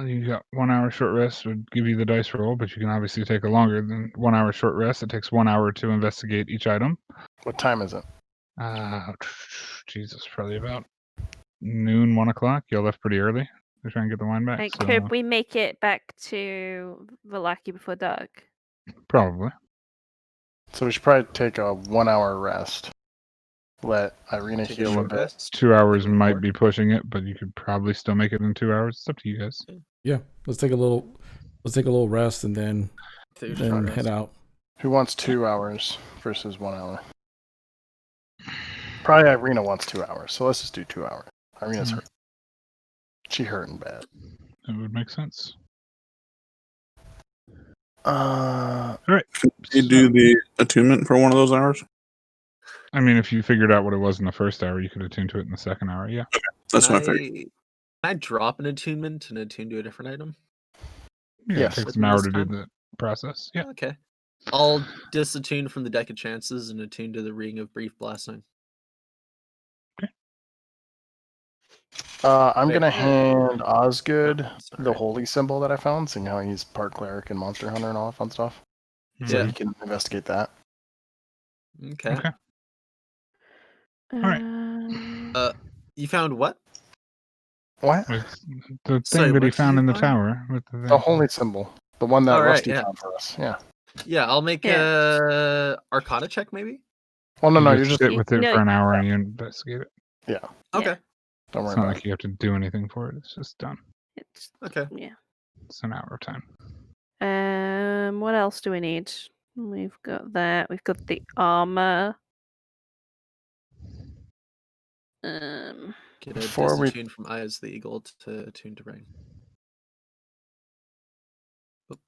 you got 1 hour short rest would give you the dice roll, but you can obviously take a longer than 1 hour short rest. It takes 1 hour to investigate each item. What time is it? Jesus, probably about noon, 1 o'clock. You left pretty early to try and get the wine back. Like, So could we make it back to Vallaki before dark? probably. So we should probably take a 1 hour rest. Let Irina Take a heal a short bit. rest. 2 hours Like an might hour. be pushing it, but you could probably still make it in 2 hours. It's up to you guys. Yeah, let's take a little rest and then Take a short head rest. out. Who wants 2 hours versus 1 hour? Probably Irina wants 2 hours, so let's just do 2 hours. Irina's hurt. She hurting bad. That would make sense. Uh, You do the attunement for one of those hours? I mean, if you figured out what it was in the first hour, you could attune to it in the second hour. Yeah. That's Can what I figured. Can I drop an attunement and attune to a different item? Yeah, Yes. it takes an Within hour this to do time? the process. Yeah. Okay. I'll disattune from the deck of chances and attune to the ring of brief blasting. I'm Wait, gonna hand Osgood Oh, sorry. the holy symbol that I found, seeing how he's part cleric and monster hunter and all that fun stuff. So Yeah. he can investigate that. Okay. Okay. right. You found what? What? With the thing Sorry, that he what did found you in the find? tower. With the The thing. holy symbol. The one that All right, Rusty yeah. found for us. Yeah. Yeah, I'll make a Arcana check maybe. Well, no, You no, just you're just... sit with it No, for an hour and you investigate it. Yeah, Okay. don't worry It's not about like you have to do anything for it. It's just done. It's, Okay. yeah. It's an hour of time. What else do we need? We've got that. We've got the armor. Get a Before we- disattune from Eye as the Eagle to attune to Rain. it.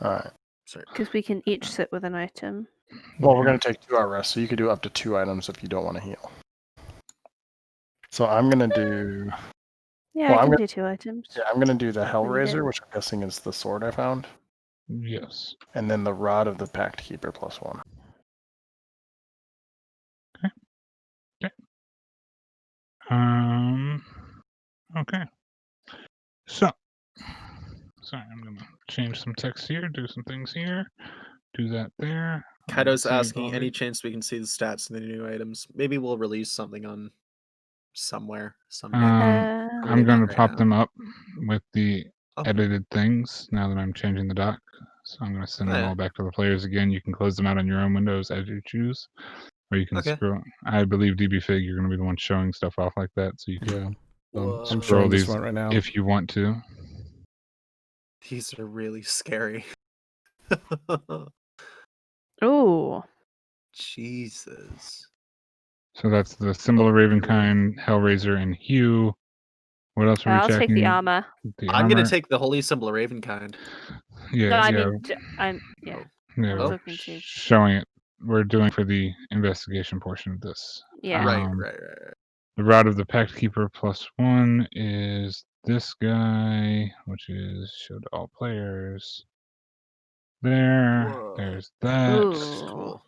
Alright. Sorry. Because we can each sit with an item. Well, we're going to take 2 hour rest, so you could do up to 2 items if you don't want to heal. So I'm going to do... Yeah, Well, I I'm can gonna- do 2 items. Yeah, I'm going to do the Really Hellraiser, good. which I'm guessing is the sword I found. Yes. And then the Rod of the Pact Keeper +1. Okay. So, sorry, I'm gonna change some text here, do some things here, do that there. Kaido's Save asking, all any right. chance we can see the stats and the new items? Maybe we'll release something on somewhere someday. I'm Maybe gonna not right pop now. them up with the Okay. edited things now that I'm changing the doc. So I'm gonna send them Yeah. all back to the players again. You can close them out on your own windows as you choose, or you can Okay. scroll. I believe DBFig, you're gonna be the one showing stuff off like that, so you can Yeah. I'm Whoa. scroll showing this these one right now. if you want to. These are really scary. Ooh. Jesus. So that's the symbol of Okay. Ravenkind, Hellraiser, and Hugh. What else are we I'll take checking? the armor. The I'm armor. gonna take the Holy Symbol of Ravenkind. Yeah, No, I yeah, mean, I'm yeah. Oh. yeah. I was We're looking to. showing it. We're doing for the investigation portion of this. Yeah. Right. Um, The Rod of the Pact Keeper +1 is this guy, which is show to all players. There, Whoa. there's that. Ooh. Cool.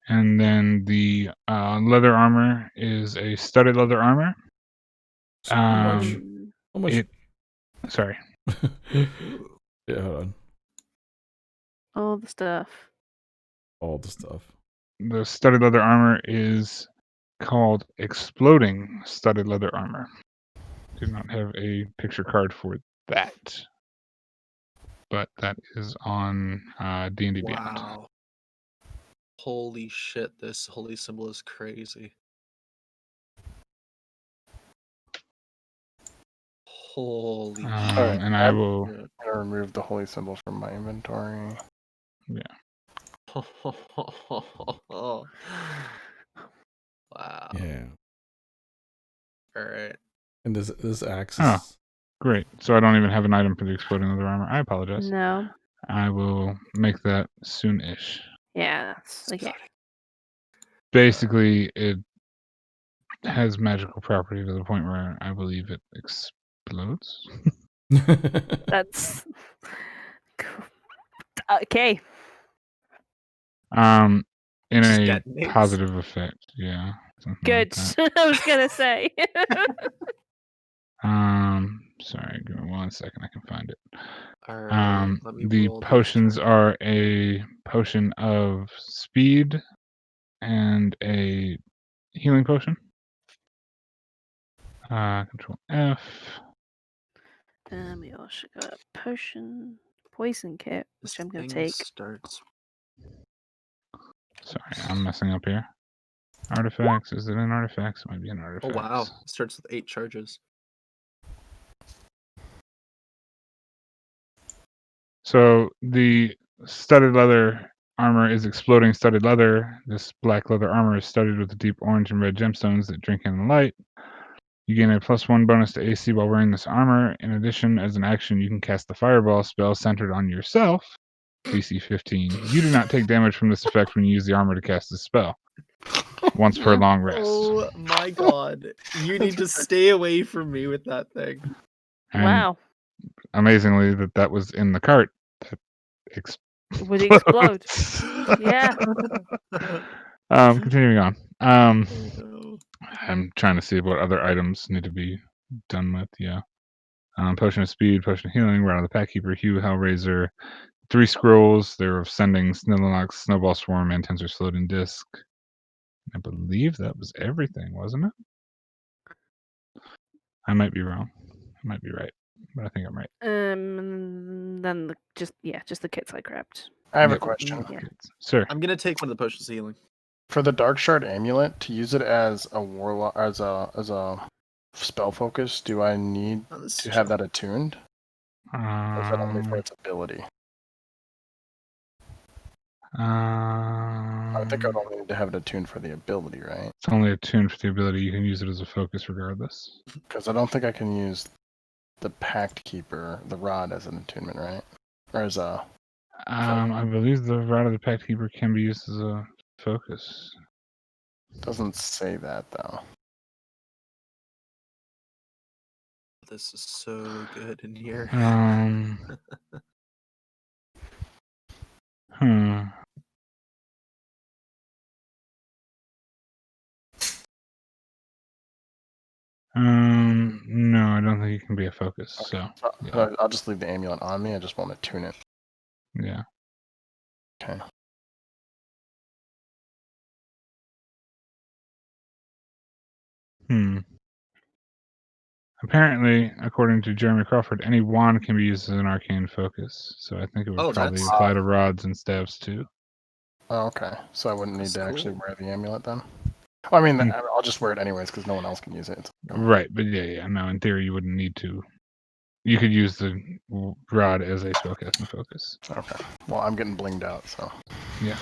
And then the leather armor is a studded leather armor. How much? Mm. How much? Sorry. Ooh. Yeah, hold on. All the stuff. All the stuff. The studded leather armor is called Exploding Studded Leather Armor. Do not have a picture card for that. But that is on DnDBeyond. Wow. Holy shit, this holy symbol is crazy. Holy shit. And I will. Yeah. I'm gonna remove the holy symbol from my inventory. Wow. Yeah. All right. And this axe Oh. is Great. So I don't even have an item for the exploding leather armor. I apologize. No. I will make that soon-ish. Yeah. That's okay. Basically, it has magical property to the point where I believe it explodes. That's okay. In Just a detonates? positive effect. Yeah. something like Good. that. I was gonna say. Sorry, give me 1 second. I can find it. All right. Let me The roll these potions charges. are a potion of speed and a healing potion. Control F. We also got a potion, poison kit, which This I'm gonna thing take. starts. Sorry, I'm messing up here. Artifacts. Is it in artifacts? It might be in Oh artifacts. wow! It starts with 8 charges. So the studded leather armor is exploding studded leather. This black leather armor is studded with the deep orange and red gemstones that drink in the light. You gain a +1 bonus to AC while wearing this armor. In addition, as an action, you can cast the Fireball spell centered on yourself, DC 15. You do not take damage from this effect when you use the armor to cast the spell. Once per long rest. Oh my god! You need to stay away from me with that thing. And Wow. amazingly, that was in the cart. That Would explode. explodes. Yeah. Continuing on. Oh, no. I'm trying to see what other items need to be done with. Yeah. Potion of speed, potion of healing, Rod of the Pack Keeper, Hugh, Hellraiser, 3 scrolls. They're of sending, Snillinox, Snowball Swarm, and Tensor Slowed Disc. I believe that was everything, wasn't it? I might be wrong. I might be right, but I think I'm right. Then just the kits I grabbed. I have a Yep. question. Yeah. Sir. I'm gonna take one of the potions of healing. For the Dark Shard amulet, to use it as a warlock, as a spell focus, do I need Oh, this to is have chill. that attuned? Or is that only for its ability? I think I'd only need to have it attuned for the ability, right? It's only attuned for the ability. You can use it as a focus regardless. Because I don't think I can use the Pact Keeper, the rod, as an attunement, right? Or as a... I believe the Rod of the Pact Keeper can be used as a focus. Doesn't say that, though. This is so good in here. he can be a focus. Okay. So I'll just leave the amulet on me. I just want to tune it. yeah. Okay. Apparently, according to Jeremy Crawford, any wand can be used as an arcane focus. So I think it would Oh, probably that's- apply to rods and staves too. Oh, okay. So I wouldn't need That's to actually cool. wear the amulet then? Well, I mean, Hmm. I'll just wear it anyways because no one else can use it. Right, but yeah. No, in theory, you wouldn't need to. You could use the rod as a spellcasting focus. Okay. Well, I'm getting blinged out, so. Yeah.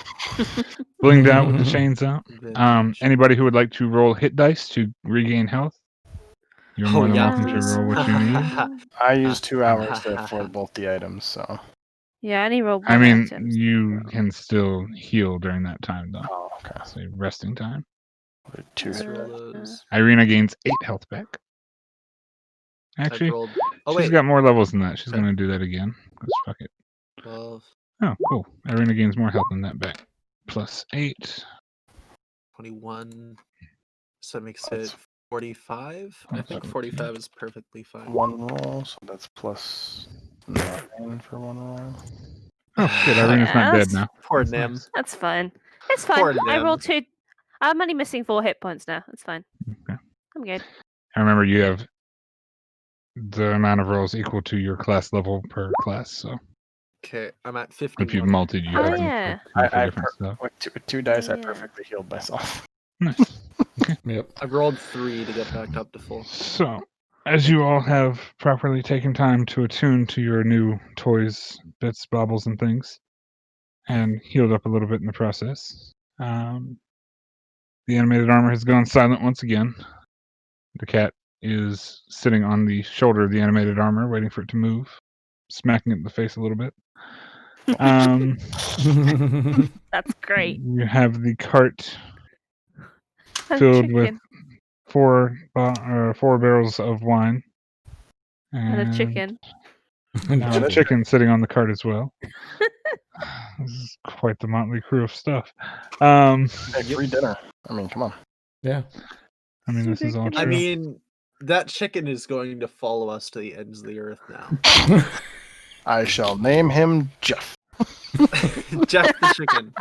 Blinged out with the chains out. Vintage. Anybody who would like to roll hit dice to regain health, you're more than welcome to roll what you need. I used 2 hours to afford both the items, so. Yeah, I only rolled I one mean, item. you can still heal during that time, though. Oh, okay. So resting time. Two Let's hit roll dice. those. Irina gains 8 health back. I've Actually, rolled. Oh she's wait, got more levels than that. She's Okay. going to do that again. Let's fuck it. 12, Oh, cool. Irina gains more health than that back. Plus 8. 21. So that makes That's- it 45. I think 17. 45 is perfectly fine. 1 roll, so that's plus 9 for 1 roll. Oh, good. Irina's Yeah, not dead that's- now. Poor That's Nim. nice. That's fine. It's fine. Poor I Nim. rolled 2. I'm only missing 4 hit points now. It's fine. Okay. I'm good. I remember you have the amount of rolls equal to your class level per class. So Okay, I'm at if you've 51. multed, you Oh, have them yeah. for different stuff. With 2 dice, I Yeah. perfectly healed myself. Nice. Yep. I've rolled 3 to get back up to full. So, as you all have properly taken time to attune to your new toys, bits, baubles, and things, and healed up a little bit in the process, the animated armor has gone silent once again. The cat is sitting on the shoulder of the animated armor, waiting for it to move, smacking it in the face a little bit. That's great. You have the cart And filled with chicken. 4 barrels of wine. And a chicken. Now a chicken sitting on the cart as well. This is quite the motley crew of stuff. Hey, free dinner. I mean, come on. Yeah. I mean, this is all Ridiculous. true. I mean, that chicken is going to follow us to the ends of the earth now. I shall name him Jeff. Jeff the chicken.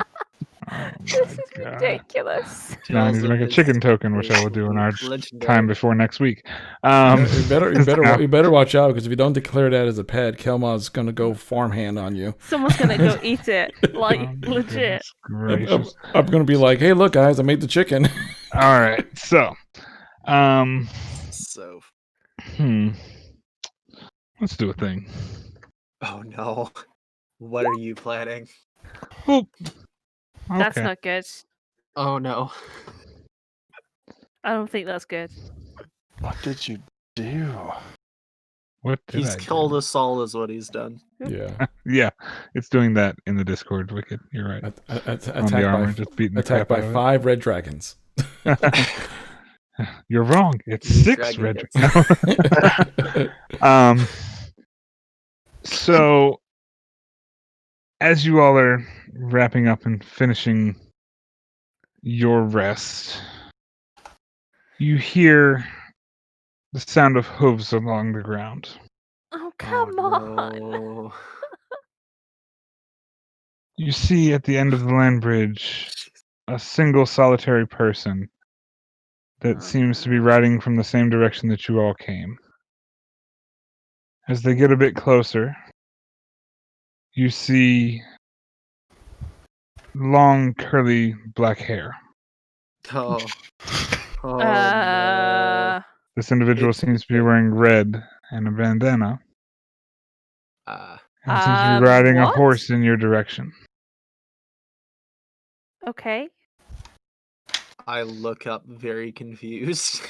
Oh This my is God. ridiculous. Now I need to make a chicken token, which I will do in our time before next week. You now- better watch out, because if you don't declare that as a pet, Kelma's gonna go farmhand on you. Someone's gonna go eat it. Like, Oh my legit. goodness gracious. I'm gonna be like, hey, look, guys, I made the chicken. All right, so, So, let's do a thing. oh no. What are you planning? Oop. That's Okay. not good. Oh no. I don't think that's good. What did you do? What did He's I do? killed us all, is what he's done. Yeah. Yeah, it's doing that in the Discord. Wicked, you're right. On the armor, just beating the attacked crap by out 5 red dragons. of it. You're wrong. It's 6 Dragon red. gets- No. So, as you all are wrapping up and finishing your rest, you hear the sound of hooves along the ground. Oh, come on. No. You see at the end of the land bridge a single solitary person that Oh, seems to be riding from the same direction that you all came. As they get a bit closer, you see long, curly black hair. Oh. Oh no. This individual It's seems to be okay. wearing red and a bandana, and seems to be riding a what? horse in your direction. Okay. I look up very confused.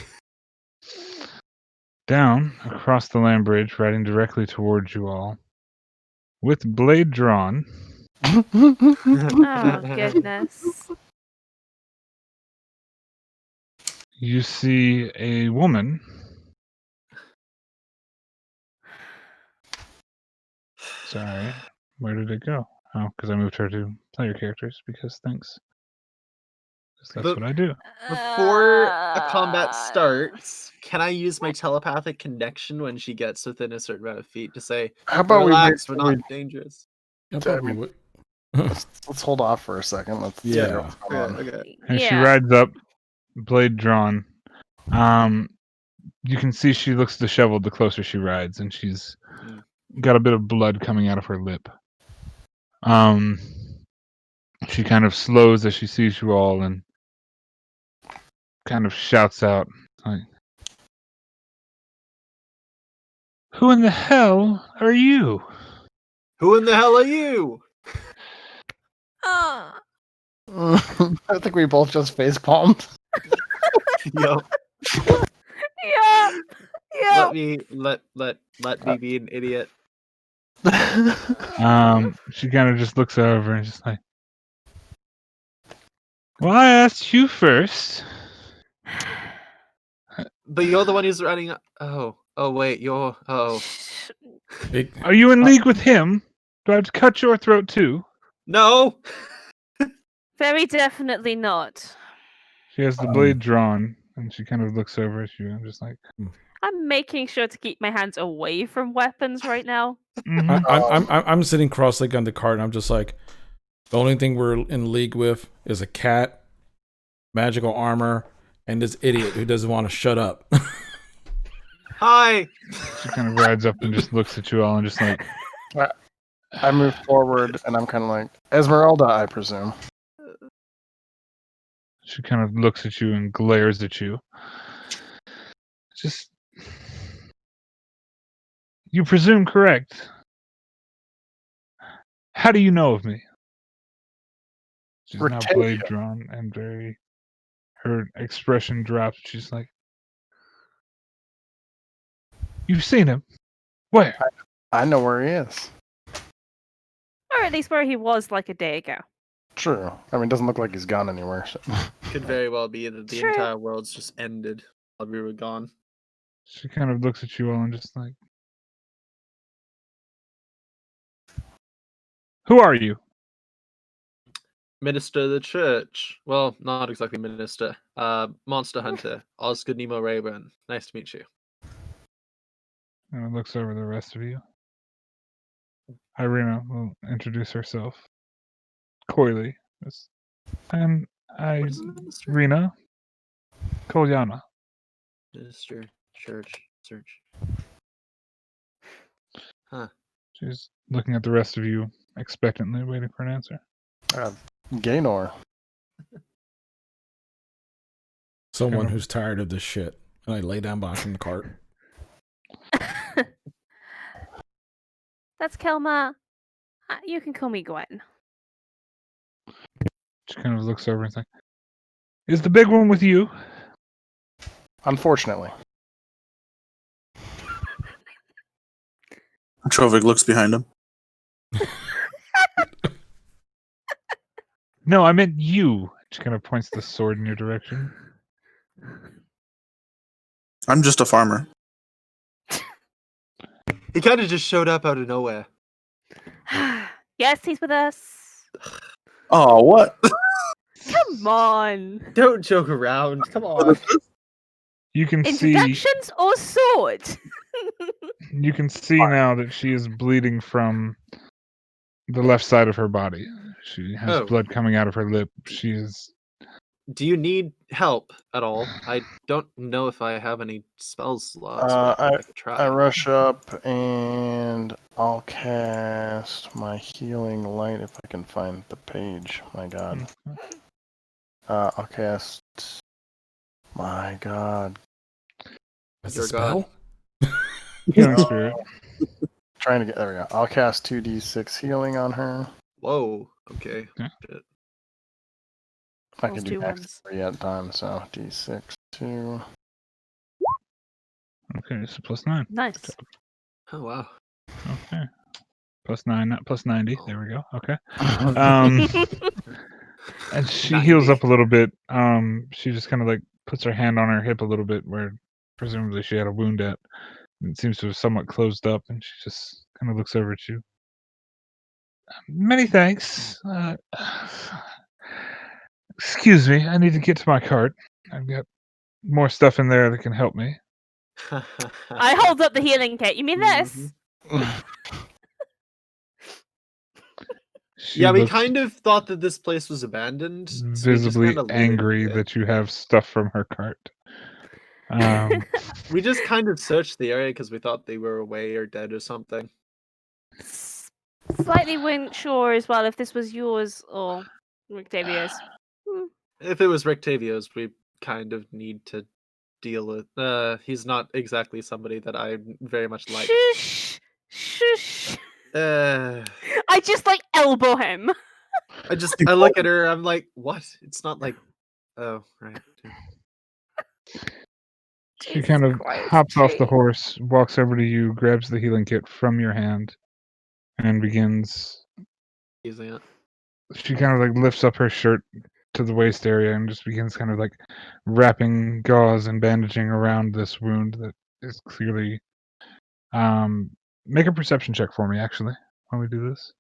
Down across the land bridge, riding directly towards you all, with blade drawn, Oh, goodness. you see a woman. Sorry, where did it go? Oh, because I moved her to player characters, because thanks. That's what I do. Before a combat starts, can I use my telepathic connection when she gets within a certain amount of feet to say, How about relax, we we're not dangerous? I thought we would. let's hold off for a second. Let's Yeah. figure out what's going on. Okay. And she rides up, blade drawn. You can see she looks disheveled the closer she rides, and she's got a bit of blood coming out of her lip. She kind of slows as she sees you all and kind of shouts out, like, "Who in the hell are you?" Who in the hell are you? Ah. I think we both just face palmed. Yo, Yeah. let me be an idiot. She kind of just looks over and just like, "Well, I asked you first." But you're the one who's running. Oh wait, you're. Oh Big, Are you in league with him? Do I have to cut your throat too? no. Very definitely not. She has the blade drawn, and she kind of looks over at you and just like, I'm making sure to keep my hands away from weapons right now. "Mhm." I'm sitting cross-legged on the cart, and I'm just like, the only thing we're in league with is a cat, magical armor, and this idiot who doesn't want to shut up. Hi. She kind of rides up and just looks at you all and just like, I move forward and I'm kind of like, Esmeralda, I presume. she kind of looks at you and glares at you. Just, you presume correct. How do you know of me? She's now Retalia. blade drawn and her expression drops. She's like, "You've seen him? Where?" I know where he is. Or at least where he was like a day ago. True. I mean, it doesn't look like he's gone anywhere. So. Could very well be that the True. entire world's just ended while we were gone. She kind of looks at you all and just like, "Who are you?" Minister of the church. Well, not exactly minister. Monster hunter. Osgood Nemo Rayburn. Nice to meet you. And it looks over the rest of you. Irina will introduce herself coyly. And I, What is the minister? Rina Kolyana. Minister, church, search. She's looking at the rest of you expectantly, waiting for an answer. Gaynor. Someone who's tired of this shit. And I lay down behind the cart. That's Kelma. You can call me Gwen. She kind of looks over and is like, "Is the big one with you?" Unfortunately. Trovik looks behind him. "No, I meant you." She kind of points the sword in your direction. I'm just a farmer. He kind of just showed up out of nowhere. Yes, he's with us. Oh, what? Come on. Don't joke around. Come on. You can see. Introductions or sword? You can see now that she is bleeding from the left side of her body. She has blood coming out of her lip. She is. Do you need help at all? I don't know if I have any spell slots. But I could try. I rush up and I'll cast my healing light if I can find the page. My god. I'll cast. My god. That's Your a spell? Healing spirit. Trying to get. There we go. I'll cast 2d6 healing on her. Whoa. Okay. Yeah. Shit. I Those can two do max ones. 3 at a time, so d6, 2. Okay, so +9. Nice. Oh wow. Okay. +9, not +90. There we go. Okay. And she heals up a little bit. She just kind of like puts her hand on her hip a little bit where presumably she had a wound at. It seems to have somewhat closed up, and she just kind of looks over at you. "Many thanks. Excuse me, I need to get to my cart. I've got more stuff in there that can help me. I hold up the healing kit. You mean this? She Yeah, we looks kind of thought that this place was abandoned. So we just visibly kind of angry that you have stuff from her cart. We just kind of searched the area because we thought they were away or dead or something. Slightly weren't sure as well if this was yours or Octavio's. If it was Rictavio's, we kind of need to deal with. He's not exactly somebody that I very much like. Shush! Shush! Uh, I just like elbow him. I look at her. I'm like, what? It's not like. Oh, right. She kind of hops off the horse, walks over to you, grabs the healing kit from your hand, and begins. Using it. She kind of like lifts up her shirt to the waist area and just begins kind of like wrapping gauze and bandaging around this wound that is clearly. Make a perception check for me, actually, while we do this.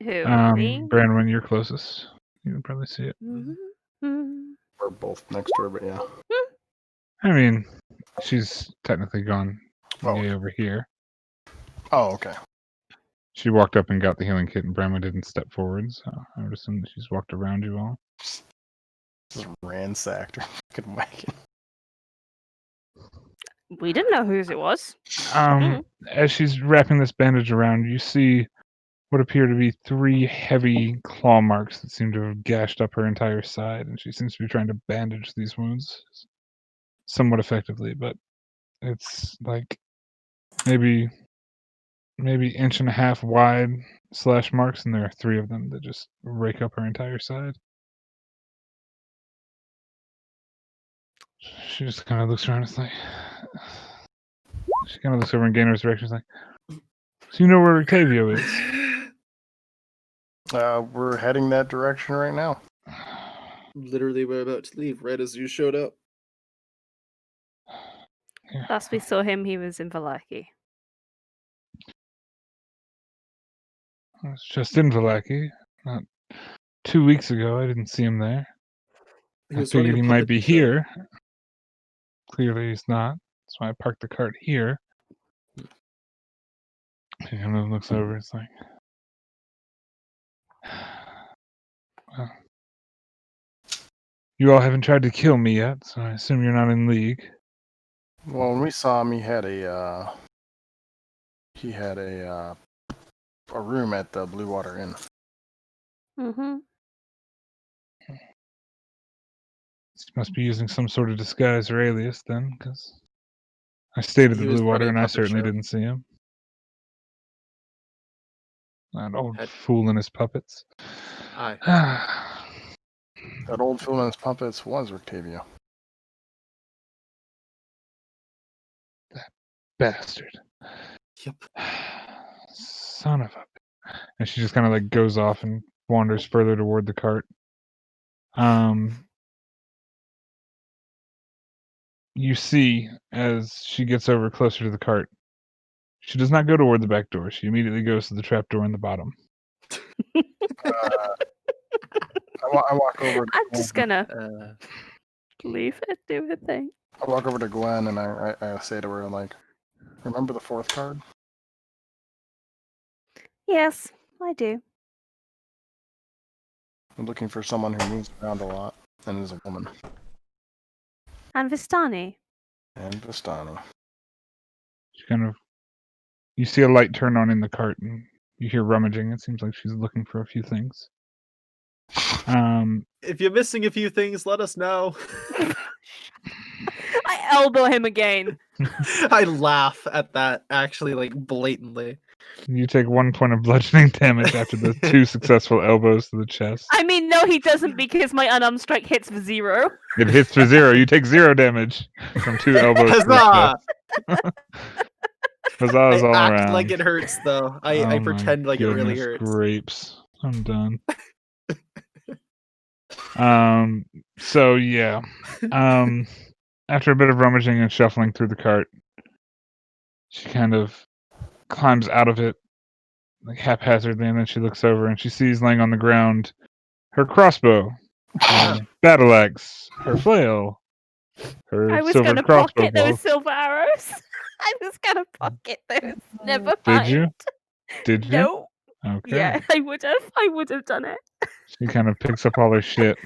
Who? Me? Branwyn, you're closest. You can probably see it. Mm-hmm. We're both next to her, but yeah. I mean, she's technically gone Oh. way over here. Oh, okay. She walked up and got the healing kit, and Branwyn didn't step forward, so I would assume that she's walked around you all. Just ransacked her fucking wagon. We didn't know whose it was. As she's wrapping this bandage around, you see what appear to be 3 heavy claw marks that seem to have gashed up her entire side, and she seems to be trying to bandage these wounds somewhat effectively, but it's like maybe 1.5 inch wide slash marks, and there are 3 of them that just rake up her entire side. She just kind of looks around. It's like she kind of looks over in Gainer's direction. It's like, so you know where Octavio is? We're heading that direction right now. Literally, we're about to leave right as you showed up. Yeah. Last we saw him, he was in Valaki. I was just in Valaki. Not 2 weeks ago. I didn't see him there. I figured he might be here. Clearly he's not. That's why I parked the cart here. He kind of looks over. It's like, well, you all haven't tried to kill me yet, so I assume you're not in league. Well, when we saw him, he had a room at the Blue Water Inn. Mm-hmm. He must be using some sort of disguise or alias then, because I stayed at the He was Blue Water running and I puppet certainly show. didn't see him. That old fool and his puppets. Aye. That old fool and his puppets was Rictavio. That bastard. Yep. Son of a... And she just kind of like goes off and wanders further toward the cart. You see, as she gets over closer to the cart, she does not go toward the back door. She immediately goes to the trap door in the bottom. I walk over. I'm just gonna leave it, do her thing. I walk over to Gwen and I say to her, like, remember the 4th card? Yes, I do. I'm looking for someone who moves around a lot and is a woman. And Vistani. And Vistani. She kind of... You see a light turn on in the cart, and you hear rummaging. It seems like she's looking for a few things. If you're missing a few things, let us know. I elbow him again. I laugh at that, actually, like, blatantly. You take 1 point of bludgeoning damage after the 2 successful elbows to the chest. I mean, no, he doesn't because my unarmed strike hits for 0. It hits for 0. You take 0 damage from 2 elbows to the Huzzah! chest. Huzzahs all I act around. like it hurts, though. I pretend like it really hurts. Grapes. I'm done. So yeah. After a bit of rummaging and shuffling through the cart, she kind of climbs out of it, like haphazardly, and then she looks over and she sees laying on the ground her crossbow her battle axe, her flail, her I was silver gonna crossbow pocket bow. those silver arrows. I was gonna pocket those. Never Did mind. you? Did you? No. Okay. Yeah, I would have. I would have done it. She kind of picks up all her shit.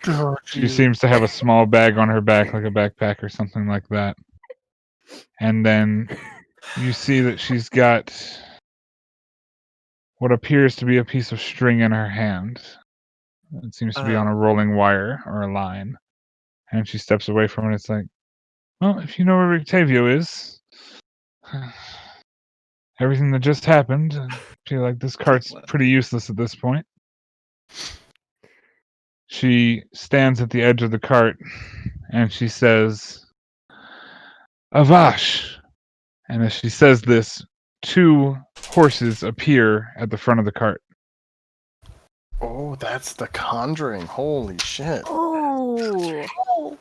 Oh, She geez. seems to have a small bag on her back, like a backpack or something like that. And then you see that she's got what appears to be a piece of string in her hand. It seems to be on a rolling wire or a line. And she steps away from it. It's like, well, if you know where Octavio is, everything that just happened, I feel like this cart's pretty useless at this point. She stands at the edge of the cart and she says, Avash! And as she says this, 2 horses appear at the front of the cart. Oh, that's the Conjuring. Holy shit. Oh.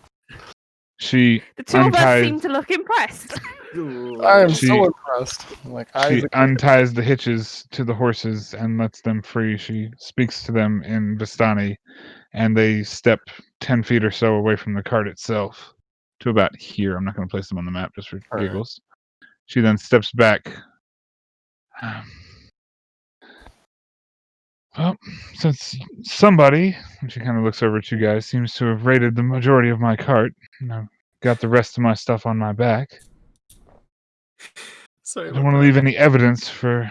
She The two of us unties, seem to look impressed. I am She- so impressed. Like, she Isaac. unties the hitches to the horses and lets them free. She speaks to them in Vistani, and they step 10 feet or so away from the cart itself to about here. I'm not going to place them on the map just for Alright. giggles. She then steps back. Well, since somebody, and she kind of looks over at you guys, seems to have raided the majority of my cart, and I've got the rest of my stuff on my back. Sorry I about don't want to that. leave any evidence for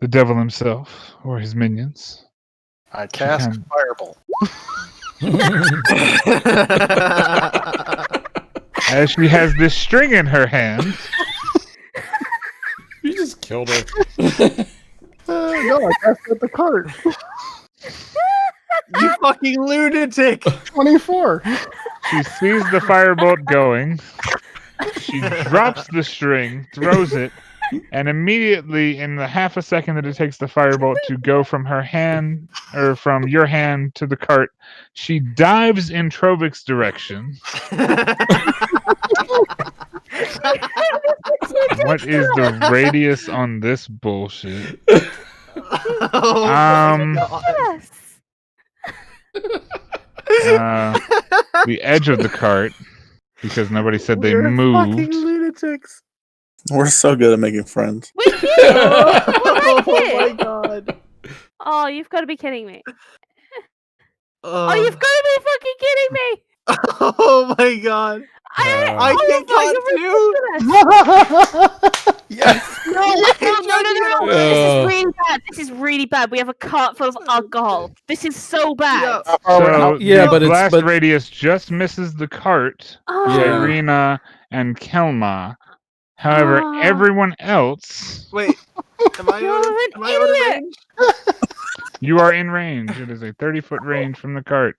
the devil himself or his minions. I cast can- Firebolt. As she has this string in her hand, You just killed her. No, I cast at the cart. You fucking lunatic! 24. she sees the firebolt going. She drops the string, throws it, and immediately, in the half a second that it takes the firebolt to go from her hand, or from your hand to the cart, she dives in Trovik's direction. What is the radius on this bullshit? Oh my God. Yes. The edge of the cart, because nobody said they We're fucking moved. lunatics. We're so good at making friends. We did. Oh my did. God. Oh, you've got to be kidding me. Oh, Oh, you've got to be fucking kidding me. Oh my God. I can't cut too. Yes. No. This Oh. is really bad. This is really bad. We have a cart full of alcohol. This is so bad. Yeah. So Yeah, the but it's- blast but- radius just misses the cart, Oh. Yeah. Irina and Kelma. However, Oh. everyone else, Wait. Am I You're out of, an am I out of idiot. range? you are in range. It is a 30-foot range from the cart.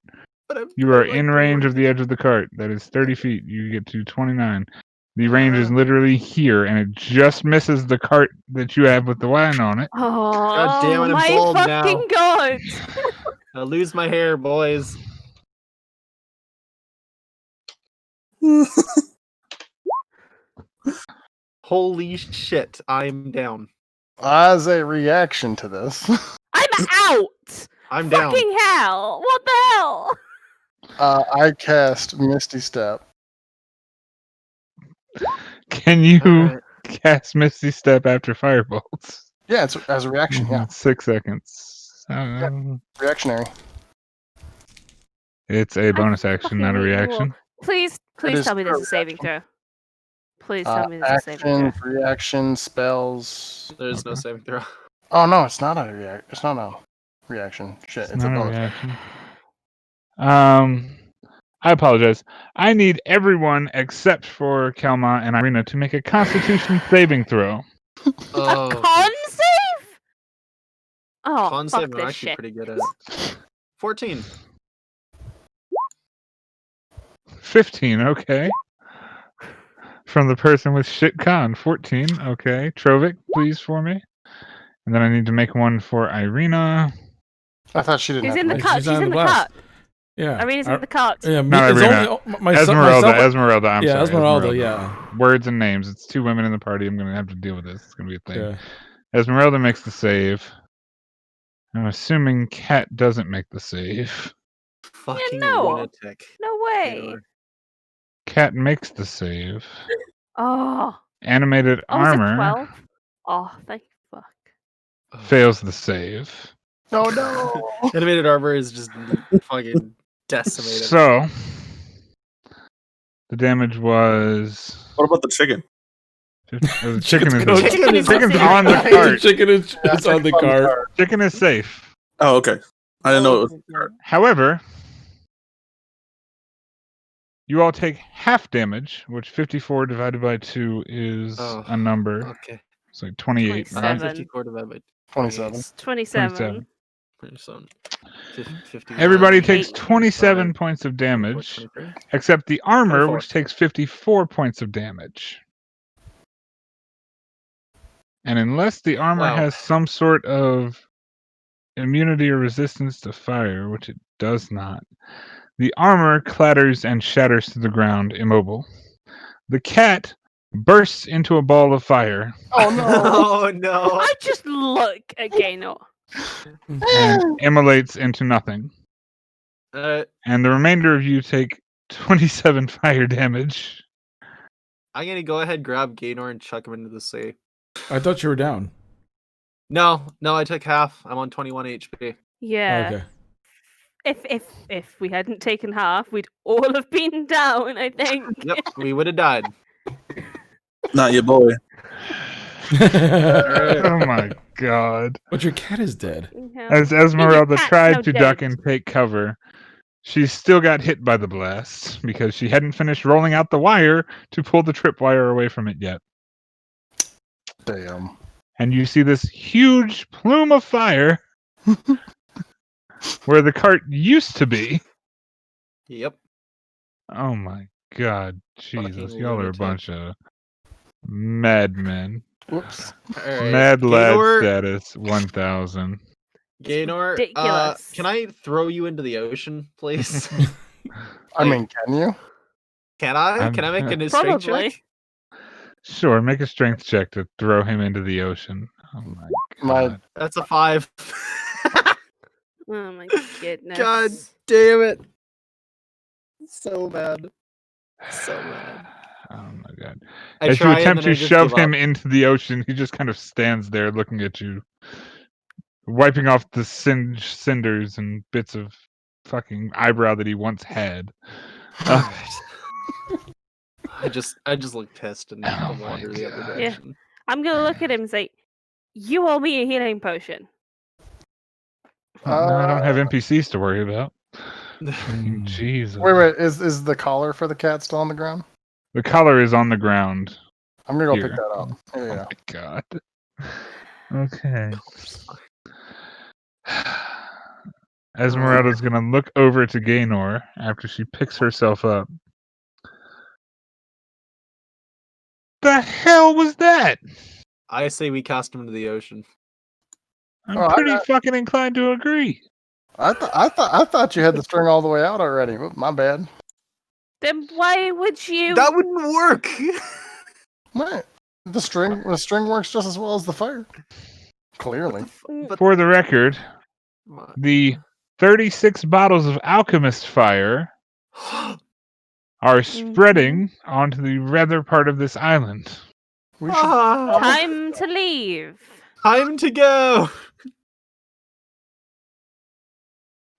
But I'm- You are I'm like in range of the edge of the cart. That is 30 feet. You get to 29. The range is literally here, and it just misses the cart that you have with the wine on it. Oh, God damn it, I'm my bald fucking god. I'll lose my hair, boys. Holy shit, I'm down. As a reaction to this, I'm out. I'm down. Fucking hell. What the hell? I cast Misty Step. Can you Alright. cast Misty Step after firebolts? Yeah, it's as a reaction. Yeah, It's 6 seconds. reactionary. It's a bonus action, not a fucking reaction. Please is tell me there's true, a saving throw. Please tell me there's a saving Action, throw. reaction, spells. There's no Okay. saving throw. Oh no, it's not a react. It's not a reaction. Shit, it's a Not a bonus. reaction. I apologize. I need everyone except for Kelma and Irina to make a Constitution saving throw. A Oh, con save? Oh, con fuck save I'm this actually shit. pretty good at. 14. 15, okay. From the person with shit con, 14, okay. Trovik, please, for me. And then I need to make one for Irina. I thought she didn't. Who's have in the to She's cart? not She's in the blast. cart. Yeah. Irina's in the cart. Yeah, me, Not it's Irina. only myself. Esmeralda, I'm Yeah, sorry. Esmeralda, yeah. Words and names. It's 2 women in the party. I'm going to have to deal with this. It's going to be a thing. Yeah. Esmeralda makes the save. I'm assuming Cat doesn't make the save. Fucking no. lunatic. No way. Cat makes the save. Oh. Animated Oh, was it armor 12? Oh, thank fuck. fails the save. Oh no! Animated armor is just fucking decimated. So the damage was. What about the chicken? The chicken is Chicken is chicken's safe. on the Right? cart. Chicken is it's on the cart. Chicken is safe. Oh, okay. I didn't know it was. However, you all take half damage, which 54 divided by 2 is Oh, a number. Okay. It's like 28, right? 27. 54 divided by 27. It's 27. 27. 27. 51, Everybody takes 8, 27 25, points of 24, damage, 23. except the armor, 24. which takes 54 points of damage. And unless the armor Wow. has some sort of immunity or resistance to fire, which it does not, the armor clatters and shatters to the ground, immobile. The cat bursts into a ball of fire Oh no! Oh no. I just look at Gaynor. and immolates into nothing. And the remainder of you take 27 fire damage. I'm gonna go ahead, grab Gaynor, and chuck him into the sea. I thought you were down. No, I took half. I'm on 21 HP. Yeah. Okay. If we hadn't taken half, we'd all have been down, I think. Yep, we would have died. Not your boy. Oh my god. But your cat is dead. Yeah. As Esmeralda cat's tried now to dead. duck and take cover, she still got hit by the blast because she hadn't finished rolling out the wire to pull the tripwire away from it yet. Damn. And you see this huge plume of fire where the cart used to be. Yep. Oh my god, Jesus. Fucking Y'all are a lunatic. bunch of madmen. Whoops. All right. Mad lad Gaynor, status 1000. Gaynor, Ridiculous. can I throw you into the ocean, please? I mean, can you? Can I? Can I make a strength Probably. check? Sure, make a strength check to throw him into the ocean. Oh my My god. That's a 5. Oh my goodness. God damn it. So bad. So bad. Oh my god. I As you try and attempt then I to just shove give him up. into the ocean, he just kind of stands there looking at you, wiping off the cinders and bits of fucking eyebrow that he once had. I just look pissed and Oh my wander the other God. direction. I'm gonna look at him and say, "You owe me a healing potion." No, I don't have NPCs to worry about. Jesus. wait. Is the collar for the cat still on the ground? The collar is on the ground. I'm gonna go Here. pick that up. Here you Oh go. my god. Okay. Esmeralda's gonna look over to Gaynor after she picks herself up. The hell was that? I say we cast him into the ocean. I'm Oh, pretty fucking inclined to agree. I thought you had the string all the way out already. Whoop, my bad. Then why would you? That wouldn't work. What? The string works just as well as the fire. Clearly. But For the record, the 36 bottles of alchemist fire are spreading onto the weather part of this island. We should. Time to leave. Time to go.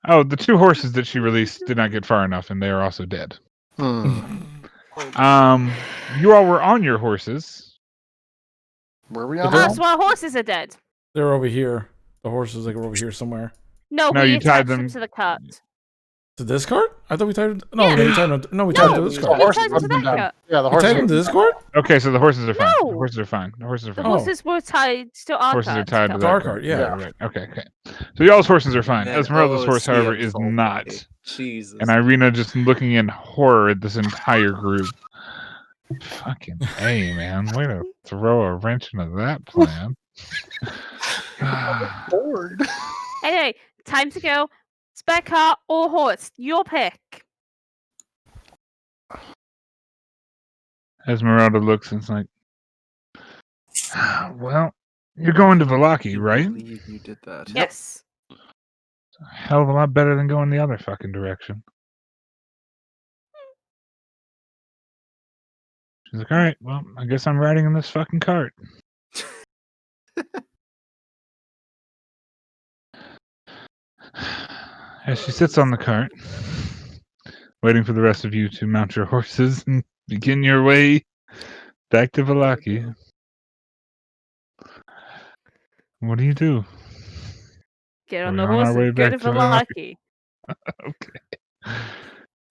Oh, the 2 horses that she released did not get far enough, and they are also dead. You all were on your horses. Were we on? But Ah, that? so our horses are dead. They're over here. The horses are over here somewhere. No, No, we you tied attached them them- to the cart. To this cart? I thought we tied. No, Yeah. we tied them. No, we No, tied them to this The cart. we horses tied them would to have been that down. cart. Yeah, the We horses. tied them to this cart? Okay, so the horses are fine. No. The horses are fine. The horses are The fine. horses were tied to our Horses are cart. tied to To our that cart, yeah. Right. Okay. So y'all's horses are fine. Man, Esmeralda's oh, horse, see, however, I'm is so not. funny. Jesus. And Irina just looking in horror at this entire group. Fucking A, man. Way to throw a wrench into that plan. Bored. Anyway, time to go. Spare cart or horse, your pick. Esmeralda looks and is like, well, you're going to Vallaki, I right? believe you did that. Yes. a hell of a lot better than going the other fucking direction. She's like, all right, well, I guess I'm riding in this fucking cart. As she sits on the cart, waiting for the rest of you to mount your horses and begin your way back to Vallaki. What do you do? Get Are on we the on our horse way and go back to to Vallaki? Vallaki. Okay.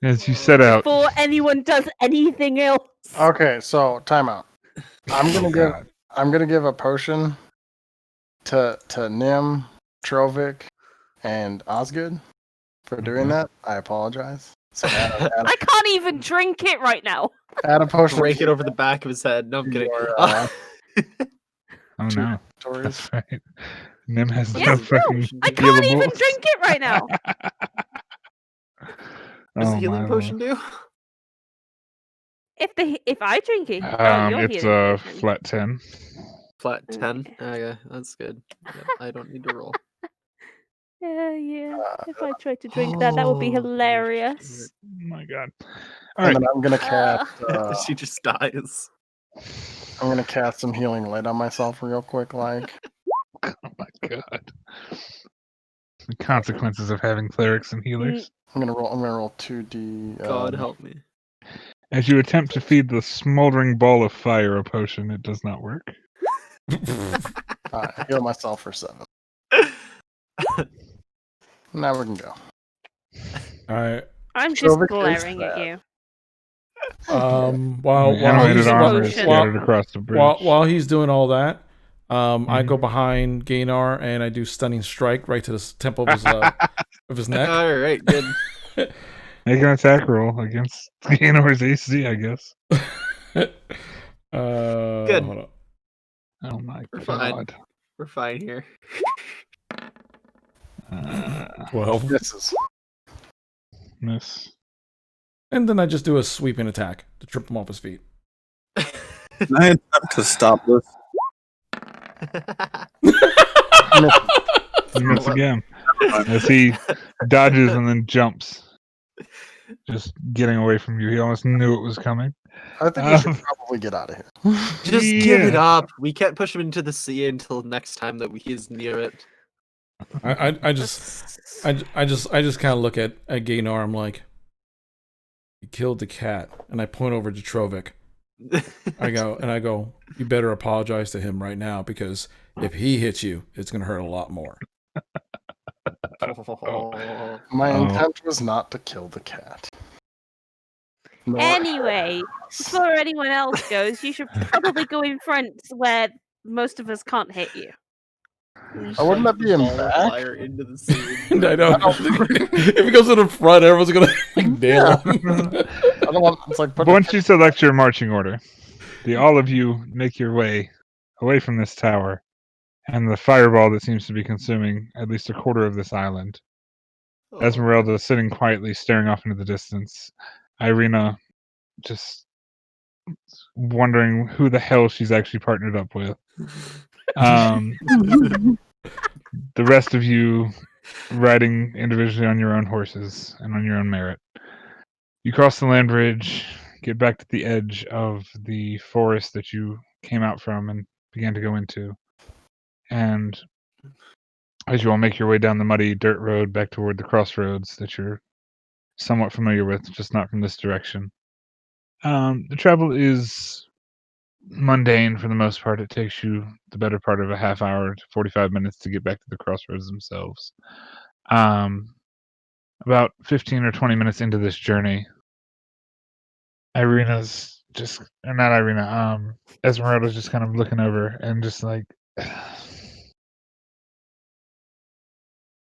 As you set out. Before anyone does anything else. Okay, so timeout. God. I'm gonna give a potion to Nim, Trovik, and Osgood for doing that. I apologize. So I can't even drink it right now. add a potion. Break it over the back of his head. No, I'm kidding. Oh two no. stories. That's right. Nim has Yes, no no, fucking I can't even healables. drink it right now. What does Oh the healing my potion do? If I drink it, Lord. you're It's healing a potion. flat 10. Flat 10. Okay. Okay, that's good. Yep, I don't need to roll. Yeah. If I tried to drink that would be Oh, hilarious. Oh my god. And Alright. then I'm gonna cast. She just dies. I'm gonna cast some healing light on myself real quick, like. Oh my god. The consequences of having clerics and healers. I'm gonna roll 2d. God help me. As you attempt to feed the smoldering ball of fire a potion, it does not work. I heal myself for 7. Now we can go. All right. I'm just Trovik is glaring at bad. you. While The animated he's armor is potion. scattered across the bridge. while he's doing all that, I Mhm. go behind Gainar and I do stunning strike right to the temple of his neck. All right, good. Make an attack roll against Ganor's AC, I guess. Good. Hold on. Oh my We're fine. god. We're fine here. 12. Misses. Miss. And then I just do a sweeping attack to trip him off his feet. Can I attempt to stop this? You miss again. As he dodges and then jumps. Just getting away from you. He almost knew it was coming. I think we should probably get out of here. Just give it Yeah. up. We can't push him into the sea until next time that he's near it. I just kind of look at Gainar. I'm like, you killed the cat, and I point over to Trovik. I go, you better apologize to him right now because if he hits you, it's gonna hurt a lot more. My Oh. intent was not to kill the cat. Nor- Anyway, before anyone else goes, you should probably go in front where most of us can't hit you. Oh, wouldn't that be him Ball of back? fire into the sea. And I know if he goes to the front, everyone's gonna like nail him. I don't want. It's like put Once you select your marching order, all of you make your way away from this tower and the fireball that seems to be consuming at least a quarter of this island. Esmeralda sitting quietly staring off into the distance. Irina just wondering who the hell she's actually partnered up with. The rest of you riding individually on your own horses and on your own merit. You cross the land bridge, get back to the edge of the forest that you came out from and began to go into. And as you all make your way down the muddy dirt road back toward the crossroads that you're somewhat familiar with, just not from this direction. The travel is mundane for the most part. It takes you the better part of a half hour to 45 minutes to get back to the crossroads themselves. About 15 or 20 minutes into this journey, Esmeralda's just kind of looking over and just like,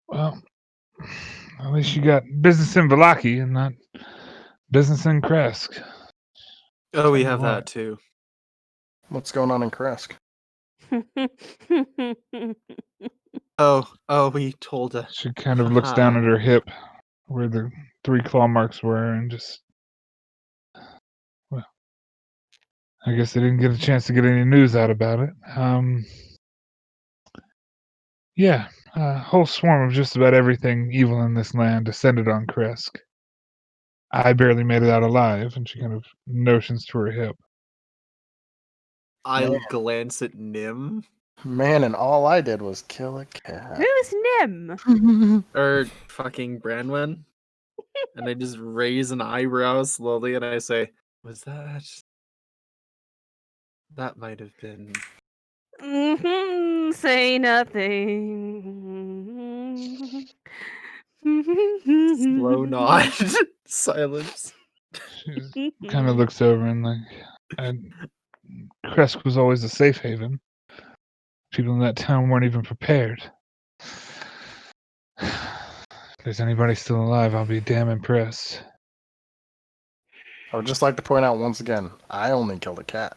well, at least you got business in Vallaki and not business in Kresk. Oh, we have What? that too. What's going on in Kresk? Oh, we told her. She kind of looks down at her hip where the 3 claw marks were and just, well, I guess they didn't get a chance to get any news out about it. Yeah, A whole swarm of just about everything evil in this land descended on Kresk. I barely made it out alive, and she kind of notions to her hip. I Man. glance at Nim. Man, and all I did was kill a cat. Who's Nim? Or fucking Branwen. And I just raise an eyebrow slowly and I say, was that... That might have been... Say nothing. Slow nod. Silence. She kind of looks over and Kresk was always a safe haven. People in that town weren't even prepared. If there's anybody still alive, I'll be damn impressed. I would just like to point out once again, I only killed a cat.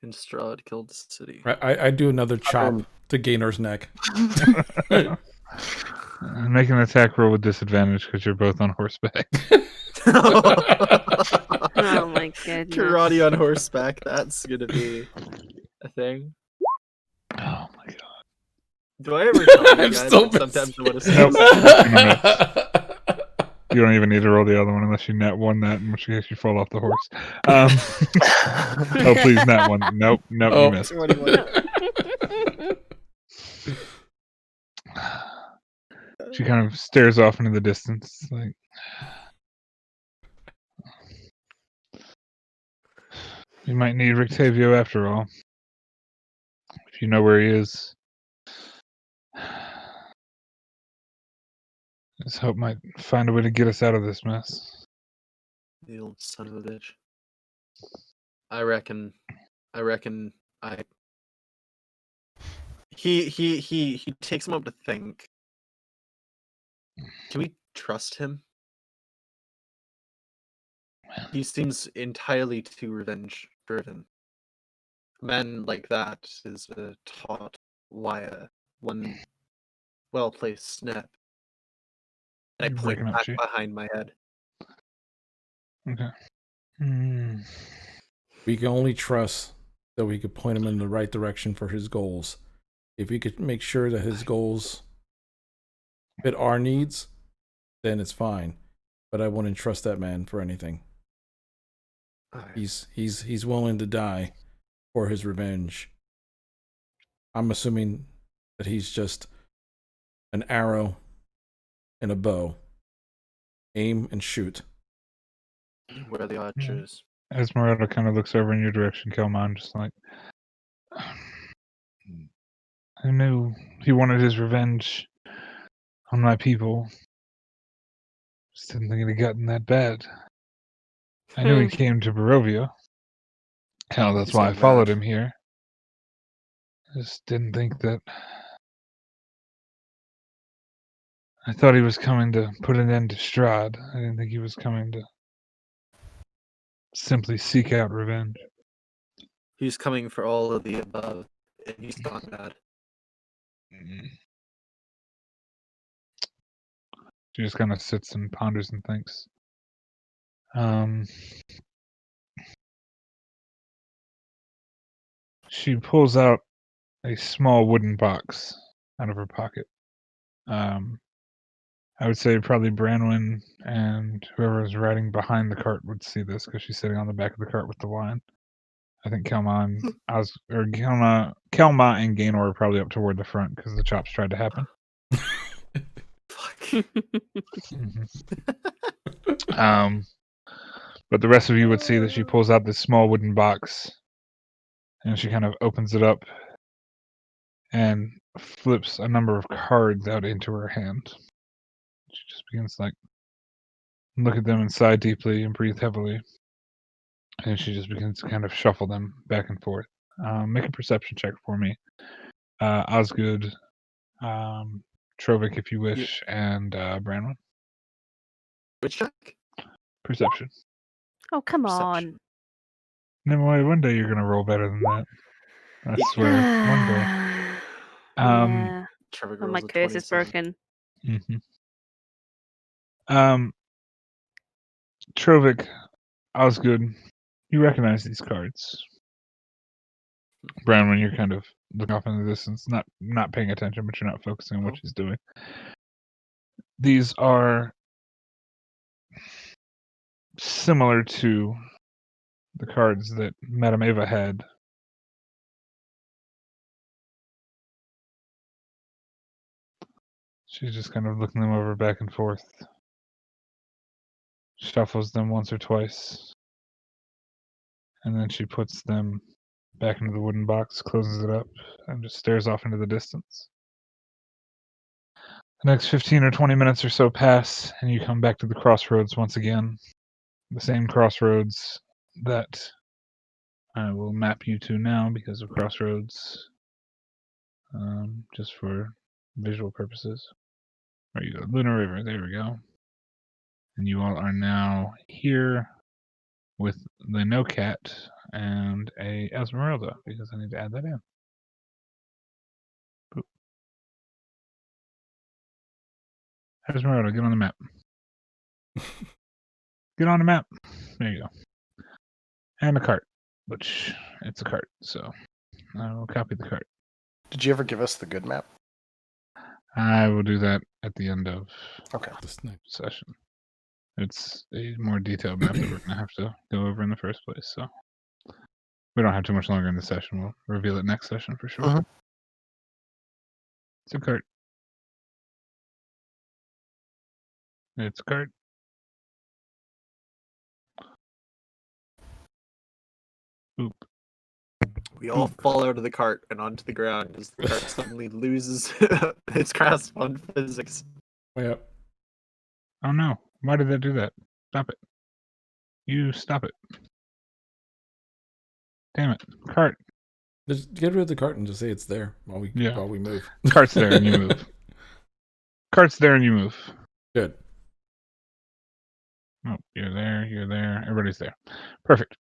And Strahd killed the city. I do another chop to Gainor's neck. Make an attack roll with disadvantage because you're both on horseback. Oh my goodness. Karate on horseback, that's gonna be a thing. Oh my god. Do I ever tell you I'm guys so that sometimes I want to Nope. say You don't even need to roll the other one unless you net one that, in which case you fall off the horse. Oh, please, net one. Nope, Oh. you missed. 21. She kind of stares off into the distance, like. You might need Rictavio after all. If you know where he is. This hope might find a way to get us out of this mess. The old son of a bitch. I reckon he takes him up to think. Can we trust him? He seems entirely too revenge driven. A man like that is taught wire, one well placed snap. And I You're point breaking up, back Chi. behind my head. Okay. We can only trust that we could point him in the right direction for his goals. If we could make sure that his goals fit our needs, then it's fine. But I wouldn't trust that man for anything. Alright. He's willing to die for his revenge. I'm assuming that he's just an arrow and a bow. Aim and shoot. Where are the archers? Esmeralda kind of looks over in your direction, Kelman, just like. I knew he wanted his revenge on my people. Just didn't think it had gotten that bad. I knew he came to Barovia. Hell, that's He's why I so followed mad. him here. Just didn't think that. I thought he was coming to put an end to Strahd. I didn't think he was coming to simply seek out revenge. He's coming for all of the above, and he's gone bad. She just kind of sits and ponders and thinks. She pulls out a small wooden box out of her pocket. I would say probably Branwen and whoever is riding behind the cart would see this because she's sitting on the back of the cart with the wine. I think Kelma and Gaynor are probably up toward the front because the chops tried to happen. Fuck. But the rest of you would see that she pulls out this small wooden box and she kind of opens it up and flips a number of cards out into her hand. She just begins to look at them and sigh deeply and breathe heavily. And she just begins to kind of shuffle them back and forth. Make a perception check for me. Osgood, Trovik if you wish, and Branwen. Which check? Perception. Oh, come Perception. on. Never mind, one day you're going to roll better than that. I swear, one day. Yeah. Trevor Oh, my rolls a curse is 27. broken. Trovik, Osgood, you recognize these cards. Branwen, you're kind of looking off in the distance, not paying attention, but you're not focusing on what she's doing. These are similar to the cards that Madame Eva had. She's just kind of looking them over back and forth. Shuffles them once or twice. And then she puts them back into the wooden box, closes it up, and just stares off into the distance. The next 15 or 20 minutes or so pass, and you come back to the crossroads once again. The same crossroads that I will map you to now because of crossroads, just for visual purposes. There you go, Lunar River, there we go. And you all are now here with the No Cat and a Esmeralda, because I need to add that in. Boop. Esmeralda, get on the map. Get on the map. There you go. And a cart, which it's a cart, so I will copy the cart. Did you ever give us the good map? I will do that at the end of This next session. It's a more detailed map that we're going to have to go over in the first place, so we don't have too much longer in the session. We'll reveal it next session for sure. Mhm. It's a cart. It's a cart. Oop. We all fall out of the cart and onto the ground as the cart suddenly loses its grasp on physics. way up. Oh no. Why did that do that? Stop it. You stop it. Damn it. Cart. Just get rid of the cart and just say it's there while we move. Cart's there and you move. Cart's there and you move. Good. Oh, you're there. Everybody's there. Perfect.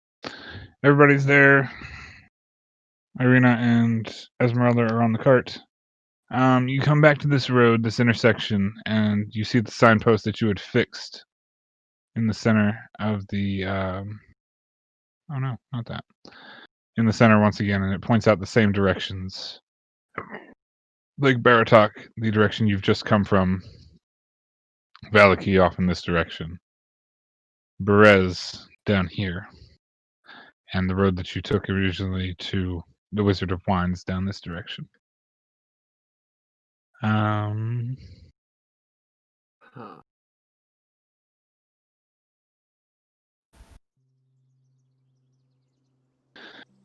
Everybody's there. Irina and Esmeralda are on the cart. You come back to this road, this intersection, and you see the signpost that you had fixed in the center of the. Oh no, not that. In the center once again, and it points out the same directions. Lake Baratok, the direction you've just come from. Valaki off in this direction. Berez down here. And the road that you took originally to the Wizard of Wines down this direction. Huh.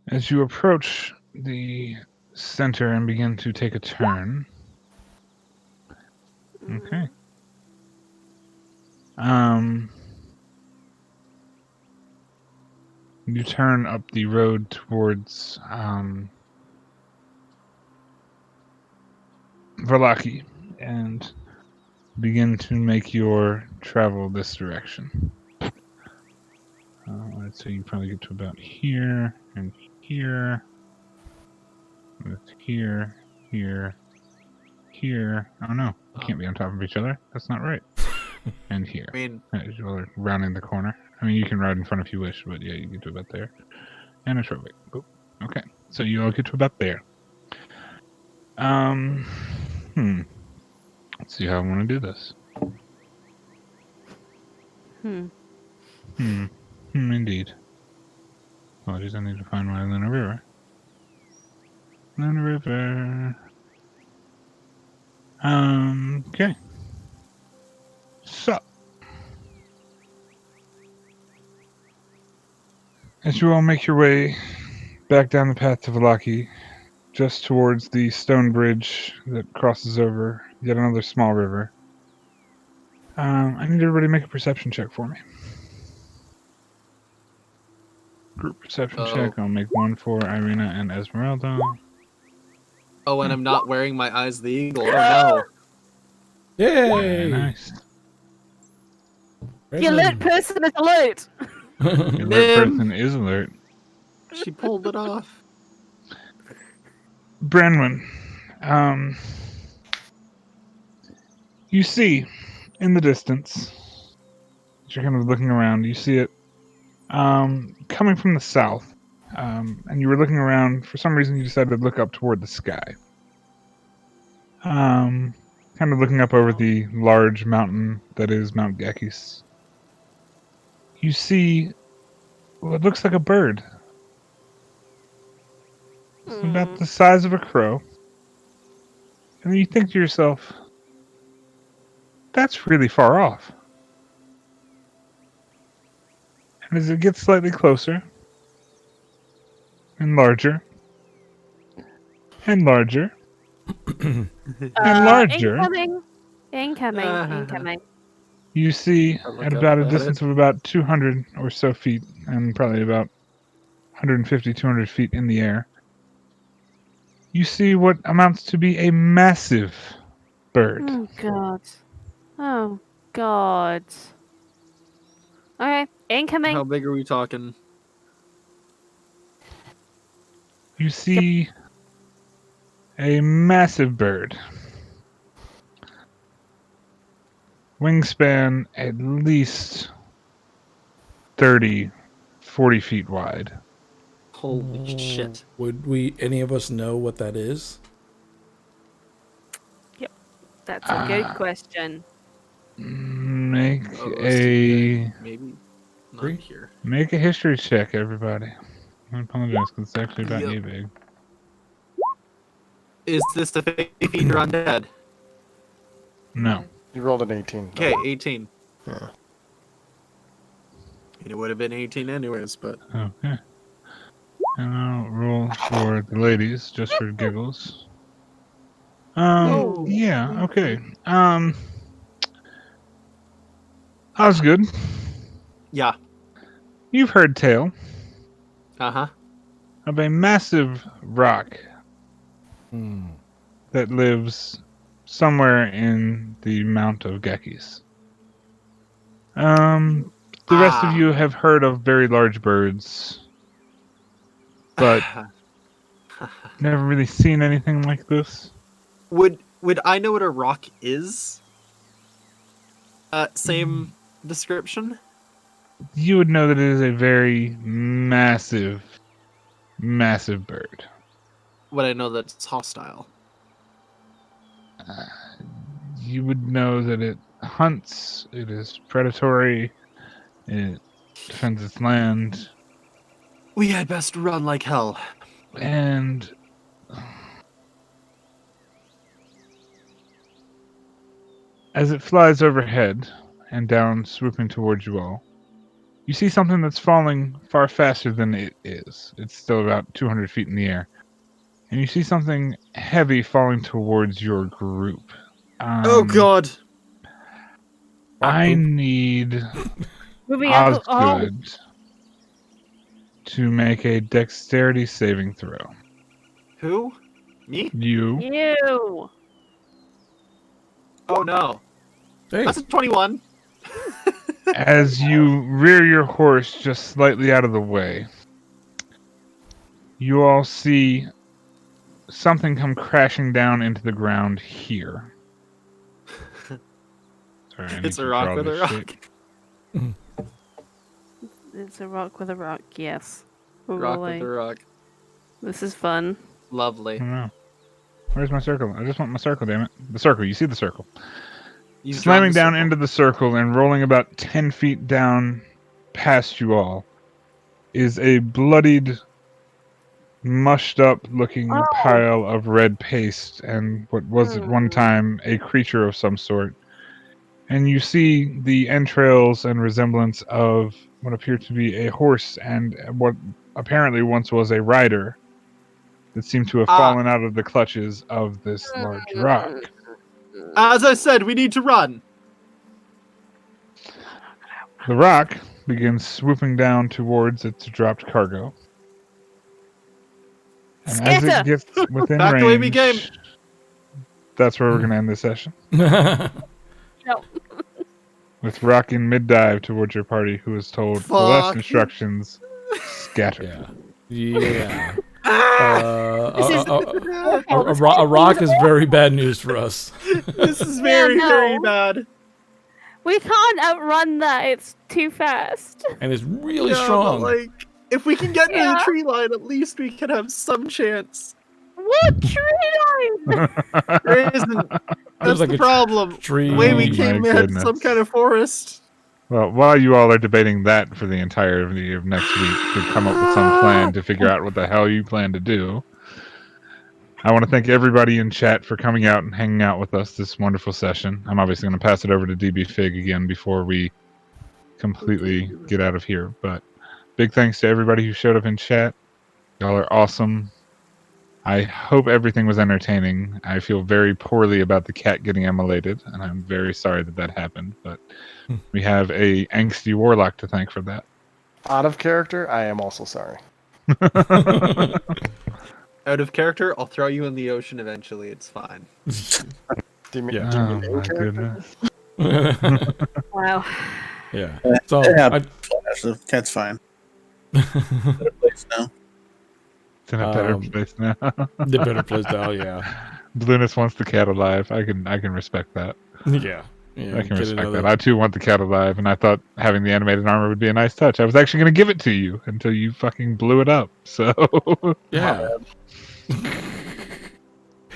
As you approach the center and begin to take a turn. Okay. You turn up the road towards Valaki and begin to make your travel this direction. Let's say you probably get to about here and here. With here. Oh no, you can't be on top of each other. That's not right. And here. I mean, As you're rounding the corner. I mean, you can ride in front if you wish, but yeah, you get to about there. And a short way. Boop. Okay, so you all get to about there. Let's see how I want to do this. Indeed. Apologies, I need to find my Luna River. Luna River. Okay. So, as you all make your way back down the path to Valaki, just towards the stone bridge that crosses over yet another small river, I need everybody to make a perception check for me. Group perception check. I'll make one for Irina and Esmeralda. Oh, and I'm not wearing my Eyes of the Eagle. Oh no. Yay! Very nice. The alert person is alert. The alert person is alert. She pulled it off. Branwen, you see in the distance, as you're kind of looking around, you see it coming from the south. and you were looking around. For some reason, you decided to look up toward the sky. Kind of looking up over the large mountain that is Mount Gekis. You see what looks like a bird. It's about the size of a crow. And then you think to yourself, that's really far off. And as it gets slightly closer, and larger, and larger, and larger, Incoming. you see I look at up about a at distance of about 200 or so feet, and probably about 150, 200 feet in the air, you see what amounts to be a massive bird. Oh god. Oh god. Okay, incoming. How big are we talking? You see a massive bird. Wingspan at least 30, 40 feet wide. Holy shit. Would any of us know what that is? That's a good question. Make Maybe not Three? here. make a history check, everybody. I apologize because it's actually about Yep. you, big. Is this the feet or undead? No. You rolled an 18. Okay, 18. Yeah. It would have been 18 anyways, but Okay. And I'll roll for the ladies just for giggles. Yeah, okay. That was good. yeah. You've heard tale Uh-huh. of a massive rock that lives somewhere in the Mount of Gekis. The rest of you have heard of very large birds, but never really seen anything like this. Would I know what a rock is? Same description? You would know that it is a very massive, massive bird. Would I know that it's hostile? You would know that it hunts, it is predatory, it defends its land, We had best run like hell. and as it flies overhead and down, swooping towards you all, you see something that's falling far faster than it is. It's still about 200 feet in the air. And you see something heavy falling towards your group. Oh god! I need Moving out. Osgood to make a dexterity saving throw. Who? Me? You. You. Oh no. Hey, That's a 21. As you rear your horse just slightly out of the way, you all see something come crashing down into the ground here. Sorry, I need It's to a rock draw with a this rock. shape. It's a rock with a rock, yes. We're Rock rolling. with a rock. This is fun. Lovely. I don't know. Where's my circle? I just want my circle, damn it. The circle. You see the circle. You've Slamming drawn the down circle. into the circle and rolling about 10 feet down past you all is a bloodied, mushed up looking pile of red paste and what was at one time a creature of some sort. And you see the entrails and resemblance of what appeared to be a horse and what apparently once was a rider that seemed to have fallen out of the clutches of this large rock. As I said, we need to run. The rock begins swooping down towards its dropped cargo. And as it Scatter! gets within Back range, the way we came. that's where we're going to end this session. No. With Rock in mid-dive towards your party, who is told the last Fuck. instructions, scatter. yeah. This is A rock is very bad news for us. This is very, no. very bad. We can't outrun that. It's too fast. And it's really Yeah, strong. but, like, If we can get into the Yeah. tree line, at least we can have some chance. What tree line? There isn't. That's like the a problem. tree. The way Oh we my came, we had some goodness. kind of forest. Well, while you all are debating that for the entirety of next week to come up with some plan to figure out what the hell you plan to do, I want to thank everybody in chat for coming out and hanging out with us this wonderful session. I'm obviously going to pass it over to DB Fig again before we completely get out of here. But big thanks to everybody who showed up in chat. Y'all are awesome. I hope everything was entertaining. I feel very poorly about the cat getting immolated, and I'm very sorry that that happened. But we have a angsty warlock to thank for that. Out of character, I am also sorry. Out of character, I'll throw you in the ocean eventually. It's fine. Do you mean, Yeah. do you Oh mean in my character? goodness. Wow. Yeah. So Yeah. I, The cat's fine. Better place now. It's in a better Um, place now. the better place now, yeah. Blueness wants the cat alive. I can respect that. Yeah. Yeah. I can get respect another- that. I too want the cat alive, and I thought having the animated armor would be a nice touch. I was actually going to give it to you until you fucking blew it up. So, Yeah.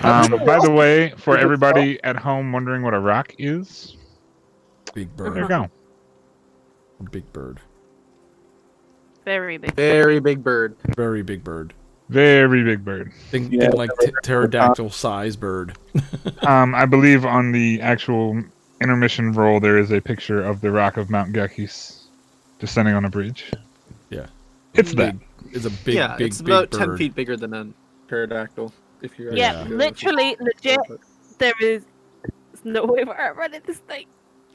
by the way, for everybody at home wondering what a rock is, Big there bird. you go. Big bird. Very big. Very big bird. Very big bird. Very big bird. Think Yeah, like pterodactyl size bird. I believe on the actual intermission roll there is a picture of the rock of Mount Gekis descending on a bridge. Yeah. It's that. It's a big, yeah, big, it's big about bird. 10 feet bigger than a pterodactyl. If you're Yeah, actually literally, legit. There is no way we're outrunning this thing.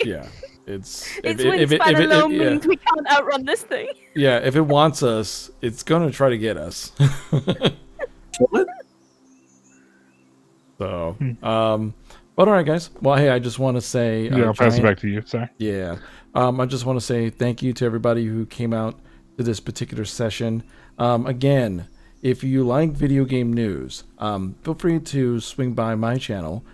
Yeah. It's Its wingspan alone means we can't outrun this thing. yeah, if it wants us, it's gonna try to get us. Kill it? So, but all right, guys. Well, hey, I just want to say, Yeah, I'll pass it back to you. Sorry. Yeah, I just want to say thank you to everybody who came out to this particular session. Again, if you like video game news, feel free to swing by my channel.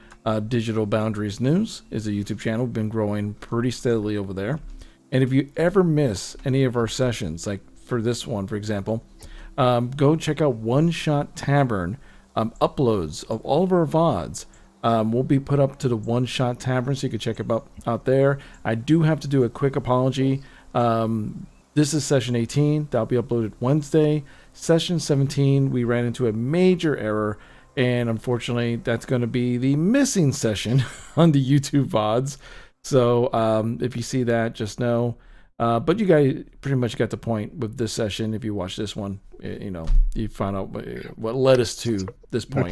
Digital Boundaries News is a YouTube channel. We've been growing pretty steadily over there. And if you ever miss any of our sessions, like for this one, for example, go check out One Shot Tavern. Uploads of all of our VODs will be put up to the One Shot Tavern, so you can check it out there. I do have to do a quick apology. This is session 18. That'll be uploaded Wednesday. Session 17, we ran into a major error, and unfortunately, that's going to be the missing session on the YouTube VODs. So if you see that, just know. But you guys pretty much got the point with this session. If you watch this one, you know, you found out what led us to this point. The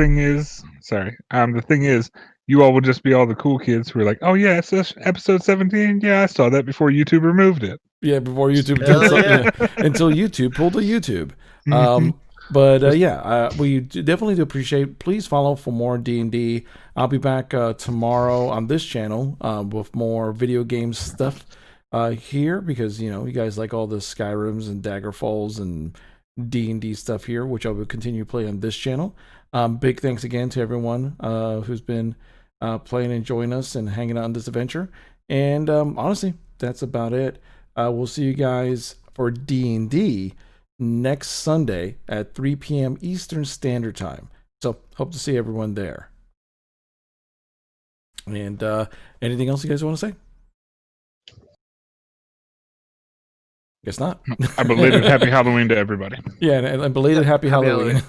thing is, you all will just be all the cool kids who are like, oh yeah, it's episode 17. Yeah, I saw that before YouTube removed it. Yeah, before YouTube Hell did something, yeah. until YouTube pulled a YouTube. Mhm. But we definitely do appreciate. Please follow for more D&D. I'll be back tomorrow on this channel with more video game stuff here, because you know you guys like all the Skyrims and Daggerfalls and D&D stuff here, which I will continue to play on this channel. Big thanks again to everyone who's been playing and joining us and hanging out on this adventure. And honestly, that's about it. We'll see you guys for D&D next Sunday at 3 p.m. Eastern Standard Time. So hope to see everyone there. And anything else you guys want to say? Guess not. A belated happy Halloween to everybody. Yeah, and belated happy Halloween.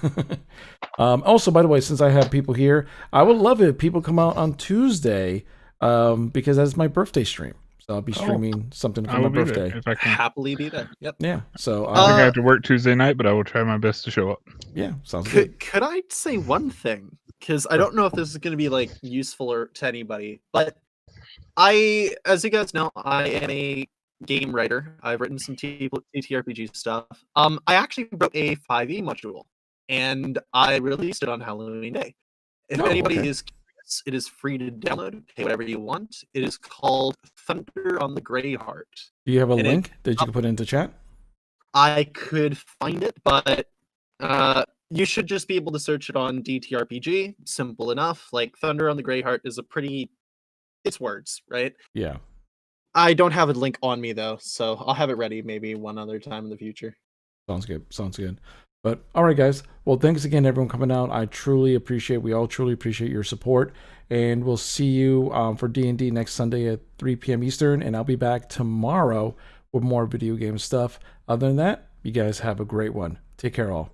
Also, by the way, since I have people here, I would love it if people come out on Tuesday because that's my birthday stream. So I'll be streaming something for I my will be birthday. there if I can. Happily be there. Yep. Yeah, so I think I have to work Tuesday night, but I will try my best to show up. yeah, sounds good. Could I say one thing? Because I don't know if this is going to be like useful or to anybody, but as you guys know, I am a game writer. I've written some TTRPG stuff. I actually wrote a 5e module, and I released it on Halloween Day. If anybody is curious, it is free to download. Pay whatever you want. It is called Thunder on the Grey Heart. Do you have a and link that you can put into chat? I could find it, but you should just be able to search it on DTRPG. Simple enough. Like Thunder on the Grey Heart is it's words, right? Yeah. I don't have a link on me though, so I'll have it ready maybe one other time in the future. Sounds good. Sounds good. But all right, guys. Well, thanks again, everyone coming out. We all truly appreciate your support. And we'll see you for D&D next Sunday at 3 p.m. Eastern. And I'll be back tomorrow with more video game stuff. Other than that, you guys have a great one. Take care, all.